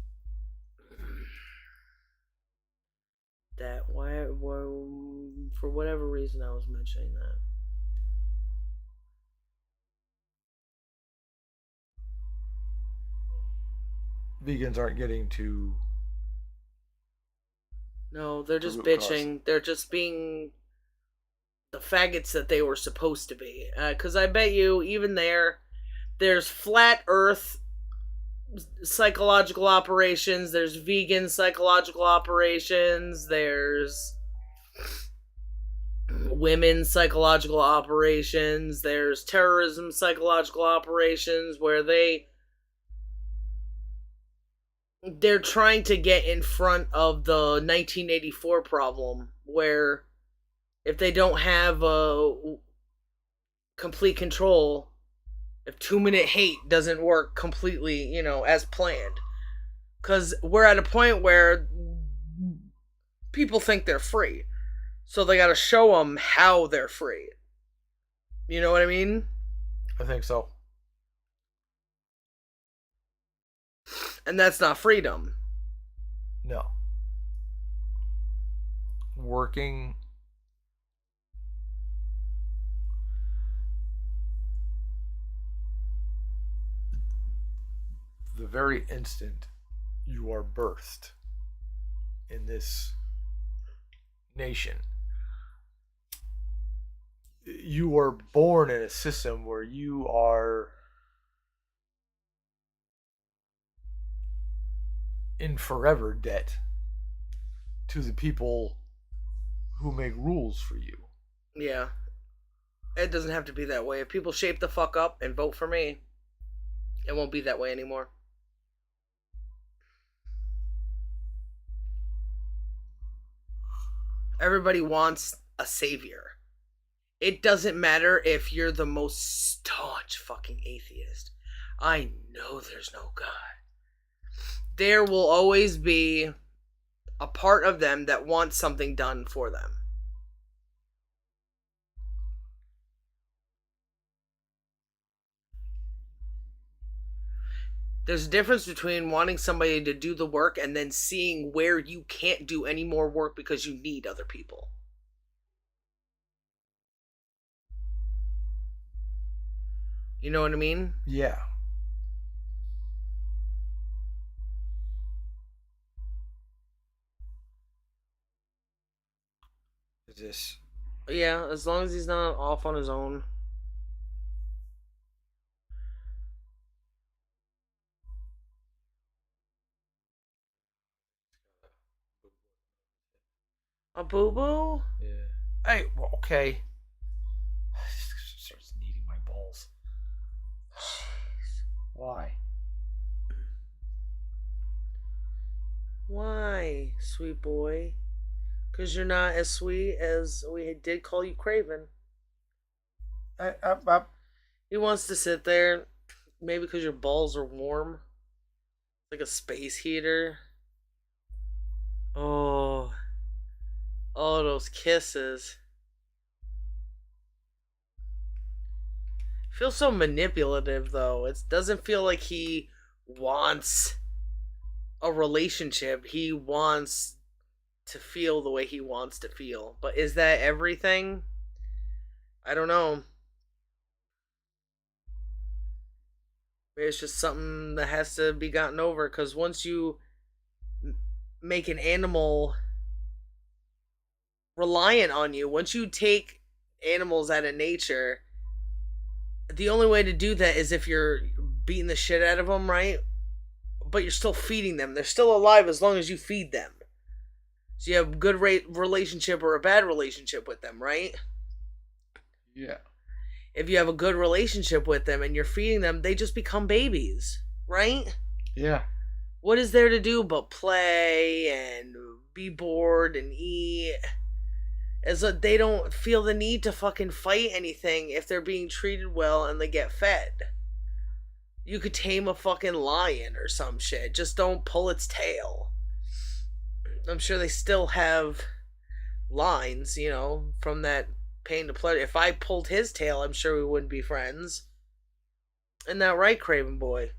That why for whatever reason I was mentioning that. Vegans aren't getting to. No, they're just bitching. They're just being the faggots that they were supposed to be. Because I bet you, even there's flat Earth psychological operations. There's vegan psychological operations. There's women's psychological operations. There's terrorism psychological operations where they're trying to get in front of the 1984 problem where if they don't have complete control, if 2-minute hate doesn't work completely, as planned. Because we're at a point where people think they're free. So they gotta show them how they're free. You know what I mean? I think so. And that's not freedom. No. Working the very instant you are birthed in this nation, you are born in a system where you are in forever debt to the people who make rules for you. Yeah. It doesn't have to be that way. If people shape the fuck up and vote for me, it won't be that way anymore. Everybody wants a savior. It doesn't matter if you're the most staunch fucking atheist. I know there's no God. There will always be a part of them that wants something done for them. There's a difference between wanting somebody to do the work and then seeing where you can't do any more work because you need other people. You know what I mean? Yeah. Is this? Yeah, as long as he's not off on his own. A boo boo? Yeah. Hey, well, okay. Starts kneading my balls. Why? Why, sweet boy? Because you're not as sweet as we did call you Craven. I, He wants to sit there, maybe because your balls are warm, like a space heater. Oh, oh, those kisses. Feels so manipulative though. It doesn't feel like he wants a relationship. He wants to feel the way he wants to feel. But is that everything? I don't know. Maybe it's just something that has to be gotten over because once you make an animal reliant on you, once you take animals out of nature, the only way to do that is if you're beating the shit out of them, right? But you're still feeding them. They're still alive as long as you feed them. So you have a good relationship or a bad relationship with them, right? yeah. If you have a good relationship with them and you're feeding them, they just become babies, right? Yeah. What is there to do but play and be bored and eat? Is that they don't feel the need to fucking fight anything if they're being treated well and they get fed. You could tame a fucking lion or some shit. Just don't pull its tail. I'm sure they still have lines, you know, from that pain to pleasure. If I pulled his tail, I'm sure we wouldn't be friends. Isn't that right, Craven Boy?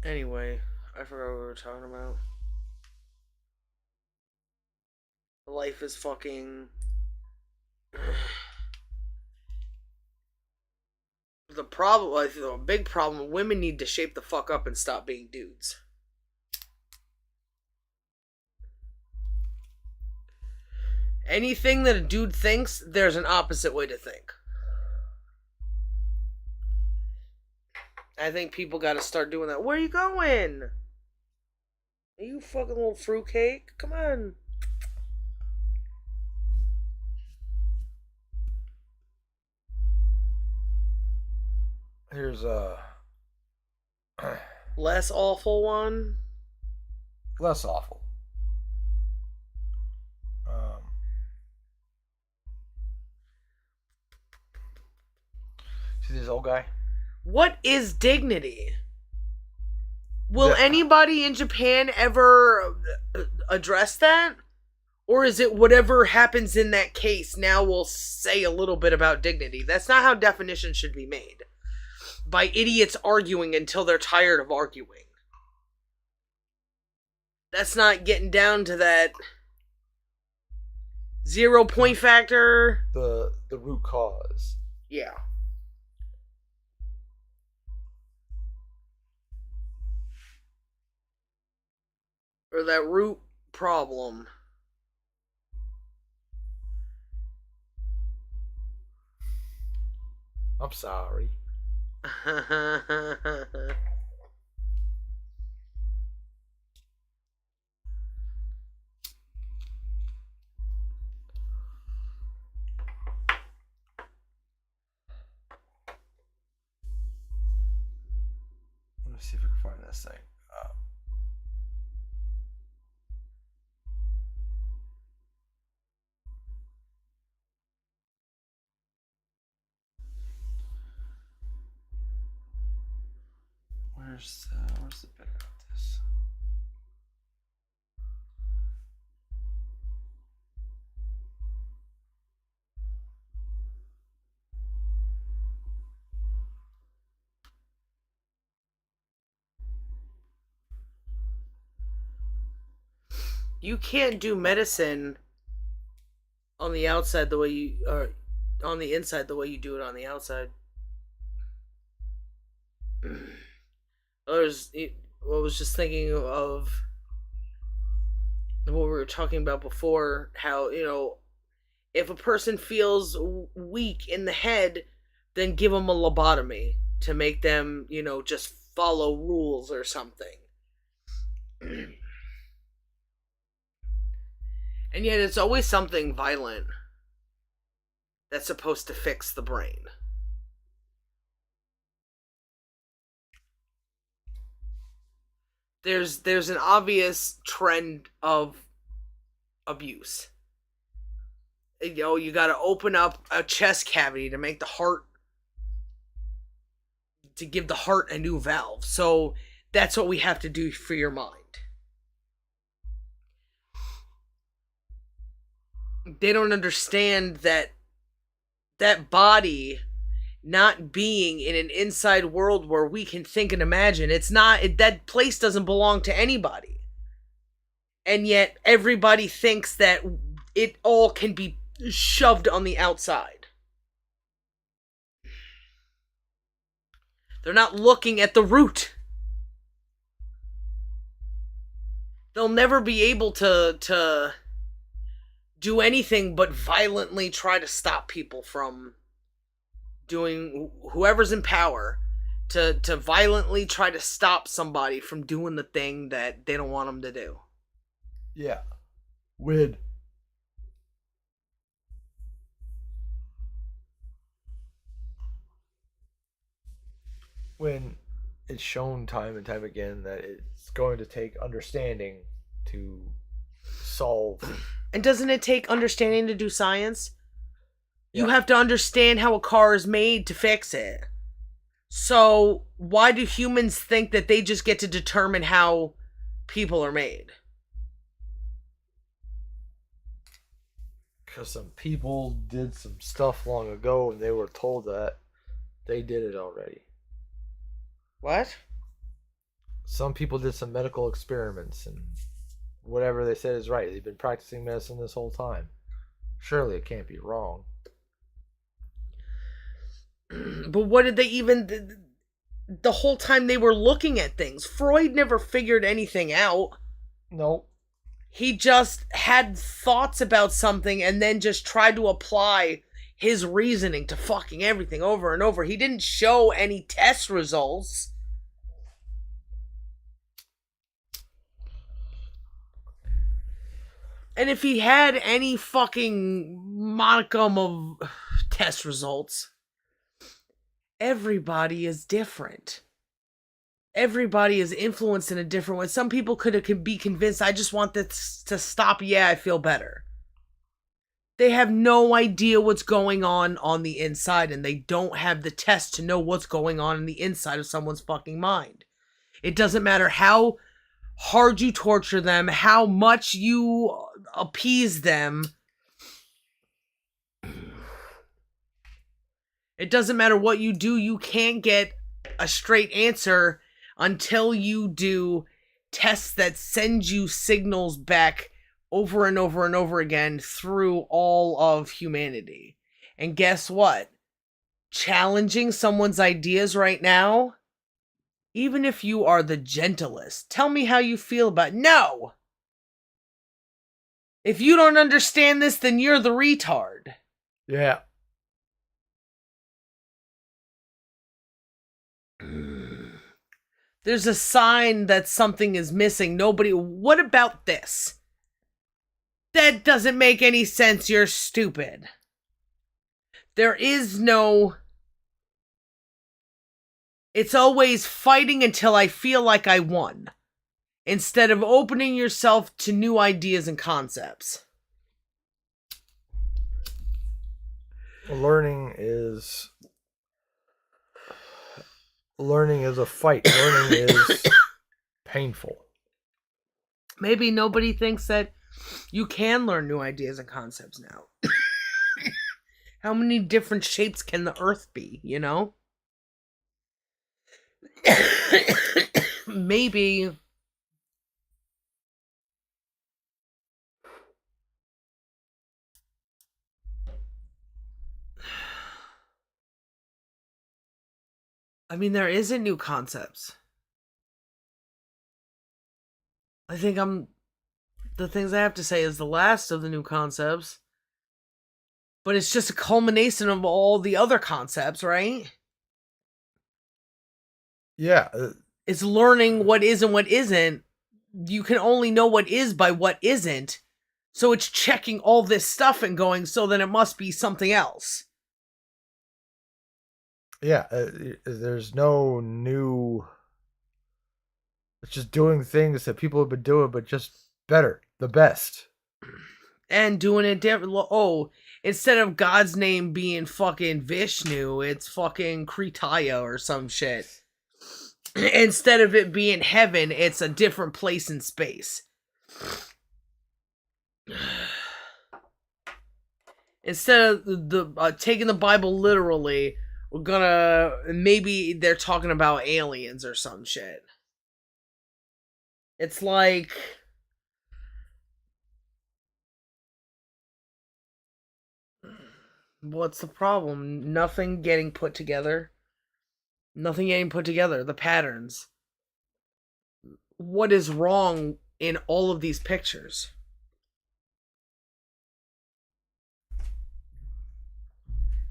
Anyway, I forgot what we were talking about. Life is fucking. The problem, I think, the big problem, women need to shape the fuck up and stop being dudes. Anything that a dude thinks, there's an opposite way to think. I think people gotta start doing that. Where are you going? Are you fucking little fruitcake? Come on. Here's a Less awful one. less awful. See this old guy? What is dignity? Will anybody in Japan ever address that? Or is it whatever happens in that case, now we'll say a little bit about dignity? That's not how definitions should be made. By idiots arguing until they're tired of arguing. That's not getting down to that 0 point factor. The root cause. Yeah. Or that root problem. I'm sorry. Let me see if I can find this thing. Where's the bit about this? You can't do medicine on the outside the way you are. on the inside the way you do it on the outside. I was just thinking of what we were talking about before, how, if a person feels weak in the head, then give them a lobotomy to make them, just follow rules or something. And yet it's always something violent that's supposed to fix the brain. There's an obvious trend of abuse. You got to open up a chest cavity to make the heart, to give the heart a new valve. So that's what we have to do for your mind. They don't understand that body not being in an inside world where we can think and imagine. That place doesn't belong to anybody. And yet everybody thinks that it all can be shoved on the outside. They're not looking at the root. They'll never be able to do anything but violently try to stop people from doing, whoever's in power, to violently try to stop somebody from doing the thing that they don't want them to do. Yeah. When it's shown time and time again that it's going to take understanding to solve. And doesn't it take understanding to do science? You Yeah. have to understand how a car is made to fix it. So why do humans think that they just get to determine how people are made? Because some people did some stuff long ago and they were told that they did it already. What? Some people did some medical experiments and whatever they said is right. They've been practicing medicine this whole time. Surely it can't be wrong. But what did they even... The whole time they were looking at things, Freud never figured anything out. Nope. He just had thoughts about something and then just tried to apply his reasoning to fucking everything over and over. He didn't show any test results. And if he had any fucking modicum of test results, everybody is different. Everybody is influenced in a different way. Some people could be convinced, I just want this to stop. Yeah, I feel better. They have no idea what's going on the inside, and they don't have the test to know what's going on in the inside of someone's fucking mind. It doesn't matter how hard you torture them, how much you appease them. It doesn't matter what you do, you can't get a straight answer until you do tests that send you signals back over and over and over again through all of humanity. And guess what? Challenging someone's ideas right now, even if you are the gentlest, tell me how you feel about it. No! If you don't understand this, then you're the retard. Yeah. There's a sign that something is missing. Nobody... What about this? That doesn't make any sense. You're stupid. There is no... It's always fighting until I feel like I won, instead of opening yourself to new ideas and concepts. Learning is a fight. Learning is painful. Maybe nobody thinks that you can learn new ideas and concepts now. How many different shapes can the earth be, you know? Maybe I mean, there isn't new concepts. I think the things I have to say is the last of the new concepts. But it's just a culmination of all the other concepts, right? Yeah. It's learning what is and what isn't. You can only know what is by what isn't. So it's checking all this stuff and going, so then it must be something else. Yeah. There's no new. It's just doing things that people have been doing, but just better, the best. And doing it different. Oh, instead of God's name being fucking Vishnu, it's fucking Kritaya or some shit. Instead of it being heaven, it's a different place in space. Instead of the taking the Bible literally, we're gonna maybe they're talking about aliens or some shit. It's like, what's the problem? Nothing getting put together. Nothing getting put together. The patterns. What is wrong in all of these pictures?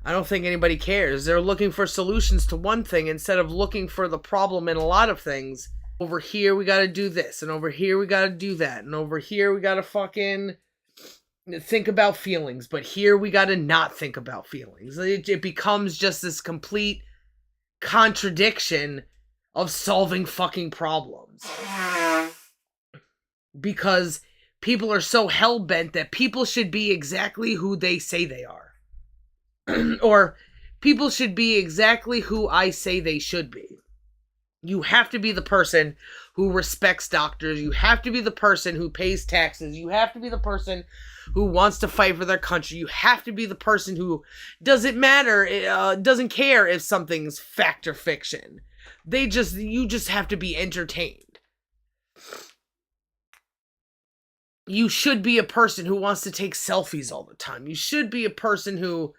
I don't think anybody cares. They're looking for solutions to one thing instead of looking for the problem in a lot of things. Over here we gotta do this, and over here we gotta do that, and over here we gotta fucking think about feelings, but here we gotta not think about feelings. It becomes just this complete contradiction of solving fucking problems. Because people are so hell-bent that people should be exactly who they say they are. Or people should be exactly who I say they should be. You have to be the person who respects doctors. You have to be the person who pays taxes. You have to be the person who wants to fight for their country. You have to be the person who doesn't doesn't care if something's fact or fiction. You just have to be entertained. You should be a person who wants to take selfies all the time. You should be a person who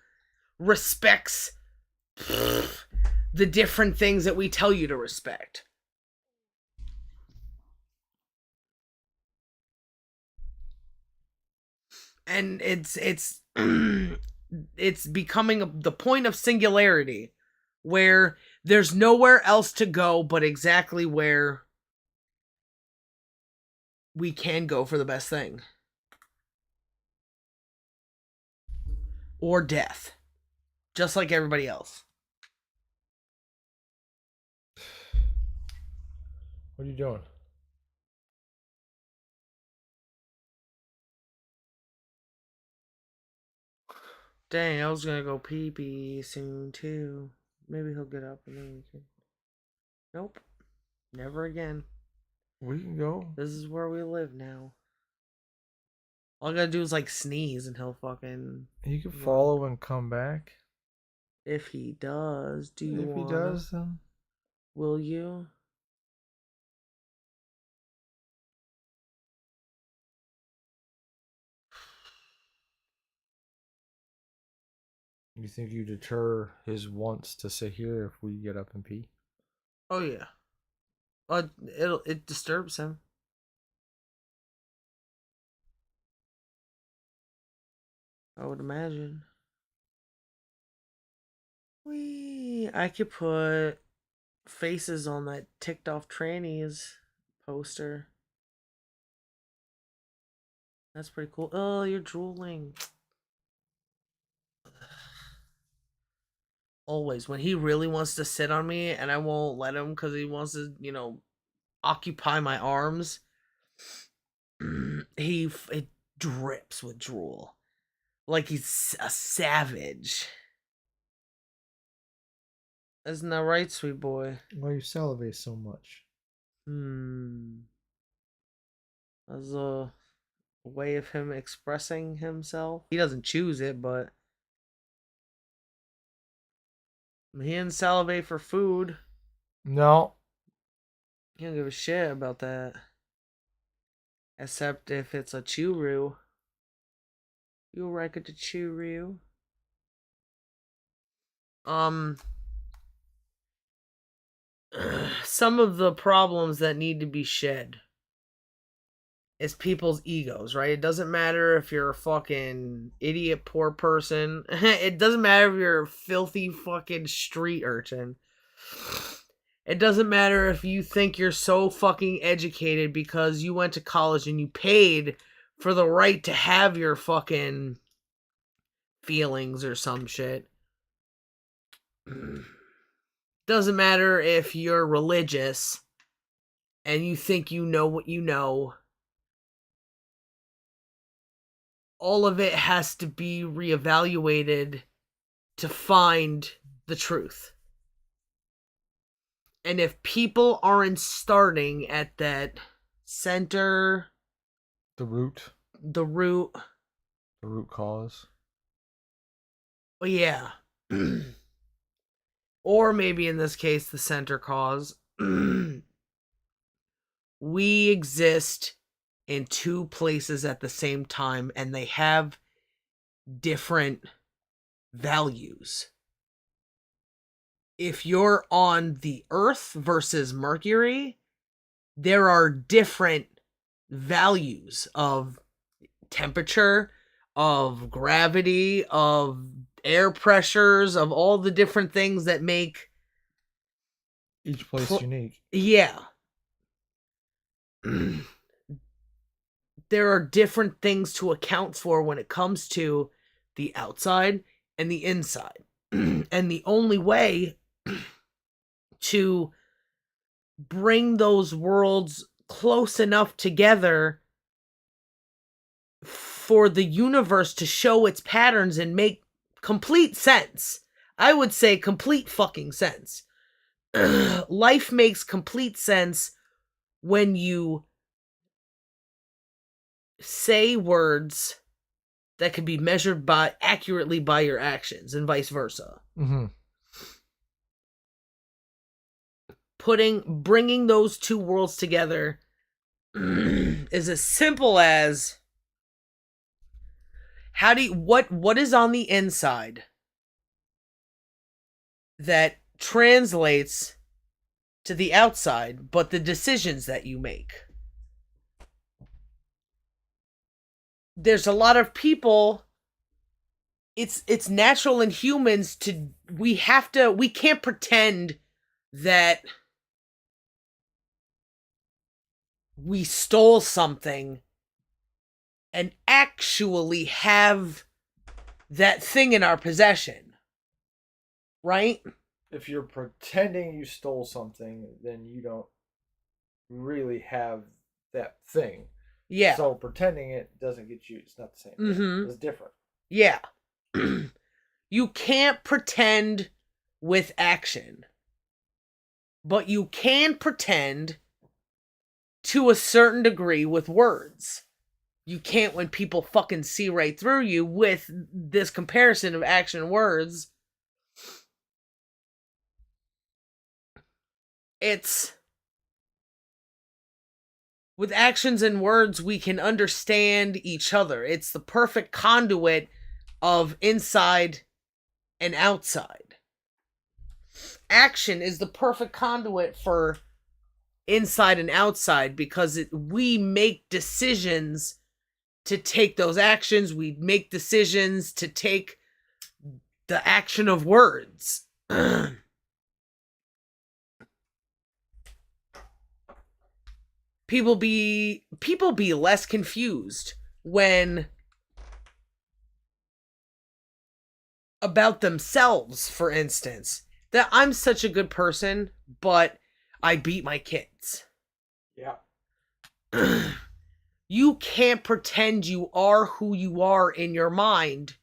respects the different things that we tell you to respect. And it's it's becoming the point of singularity where there's nowhere else to go but exactly where we can go for the best thing. Or death. Just like everybody else. What are you doing? Dang, I was gonna go pee-pee soon too. Maybe he'll get up and then we can... Nope. Never again. We can go. This is where we live now. All I gotta do is like sneeze and he'll fucking... You can follow and come back. If he does, do you If wanna? he does, then... Will you? You think you deter his wants to sit here if we get up and pee? Oh yeah. It disturbs him. I would imagine. I could put faces on that ticked off trannies poster. That's pretty cool. Oh, you're drooling. Always. When he really wants to sit on me and I won't let him because he wants to, occupy my arms, it drips with drool. Like he's a savage. Isn't that right, sweet boy? Why you salivate so much? That's a way of him expressing himself. He doesn't choose it, but he didn't salivate for food. No. He don't give a shit about that. Except if it's a churu. You like it to churu. some of the problems that need to be shed is people's egos, right? It doesn't matter if you're a fucking idiot poor person. It doesn't matter if you're a filthy fucking street urchin. It doesn't matter if you think you're so fucking educated because you went to college and you paid for the right to have your fucking feelings or some shit. Doesn't matter if you're religious and you think you know what you know. All of it has to be reevaluated to find the truth. And if people aren't starting at that center, The root cause. well, yeah. Or maybe in this case, the center cause. We exist in two places at the same time, and they have different values. If you're on the Earth versus Mercury, there are different values of temperature, of gravity, of air pressures, of all the different things that make each place unique. Yeah. There are different things to account for when it comes to the outside and the inside. And the only way to bring those worlds close enough together for the universe to show its patterns and make complete sense. I would say complete fucking sense. Life makes complete sense when you say words that can be measured by accurately by your actions and vice versa. Mm-hmm. Bringing those two worlds together is as simple as what is on the inside that translates to the outside, but the decisions that you make. There's a lot of people, it's natural in humans we can't pretend that we stole something and actually have that thing in our possession. Right? If you're pretending you stole something, then you don't really have that thing. Yeah. So pretending it doesn't get you, it's not the same. Mm-hmm. It's different. Yeah. You can't pretend with action. But you can pretend to a certain degree with words. You can't when people fucking see right through you with this comparison of action and words. It's with actions and words we can understand each other. It's the perfect conduit of inside and outside. Action is the perfect conduit for inside and outside because we make decisions to take those actions. We make decisions to take the action of words. People be less confused when about themselves, for instance, that I'm such a good person, but I beat my kids. Yeah. You can't pretend you are who you are in your mind.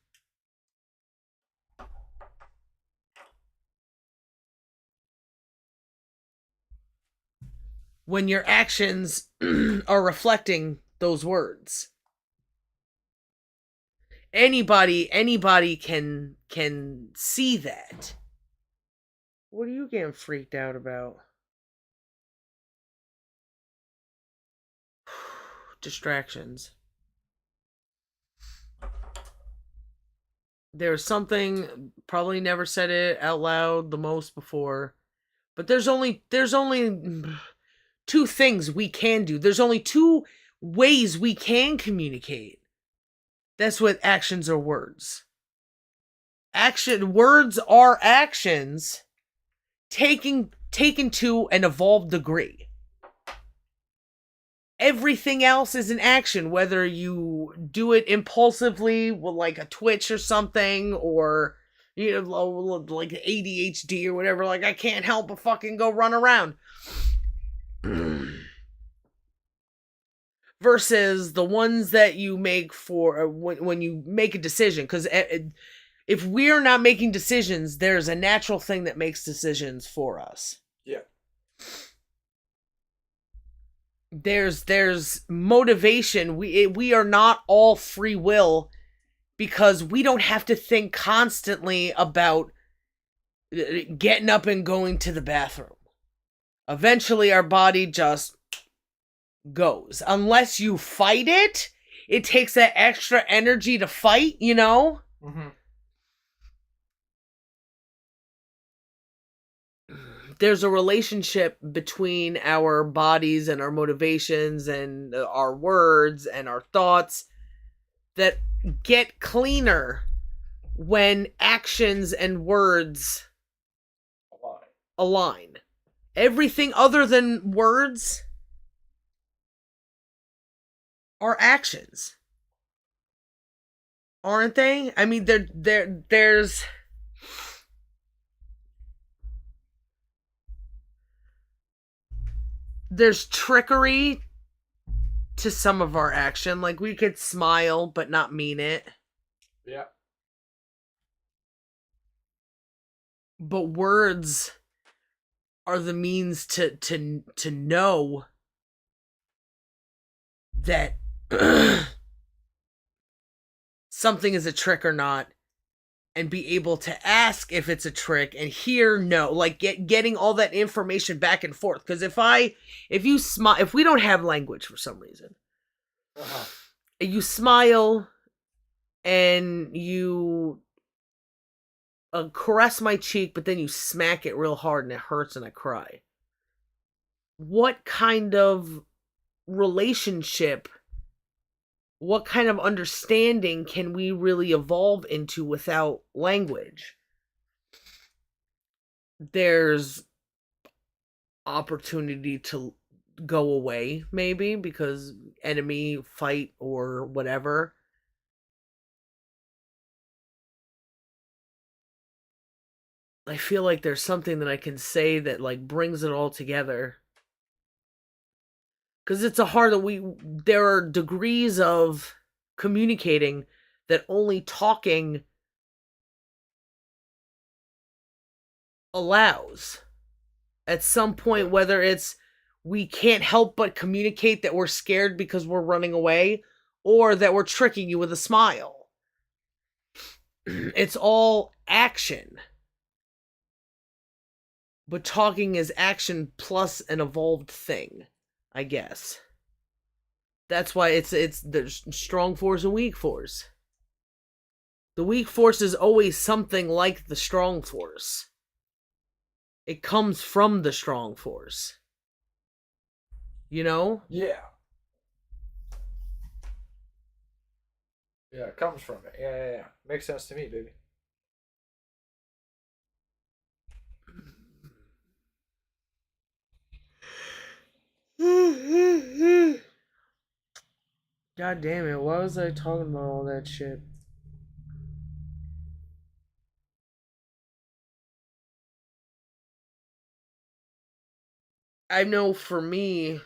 When your actions are reflecting those words. Anybody can see that. What are you getting freaked out about? Distractions. There's something, probably never said it out loud the most before, But there's only two things we can do. There's only two ways we can communicate. That's with actions or words. Words are actions taken to an evolved degree. Everything else is an action, whether you do it impulsively with like a twitch or something, or like ADHD or whatever, like I can't help but fucking go run around. Versus the ones that you make for when you make a decision, because if we're not making decisions, there's a natural thing that makes decisions for us. Yeah. There's motivation. We are not all free will, because we don't have to think constantly about getting up and going to the bathroom. Eventually our body just goes. Unless you fight it, it takes that extra energy to fight, you know? Mm-hmm. There's a relationship between our bodies and our motivations and our words and our thoughts that get cleaner when actions and words align. Everything other than words are actions, aren't they? I mean, there's trickery to some of our action. Like, we could smile but not mean it. Yeah. But words are the means to know that something is a trick or not, and be able to ask if it's a trick and hear no, like getting all that information back and forth. Because if we don't have language for some reason, you smile and you caress my cheek, but then you smack it real hard and it hurts and I cry. What kind of relationship, what kind of understanding can we really evolve into without language? There's opportunity to go away, maybe, because enemy, fight, or whatever. I feel like there's something that I can say that like brings it all together. Because it's there are degrees of communicating that only talking allows. At some point, whether it's we can't help but communicate that we're scared because we're running away, or that we're tricking you with a smile. It's all action. But talking is action plus an evolved thing, I guess. That's why there's strong force and weak force. The weak force is always something like the strong force. It comes from the strong force. You know? Yeah. Yeah, it comes from it. Yeah. Makes sense to me, baby. God damn it, why was I talking about all that shit? I know for me,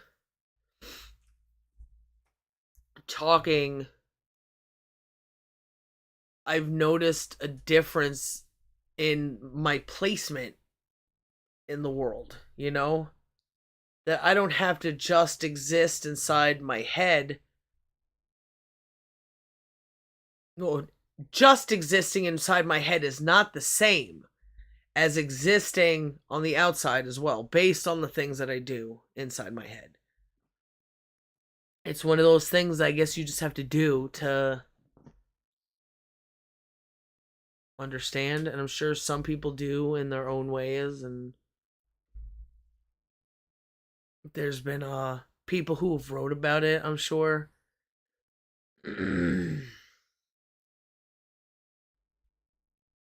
talking, I've noticed a difference in my placement in the world, you know? That I don't have to just exist inside my head. No, just existing inside my head is not the same as existing on the outside as well, based on the things that I do inside my head. It's one of those things I guess you just have to do to understand, and I'm sure some people do in their own ways, and There's been people who have wrote about it, I'm sure.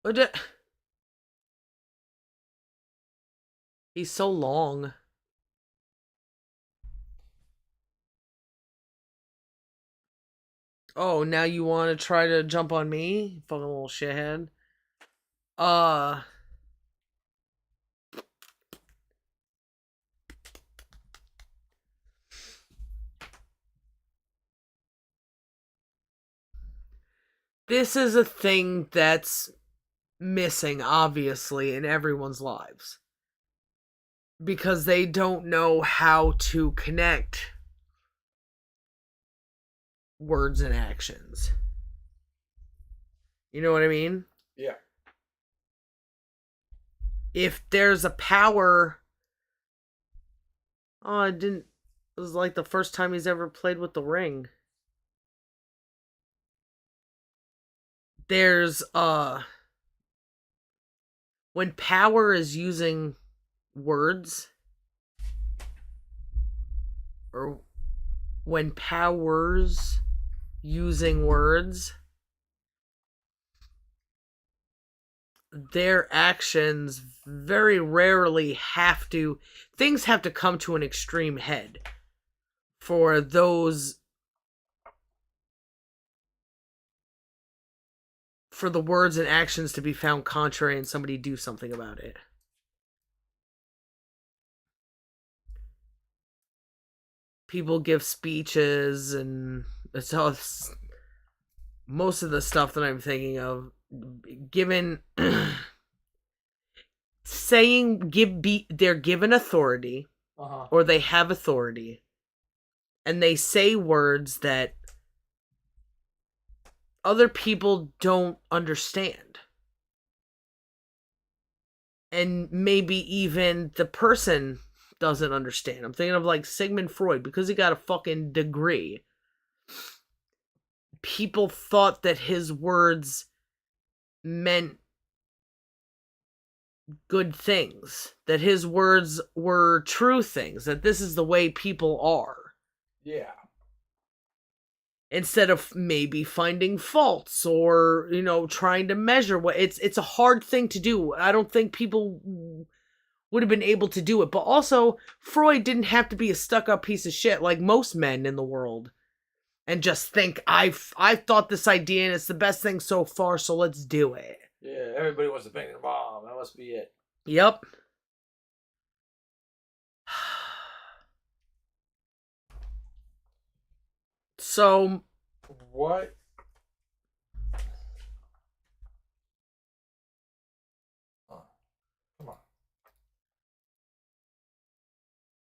But he's so long. Oh, now you want to try to jump on me? Fucking little shithead. This is a thing that's missing, obviously, in everyone's lives. Because they don't know how to connect words and actions. You know what I mean? Yeah. If there's a power... Oh, I didn't... It was like the first time he's ever played with the ring. There's, when power is using words, or when power's using words, their actions very rarely have to... Things have to come to an extreme head for those... for the words and actions to be found contrary and somebody do something about it. People give speeches and it's all... most of the stuff that I'm thinking of, given... saying they're given authority, or they have authority, and they say words that other people don't understand. And maybe even the person doesn't understand. I'm thinking of like Sigmund Freud, because he got a fucking degree. People thought that his words meant good things, that his words were true things, that this is the way people are. Yeah. Instead of maybe finding faults or, you know, trying to measure what... It's a hard thing to do. I don't think people would have been able to do it. But also, Freud didn't have to be a stuck-up piece of shit like most men in the world and just think, I've thought this idea and it's the best thing so far, so let's do it. Yeah, everybody wants to bang the bomb. That must be it. Yep. So... What? Oh, come on.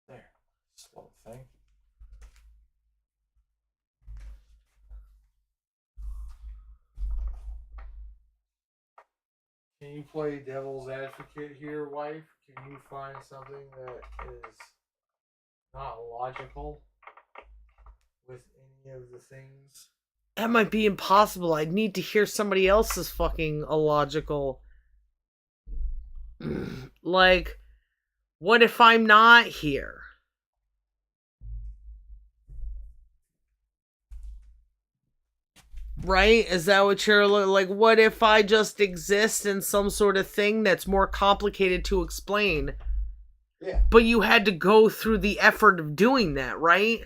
There. Slow thing. Can you play devil's advocate here, wife? Can you find something that is not logical with any of the things? That might be impossible. I'd need to hear somebody else's fucking illogical... Like, what if I'm not here? Right? Is that what you're like? What if I just exist in some sort of thing that's more complicated to explain? Yeah. But you had to go through the effort of doing that, right?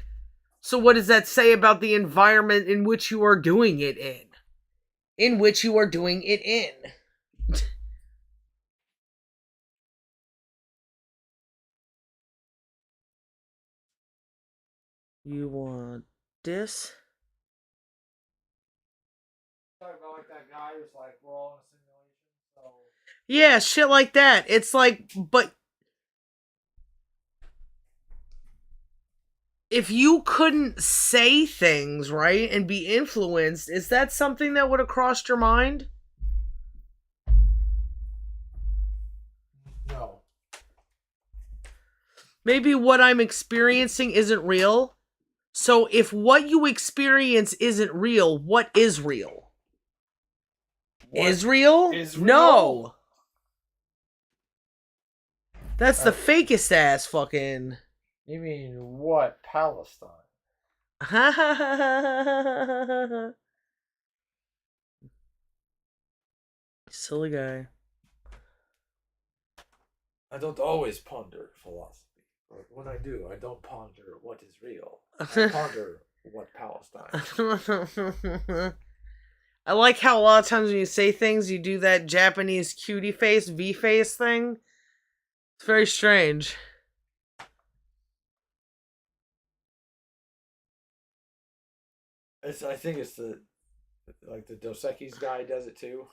So what does that say about the environment in which you are doing it in? In which you are doing it in. You want this? Talking about like that guy who's like, we're all in a simulation, so... Yeah, shit like that. It's like, but... if you couldn't say things, right, and be influenced, is that something that would have crossed your mind? No. Maybe what I'm experiencing isn't real. So if what you experience isn't real, what is real? What Israel? is real? No. That's the fakest ass fucking... You mean what? Palestine? Silly guy. I don't always ponder philosophy, but when I do, I don't ponder what is real. I ponder what Palestine is. I like how a lot of times when you say things, you do that Japanese cutie face, V face thing. It's very strange. I think it's the Dos Equis guy does it too.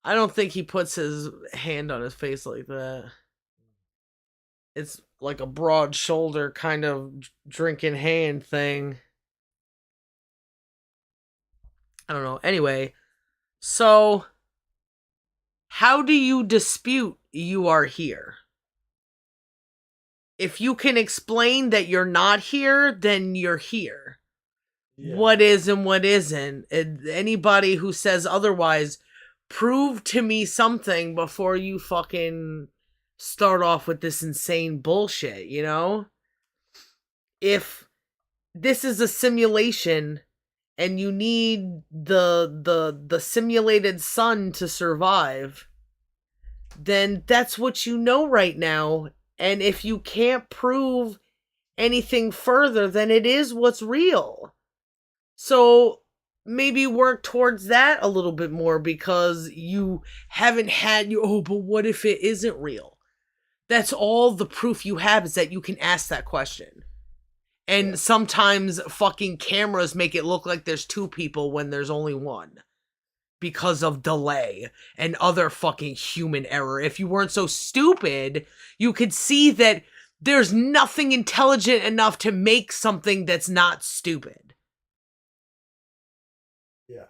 I don't think he puts his hand on his face like that. It's like a broad shoulder kind of drinking hand thing. I don't know. Anyway, so how do you dispute you are here? If you can explain that you're not here, then you're here. Yeah. What is and what isn't. Anybody who says otherwise, prove to me something before you fucking start off with this insane bullshit, you know? If this is a simulation and you need the simulated sun to survive, then that's what you know right now. And if you can't prove anything further, then it is what's real. So maybe work towards that a little bit more, because you haven't had but what if it isn't real? That's all the proof you have, is that you can ask that question. And sometimes fucking cameras make it look like there's two people when there's only one, because of delay and other fucking human error. If you weren't so stupid, you could see that there's nothing intelligent enough to make something that's not stupid. Yeah.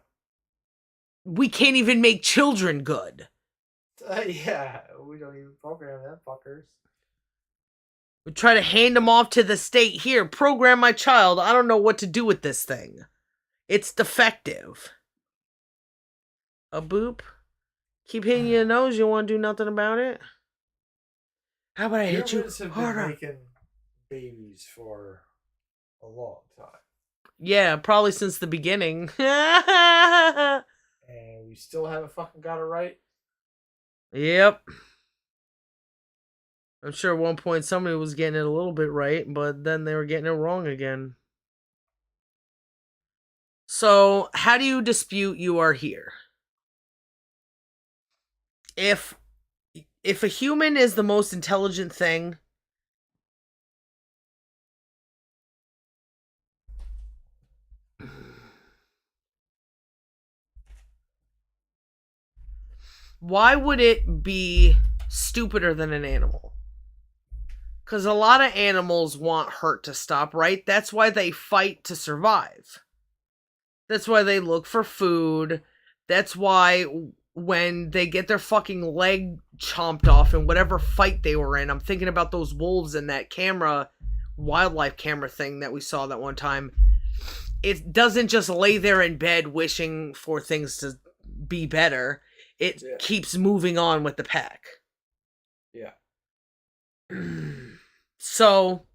We can't even make children good. Yeah, we don't even program them fuckers. We try to hand them off to the state. Here, program my child. I don't know what to do with this thing. It's defective. A boop. Keep hitting your nose. You want to do nothing about it? How about I hit you Humans have harder? been making babies for a long time. Yeah, probably since the beginning. And we still haven't fucking got it right. Yep. I'm sure at one point somebody was getting it a little bit right, but then they were getting it wrong again. So, how do you dispute you are here? If a human is the most intelligent thing, why would it be stupider than an animal? Because a lot of animals want hurt to stop, right? That's why they fight to survive. That's why they look for food. That's why when they get their fucking leg chomped off in whatever fight they were in, I'm thinking about those wolves in that wildlife camera thing that we saw that one time. It doesn't just lay there in bed wishing for things to be better. It keeps moving on with the pack. Yeah. So,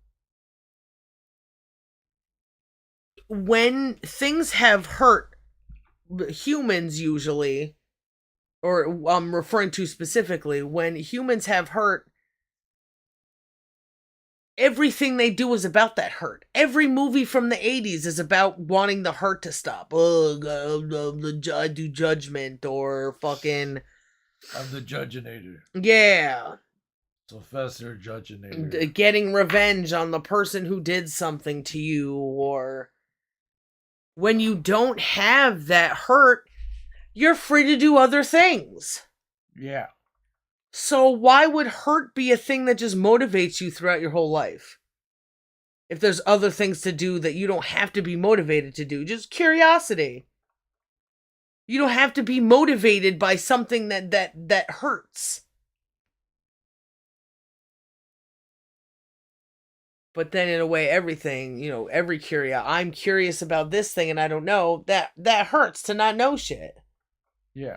when things have hurt humans usually, or I'm referring to specifically, when humans have hurt, everything they do is about that hurt. Every movie from the 80s is about wanting the hurt to stop. I do Judgment, or fucking... I'm the Judginator. Yeah. Professor Judginator. Getting revenge on the person who did something to you, or... When you don't have that hurt, you're free to do other things. Yeah. So why would hurt be a thing that just motivates you throughout your whole life? If there's other things to do that you don't have to be motivated to do. Just curiosity. You don't have to be motivated by something that hurts. But then in a way, everything, every I'm curious about this thing and I don't know, that hurts to not know shit. Yeah.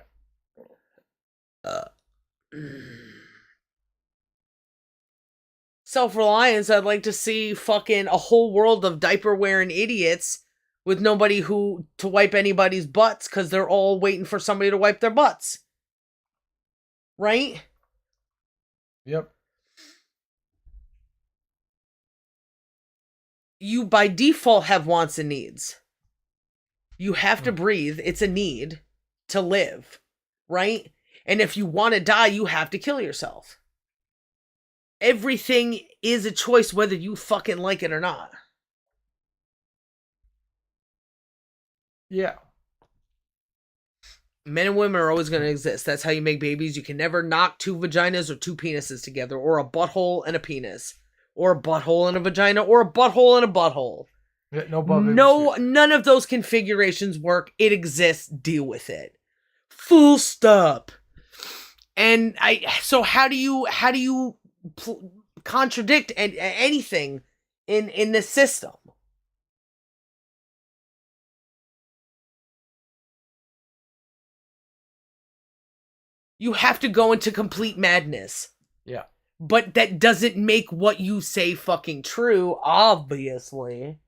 self-reliance. I'd like to see fucking a whole world of diaper-wearing idiots with nobody to wipe anybody's butts because they're all waiting for somebody to wipe their butts. Right? Yep. You, by default, have wants and needs. You have to breathe. It's a need to live. Right? And if you want to die, you have to kill yourself. Everything is a choice whether you fucking like it or not. Yeah. Men and women are always going to exist. That's how you make babies. You can never knock two vaginas or two penises together, or a butthole and a penis, or a butthole and a vagina, or a butthole and a butthole. Yeah, None of those configurations work. It exists. Deal with it. Full stop. And so how do you contradict anything in this system? You have to go into complete madness. Yeah. But that doesn't make what you say fucking true, obviously.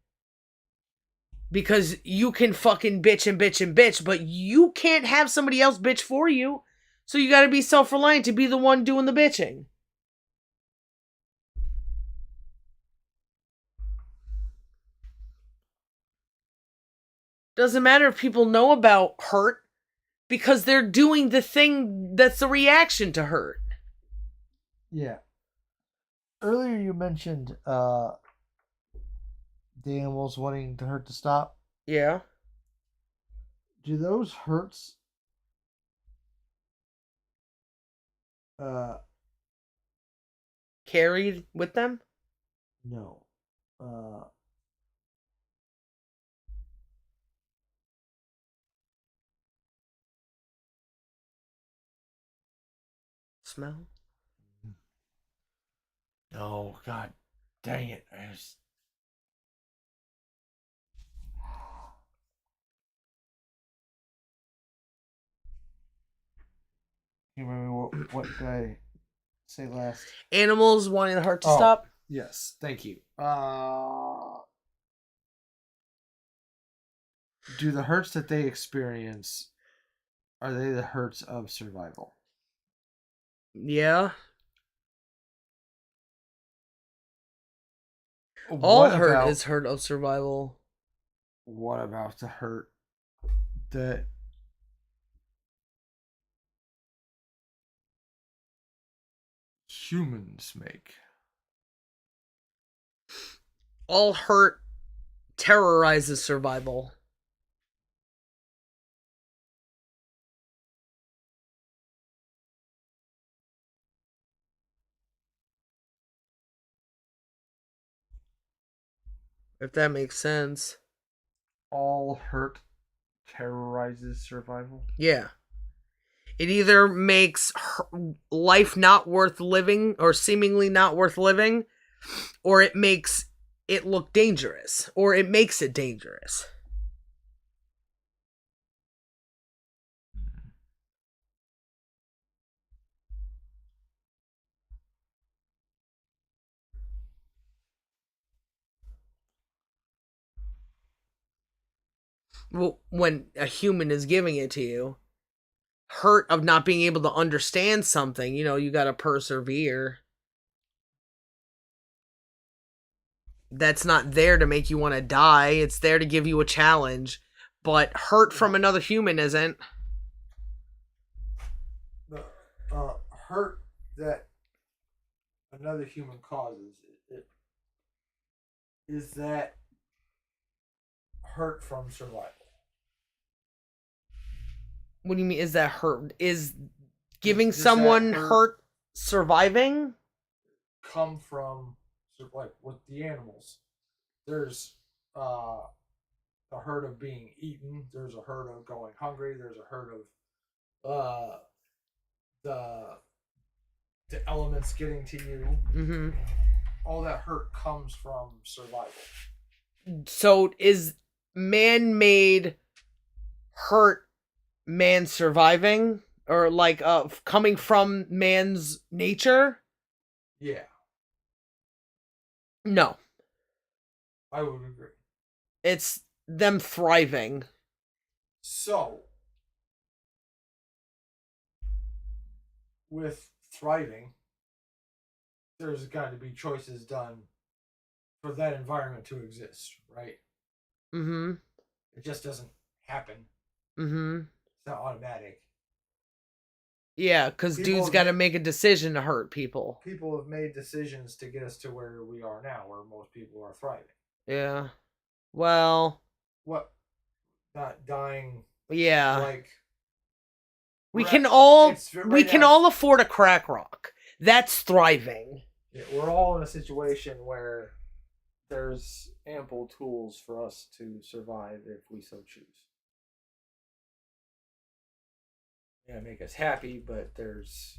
Because you can fucking bitch and bitch and bitch, but you can't have somebody else bitch for you. So you gotta be self-reliant to be the one doing the bitching. Doesn't matter if people know about hurt, because they're doing the thing that's a reaction to hurt. Yeah. Earlier you mentioned the animals wanting the hurt to stop. Yeah. Do those hurts Carried with them? no. Smell? No, god dang it. I just... You remember what did I say last? Animals wanting the hurt to stop? Yes, thank you. Do the hurts that they experience, are they the hurts of survival? Yeah. All hurt is hurt of survival. What about the hurt that humans make? All hurt terrorizes survival. If that makes sense. All hurt terrorizes survival? Yeah. It either makes life not worth living or seemingly not worth living, or it makes it look dangerous, or it makes it dangerous. Well, when a human is giving it to you, hurt of not being able to understand something, you gotta persevere. That's not there to make you want to die. It's there to give you a challenge. But hurt from another human isn't. The hurt that another human causes, is that hurt from survival? What do you mean, is that hurt? Is giving someone hurt surviving? Come from, like, with the animals. There's a hurt of being eaten. There's a hurt of going hungry. There's a hurt of the elements getting to you. Mm-hmm. All that hurt comes from survival. So is man-made hurt man surviving, or like coming from man's nature? Yeah. No. I would agree. It's them thriving. So, with thriving, there's got to be choices done for that environment to exist, right? Mm-hmm. It just doesn't happen. Mm-hmm. It's not automatic. Yeah, because dude's got to make a decision to hurt people. People have made decisions to get us to where we are now, where most people are thriving. Yeah. Well. What? Not dying. Yeah. Like. We can all now, afford a crack rock. That's thriving. Yeah, we're all in a situation where there's ample tools for us to survive if we so choose. Yeah, make us happy, but there's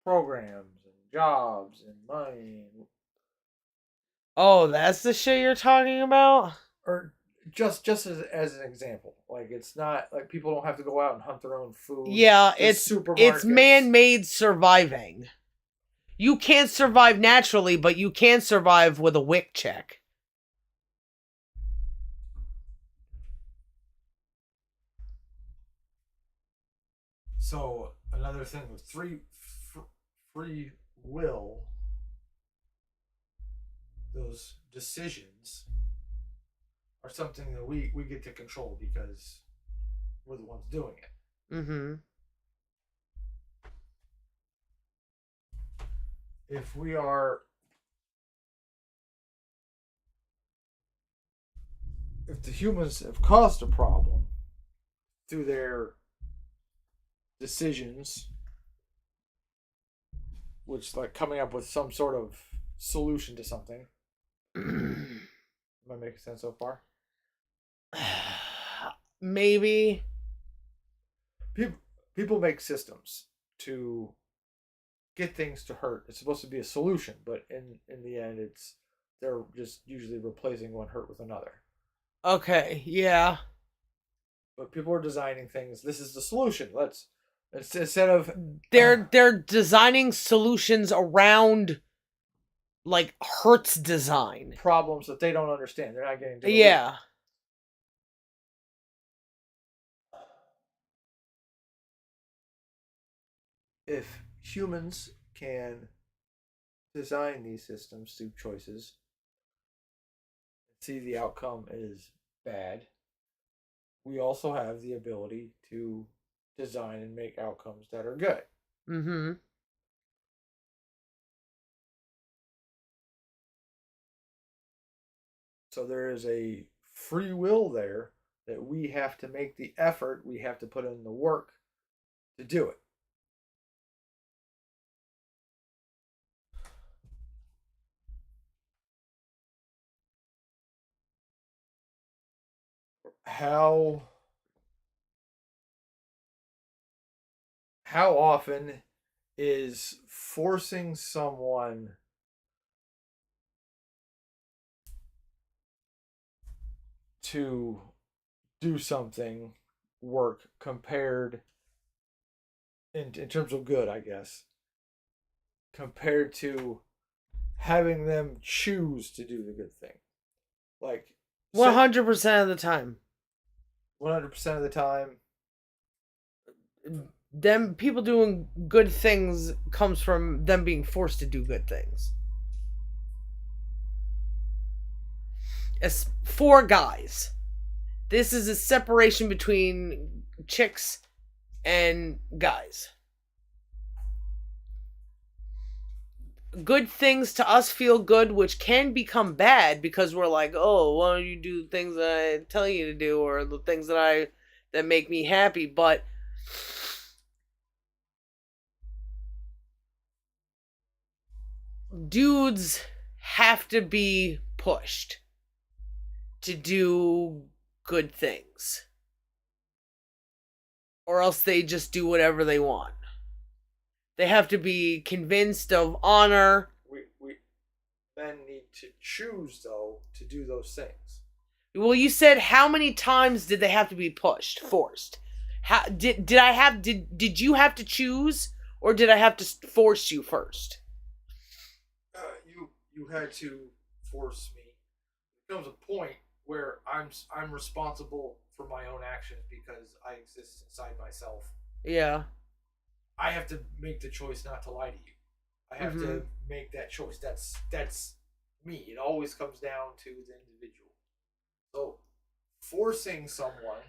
programs and jobs and money. Oh, that's the shit you're talking about? Or just as an example, like it's not like people don't have to go out and hunt their own food. Yeah, it's man-made surviving. You can't survive naturally, but you can survive with a WIC check. So another thing with free will, those decisions are something that we get to control because we're the ones doing it. Mm-hmm. If the humans have caused a problem through their decisions, which like coming up with some sort of solution to something. Am I making sense so far? Maybe. People make systems to get things to hurt. It's supposed to be a solution, but in the end, they're just usually replacing one hurt with another. Okay, yeah. But people are designing things. This is the solution. Let's instead of they're designing solutions around like Hertz design problems that they don't understand. They're not getting to. Yeah. If humans can design these systems through choices, see the outcome is bad, we also have the ability to design and make outcomes that are good. Mm-hmm. So there is a free will there that we have to make the effort, we have to put in the work to do it. How often is forcing someone to do something work compared in terms of good, I guess, compared to having them choose to do the good thing? Like 100% of the time. 100% of the time. Them people doing good things comes from them being forced to do good things. As for guys, this is a separation between chicks and guys. Good things to us feel good, which can become bad because we're like, oh, why don't you do things that I tell you to do, or the things that make me happy? But dudes have to be pushed to do good things, or else they just do whatever they want. They have to be convinced of honor. We men need to choose, though, to do those things. Well, you said how many times did they have to be pushed, forced? How did you have to choose, or did I have to force you first? you had to force me. There comes a point where I'm responsible for my own actions because I exist inside myself. Yeah. I have to make the choice not to lie to you. I have Mm-hmm. to make that choice. That's me. It always comes down to the individual. So forcing someone,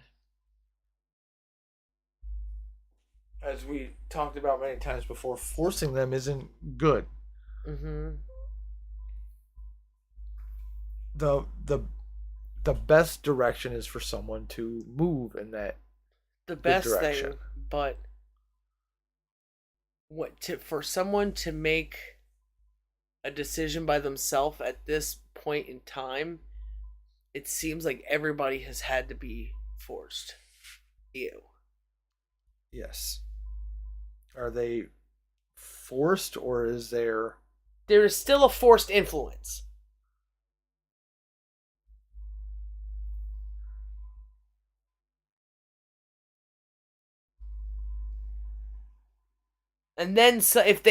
as we talked about many times before, forcing them isn't good. Mm-hmm. The the best direction is for someone to move in that The good best direction. thing, but for someone to make a decision by themselves at this point in time, it seems like everybody has had to be forced. You. Yes. Are they forced or is there There is still a forced influence. And then so if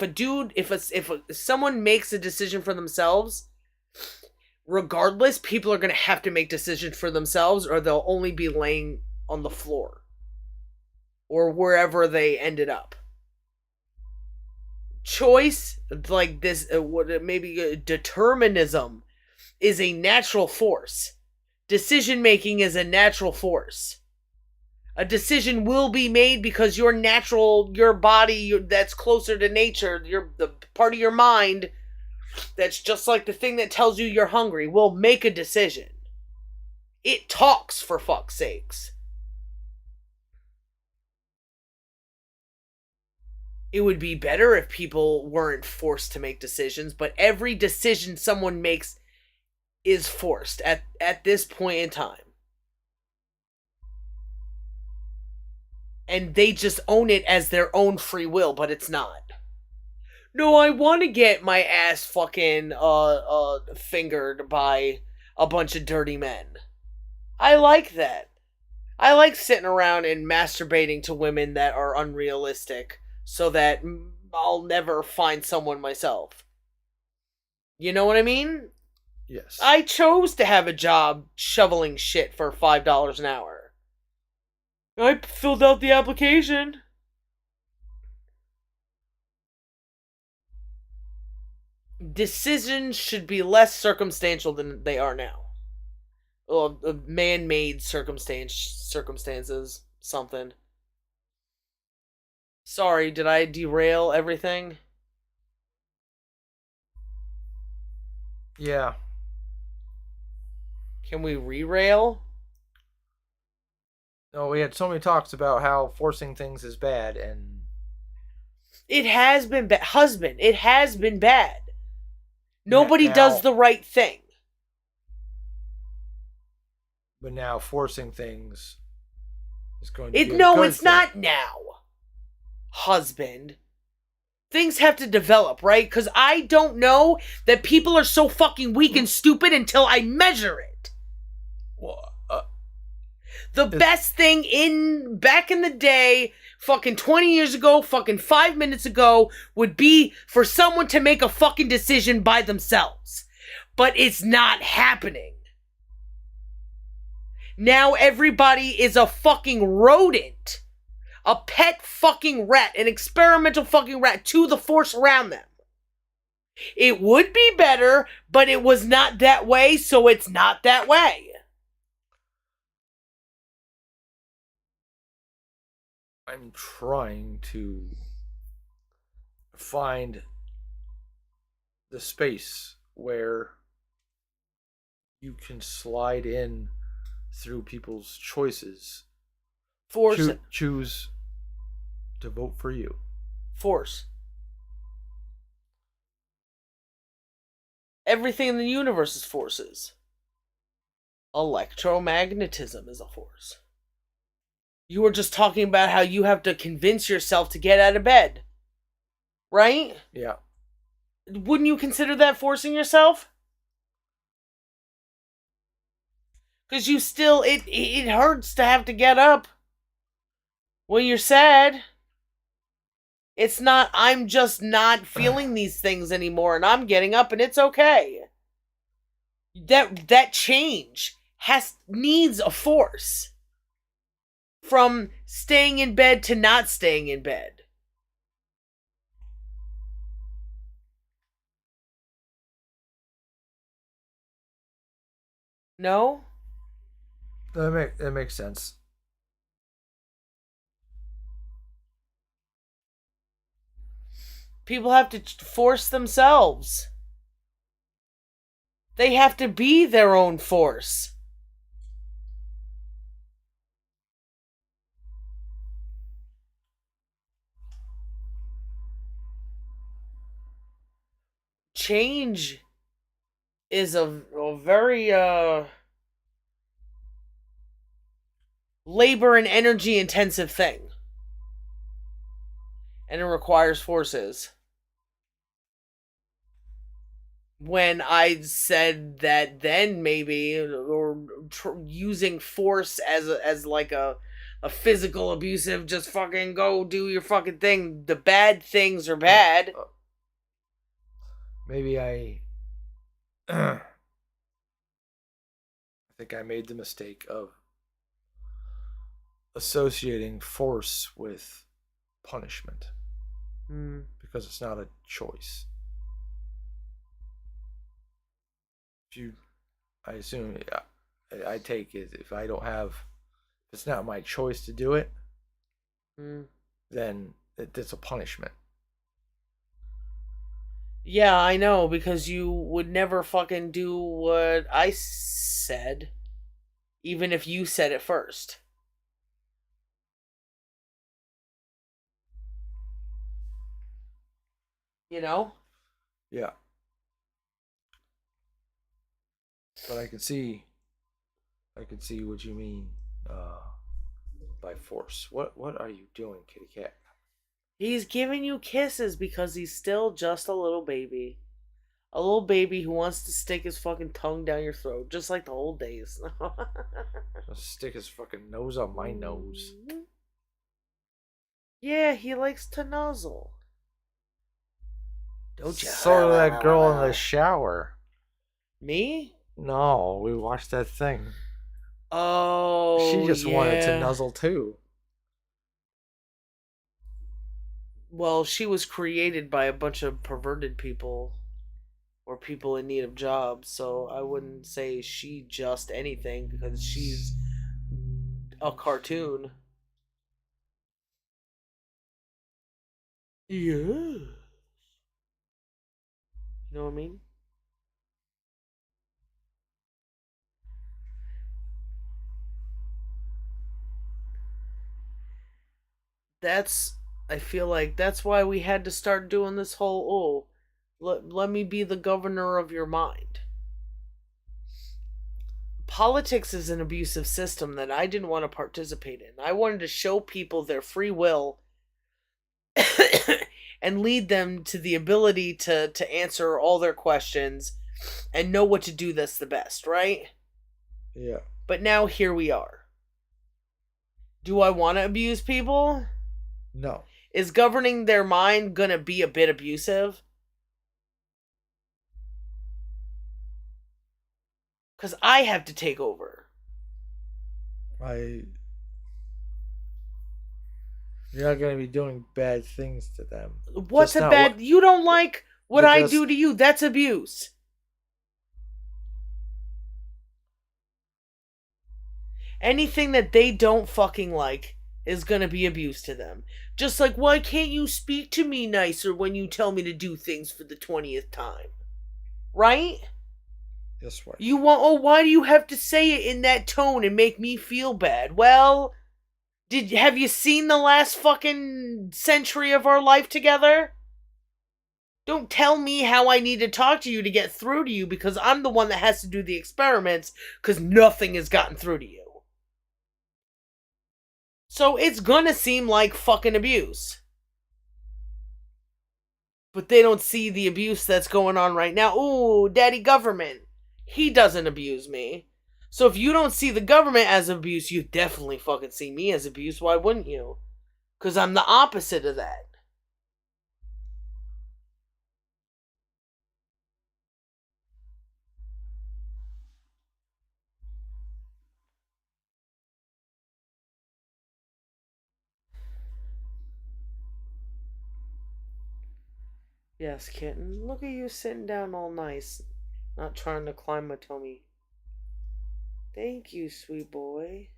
a dude if someone makes a decision for themselves, regardless, people are gonna have to make decisions for themselves, or they'll only be laying on the floor or wherever they ended up. Choice, like this, what maybe determinism, is a natural force. Decision making is a natural force. A decision will be made because your body that's closer to nature, the part of your mind that's just like the thing that tells you you're hungry will make a decision. It talks, for fuck's sakes. It would be better if people weren't forced to make decisions, but every decision someone makes is forced at this point in time. And they just own it as their own free will, but it's not. No, I want to get my ass fucking fingered by a bunch of dirty men. I like that. I like sitting around and masturbating to women that are unrealistic so that I'll never find someone myself. You know what I mean? yes. I chose to have a job shoveling shit for $5 an hour. I filled out the application. Decisions should be less circumstantial than they are now. Well, man-made circumstances, something. Sorry, did I derail everything? Yeah. Can we re-rail? No, we had so many talks about how forcing things is bad, and It has been bad. Husband, it has been bad. Nobody does now, the right thing. but now forcing things is going to be a No, good it's thing. not now. Husband. Things have to develop, right? Because I don't know that people are so fucking weak and stupid until I measure it. Well, The best thing back in the day, fucking 20 years ago, fucking 5 minutes ago, would be for someone to make a fucking decision by themselves. But it's not happening. Now everybody is a fucking rodent. A pet fucking rat. An experimental fucking rat to the force around them. It would be better, but it was not that way, so it's not that way. I'm trying to find the space where you can slide in through people's choices. Force. Choose to vote for you. Force. Everything in the universe is forces. Electromagnetism is a force. You were just talking about how you have to convince yourself to get out of bed. Right? Yeah. Wouldn't you consider that forcing yourself? Because you still, it hurts to have to get up when you're sad. It's not, I'm just not feeling these things anymore and I'm getting up and it's okay. That change needs a force. From staying in bed to not staying in bed. No? That makes sense. People have to force themselves. They have to be their own force. Change is a very labor and energy intensive thing. And it requires forces. When I said that then maybe, or using force as like a physical abusive, just fucking go do your fucking thing. The bad things are bad. Maybe I think I made the mistake of associating force with punishment because it's not a choice. If you, I assume, I take it if I don't have, if it's not my choice to do it, then it's a punishment. Yeah, I know, because you would never fucking do what I said, even if you said it first. You know? Yeah. But I can see what you mean by force. What are you doing, kitty cat? He's giving you kisses because he's still just a little baby. A little baby who wants to stick his fucking tongue down your throat, just like the old days. Just stick his fucking nose on my nose. Yeah, he likes to nuzzle. Don't you? So did that girl in the shower. Me? No, we watched that thing. Oh, she just wanted to yeah. nuzzle too. Well, she was created by a bunch of perverted people or people in need of jobs, so I wouldn't say she just anything because she's a cartoon. Yeah. You know what I mean? I feel like that's why we had to start doing this whole, let me be the governor of your mind. Politics is an abusive system that I didn't want to participate in. I wanted to show people their free will and lead them to the ability to answer all their questions and know what to do that's the best, right? Yeah. But now here we are. Do I want to abuse people? No. Is governing their mind gonna be a bit abusive? Because I have to take over. You're not going to be doing bad things to them. What's a bad... You don't like what I do to you. That's abuse. Anything that they don't fucking like is gonna be abuse to them. Just like, why can't you speak to me nicer when you tell me to do things for the 20th time? Right? Yes, right. You want... Oh, why do you have to say it in that tone and make me feel bad? Well... Have you seen the last fucking century of our life together? Don't tell me how I need to talk to you to get through to you because I'm the one that has to do the experiments because nothing has gotten through to you. So it's gonna seem like fucking abuse. But they don't see the abuse that's going on right now. Ooh, daddy government. He doesn't abuse me. So if you don't see the government as abuse, you definitely fucking see me as abuse. Why wouldn't you? Because I'm the opposite of that. Yes, kitten. Look at you sitting down all nice. Not trying to climb my tummy. Thank you, sweet boy.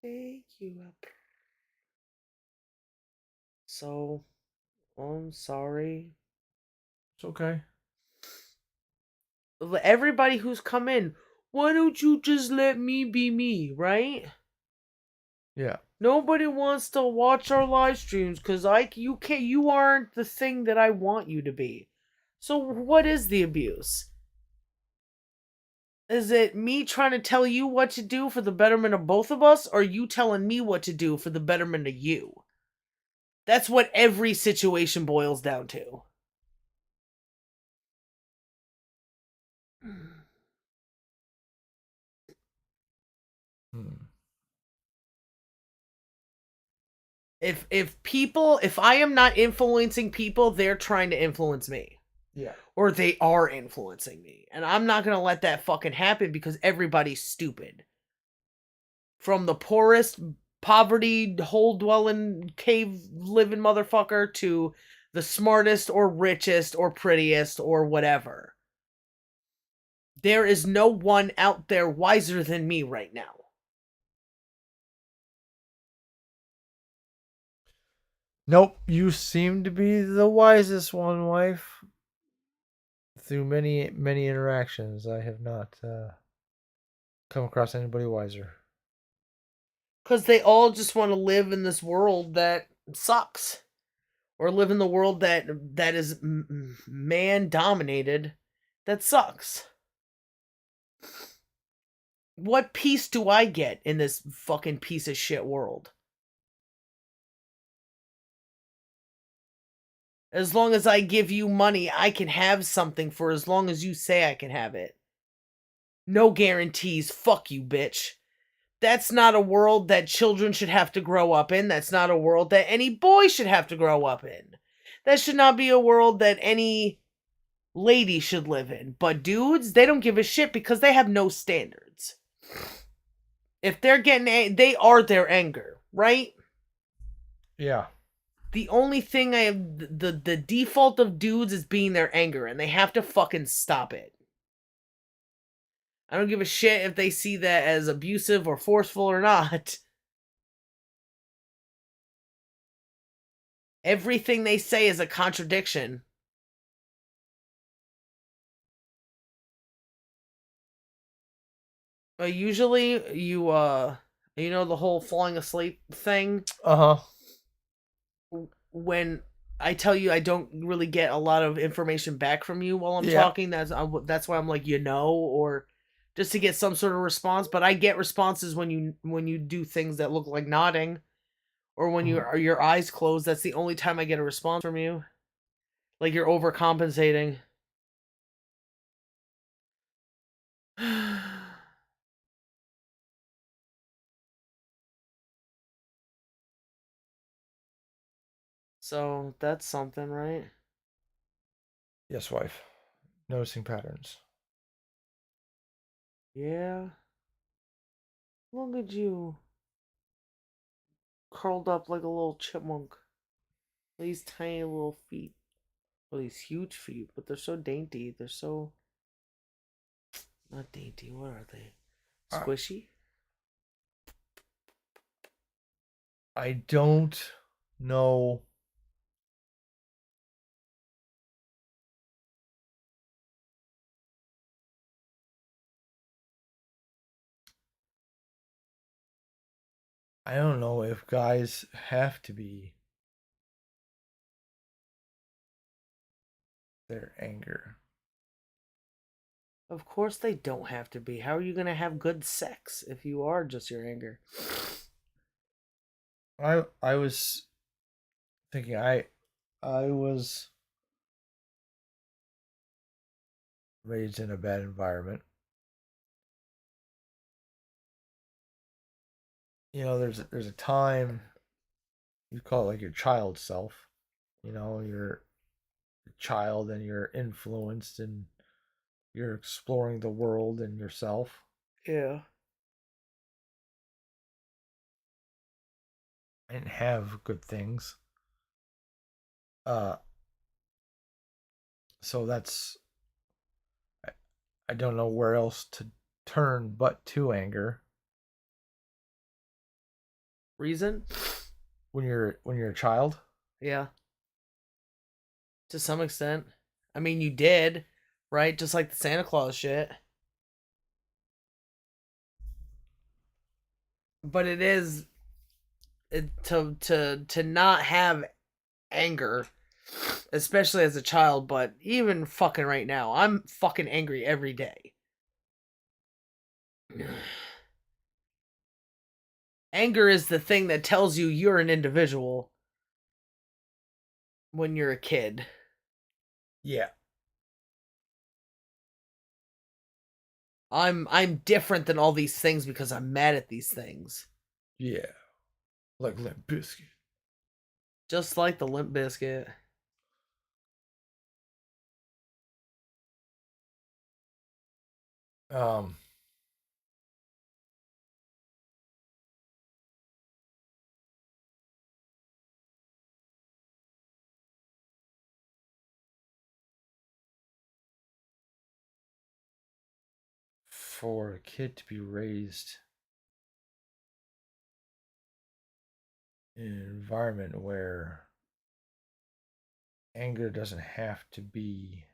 Thank you. So, I'm sorry. It's okay. Everybody who's come in, why don't you just let me be me, right? Yeah. Nobody wants to watch our live streams because you aren't the thing that I want you to be. So what is the abuse? Is it me trying to tell you what to do for the betterment of both of us, or you telling me what to do for the betterment of you? That's what every situation boils down to. Hmm. If I am not influencing people, they're trying to influence me. Yeah. Or they are influencing me. And I'm not going to let that fucking happen because everybody's stupid. From the poorest, poverty, hole dwelling, cave living motherfucker to the smartest or richest or prettiest or whatever. There is no one out there wiser than me right now. Nope. You seem to be the wisest one, wife. Through many, many interactions, I have not come across anybody wiser. Because they all just want to live in this world that sucks. Or live in the world that is man dominated that sucks. What peace do I get in this fucking piece of shit world? As long as I give you money, I can have something for as long as you say I can have it. No guarantees. Fuck you, bitch. That's not a world that children should have to grow up in. That's not a world that any boy should have to grow up in. That should not be a world that any lady should live in. But dudes, they don't give a shit because they have no standards. If they're getting, they are their anger, right? Yeah. The only thing I have, the default of dudes is being their anger, and they have to fucking stop it. I don't give a shit if they see that as abusive or forceful or not. Everything they say is a contradiction. Usually, you know the whole falling asleep thing. Uh huh. When I tell you I don't really get a lot of information back from you while I'm Yeah. talking, that's why I'm like, or just to get some sort of response. But I get responses when you do things that look like nodding, or when your eyes closed. That's the only time I get a response from you. Like you're overcompensating. So that's something, right? Yes, wife. Noticing patterns. Yeah. Look at you, curled up like a little chipmunk. These tiny little feet. Well, these huge feet, but they're so dainty. They're so not dainty. What are they? I, Squishy? I don't know. I don't know if guys have to be their anger. Of course they don't have to be. How are you gonna have good sex if you are just your anger? I was thinking I was raised in a bad environment. There's a time you call it like your child self. You're a child and you're influenced and you're exploring the world and yourself. Yeah. I didn't have good things. Uh, so that's I, I don't know where else to turn but to anger. Reason? When you're a child. Yeah. To some extent. I mean, you did, right? Just like the Santa Claus shit. But it is to not have anger, especially as a child, but even fucking right now, I'm fucking angry every day. Anger is the thing that tells you you're an individual when you're a kid. Yeah. I'm different than all these things because I'm mad at these things. Yeah. Like Limp Bizkit. Just like the Limp Biscuit. Um. For a kid to be raised in an environment where anger doesn't have to be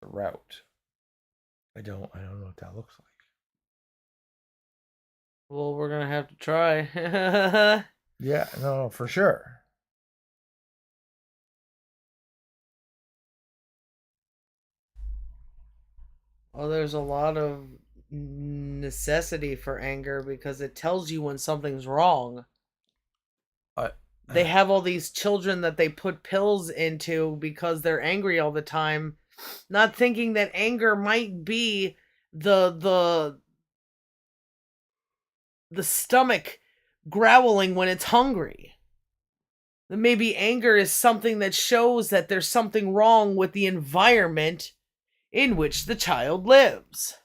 the route. I don't know what that looks like. Well, we're gonna have to try. Yeah, no, for sure. Well, there's a lot of necessity for anger because it tells you when something's wrong. I They have all these children that they put pills into because they're angry all the time, not thinking that anger might be the the stomach growling when it's hungry. Maybe anger is something that shows that there's something wrong with the environment in which the child lives.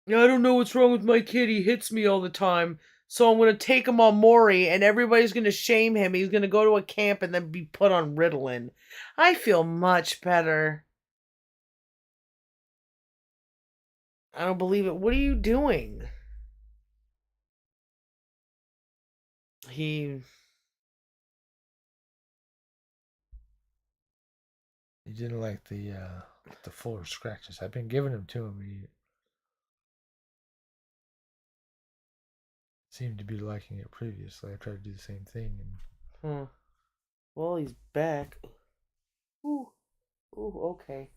I don't know what's wrong with my kid. He hits me all the time. So I'm going to take him on Maury and everybody's going to shame him. He's going to go to a camp and then be put on Ritalin. I feel much better. I don't believe it. What are you doing? He didn't like the fuller scratches. I've been giving them to him. He seemed to be liking it previously. I tried to do the same thing, and Huh. Well, he's back. Ooh. Ooh, okay.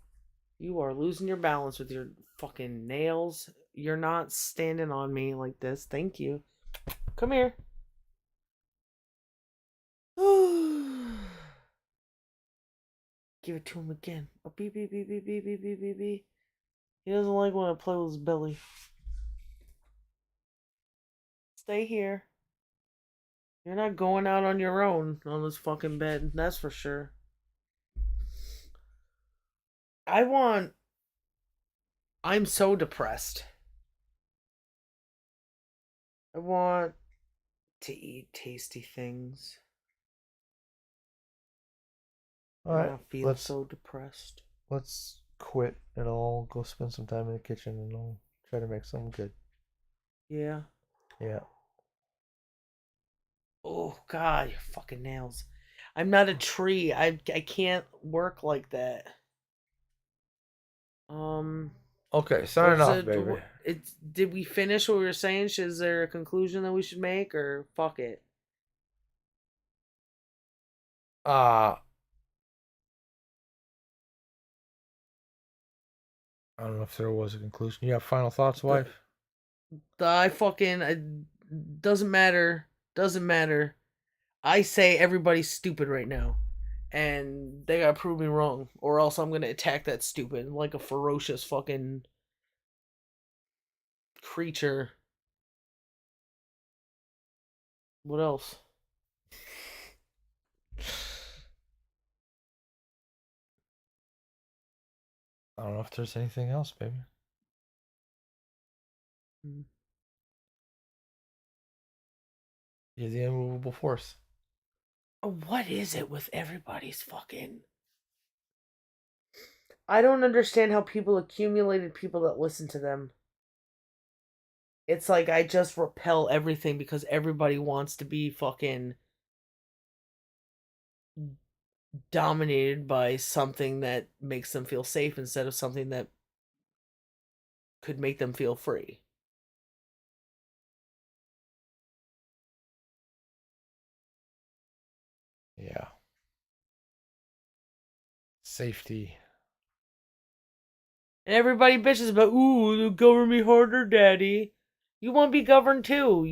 You are losing your balance with your fucking nails. You're not standing on me like this. Thank you. Come here. Give it to him again. Oh, beep, beep, beep, beep, beep, beep, beep, beep, beep. He doesn't like when I play with his belly. Stay here. You're not going out on your own on this fucking bed. That's for sure. I want. I'm so depressed. I want to eat tasty things. all And right, not feel let's so depressed. quit and I'll go spend some time in the kitchen and I'll try to make something good. Yeah. Yeah. Oh God, your fucking nails. I'm not a tree. I can't work like that. Okay, What signing is off, it? baby. It's did we finish what we were saying? Is there a conclusion that we should make, or fuck it? Uh I don't know if there was a conclusion. You have final thoughts, The wife? I fucking doesn't matter. Doesn't matter. I say everybody's stupid right now, and they gotta prove me wrong, or else I'm gonna attack that stupid like a ferocious fucking creature. What else? I don't know if there's anything else, baby. Hmm. You're the immovable force. What is it with everybody's fucking... I don't understand how people accumulated people that listen to them. It's like I just repel everything because everybody wants to be fucking dominated by something that makes them feel safe instead of something that could make them feel free. Yeah. Safety. And everybody bitches about, ooh, govern me harder, daddy. You want to be governed too.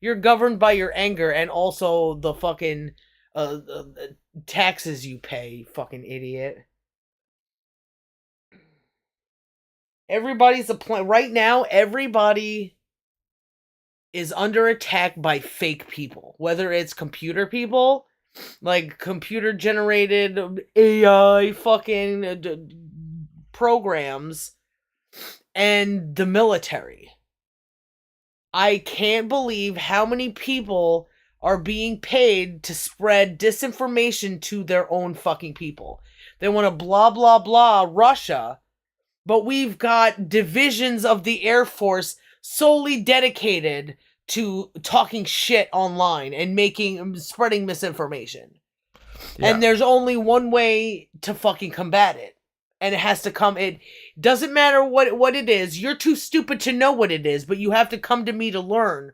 You're governed by your anger and also the fucking taxes you pay, fucking idiot. Everybody's a plan right now. Everybody is under attack by fake people, whether it's computer people, like computer generated AI fucking programs, and the military. I can't believe how many people are being paid to spread disinformation to their own fucking people. They want to blah blah blah Russia, but we've got divisions of the Air Force solely dedicated to talking shit online and spreading misinformation. Yeah. And there's only one way to fucking combat it. And it has to come, it doesn't matter what it is. You're too stupid to know what it is, but you have to come to me to learn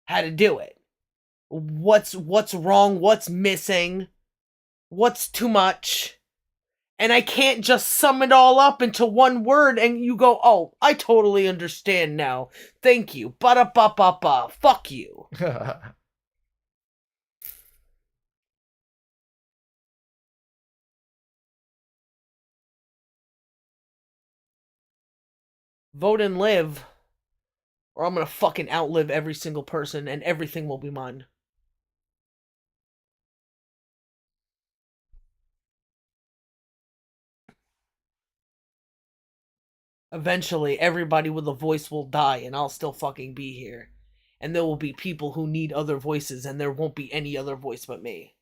how to do it. What's wrong, what's missing, what's too much. And I can't just sum it all up into one word and you go, oh, I totally understand now. Thank you. Ba-da-ba-ba-ba. Fuck you. Vote and live, or I'm gonna fucking outlive every single person and everything will be mine. Eventually, everybody with a voice will die and I'll still fucking be here. And there will be people who need other voices and there won't be any other voice but me.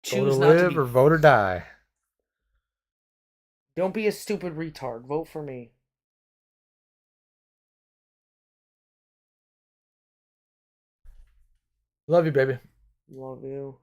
Vote Choose to not to live be. or vote or die. Don't be a stupid retard. Vote for me. Love you, baby. Love you.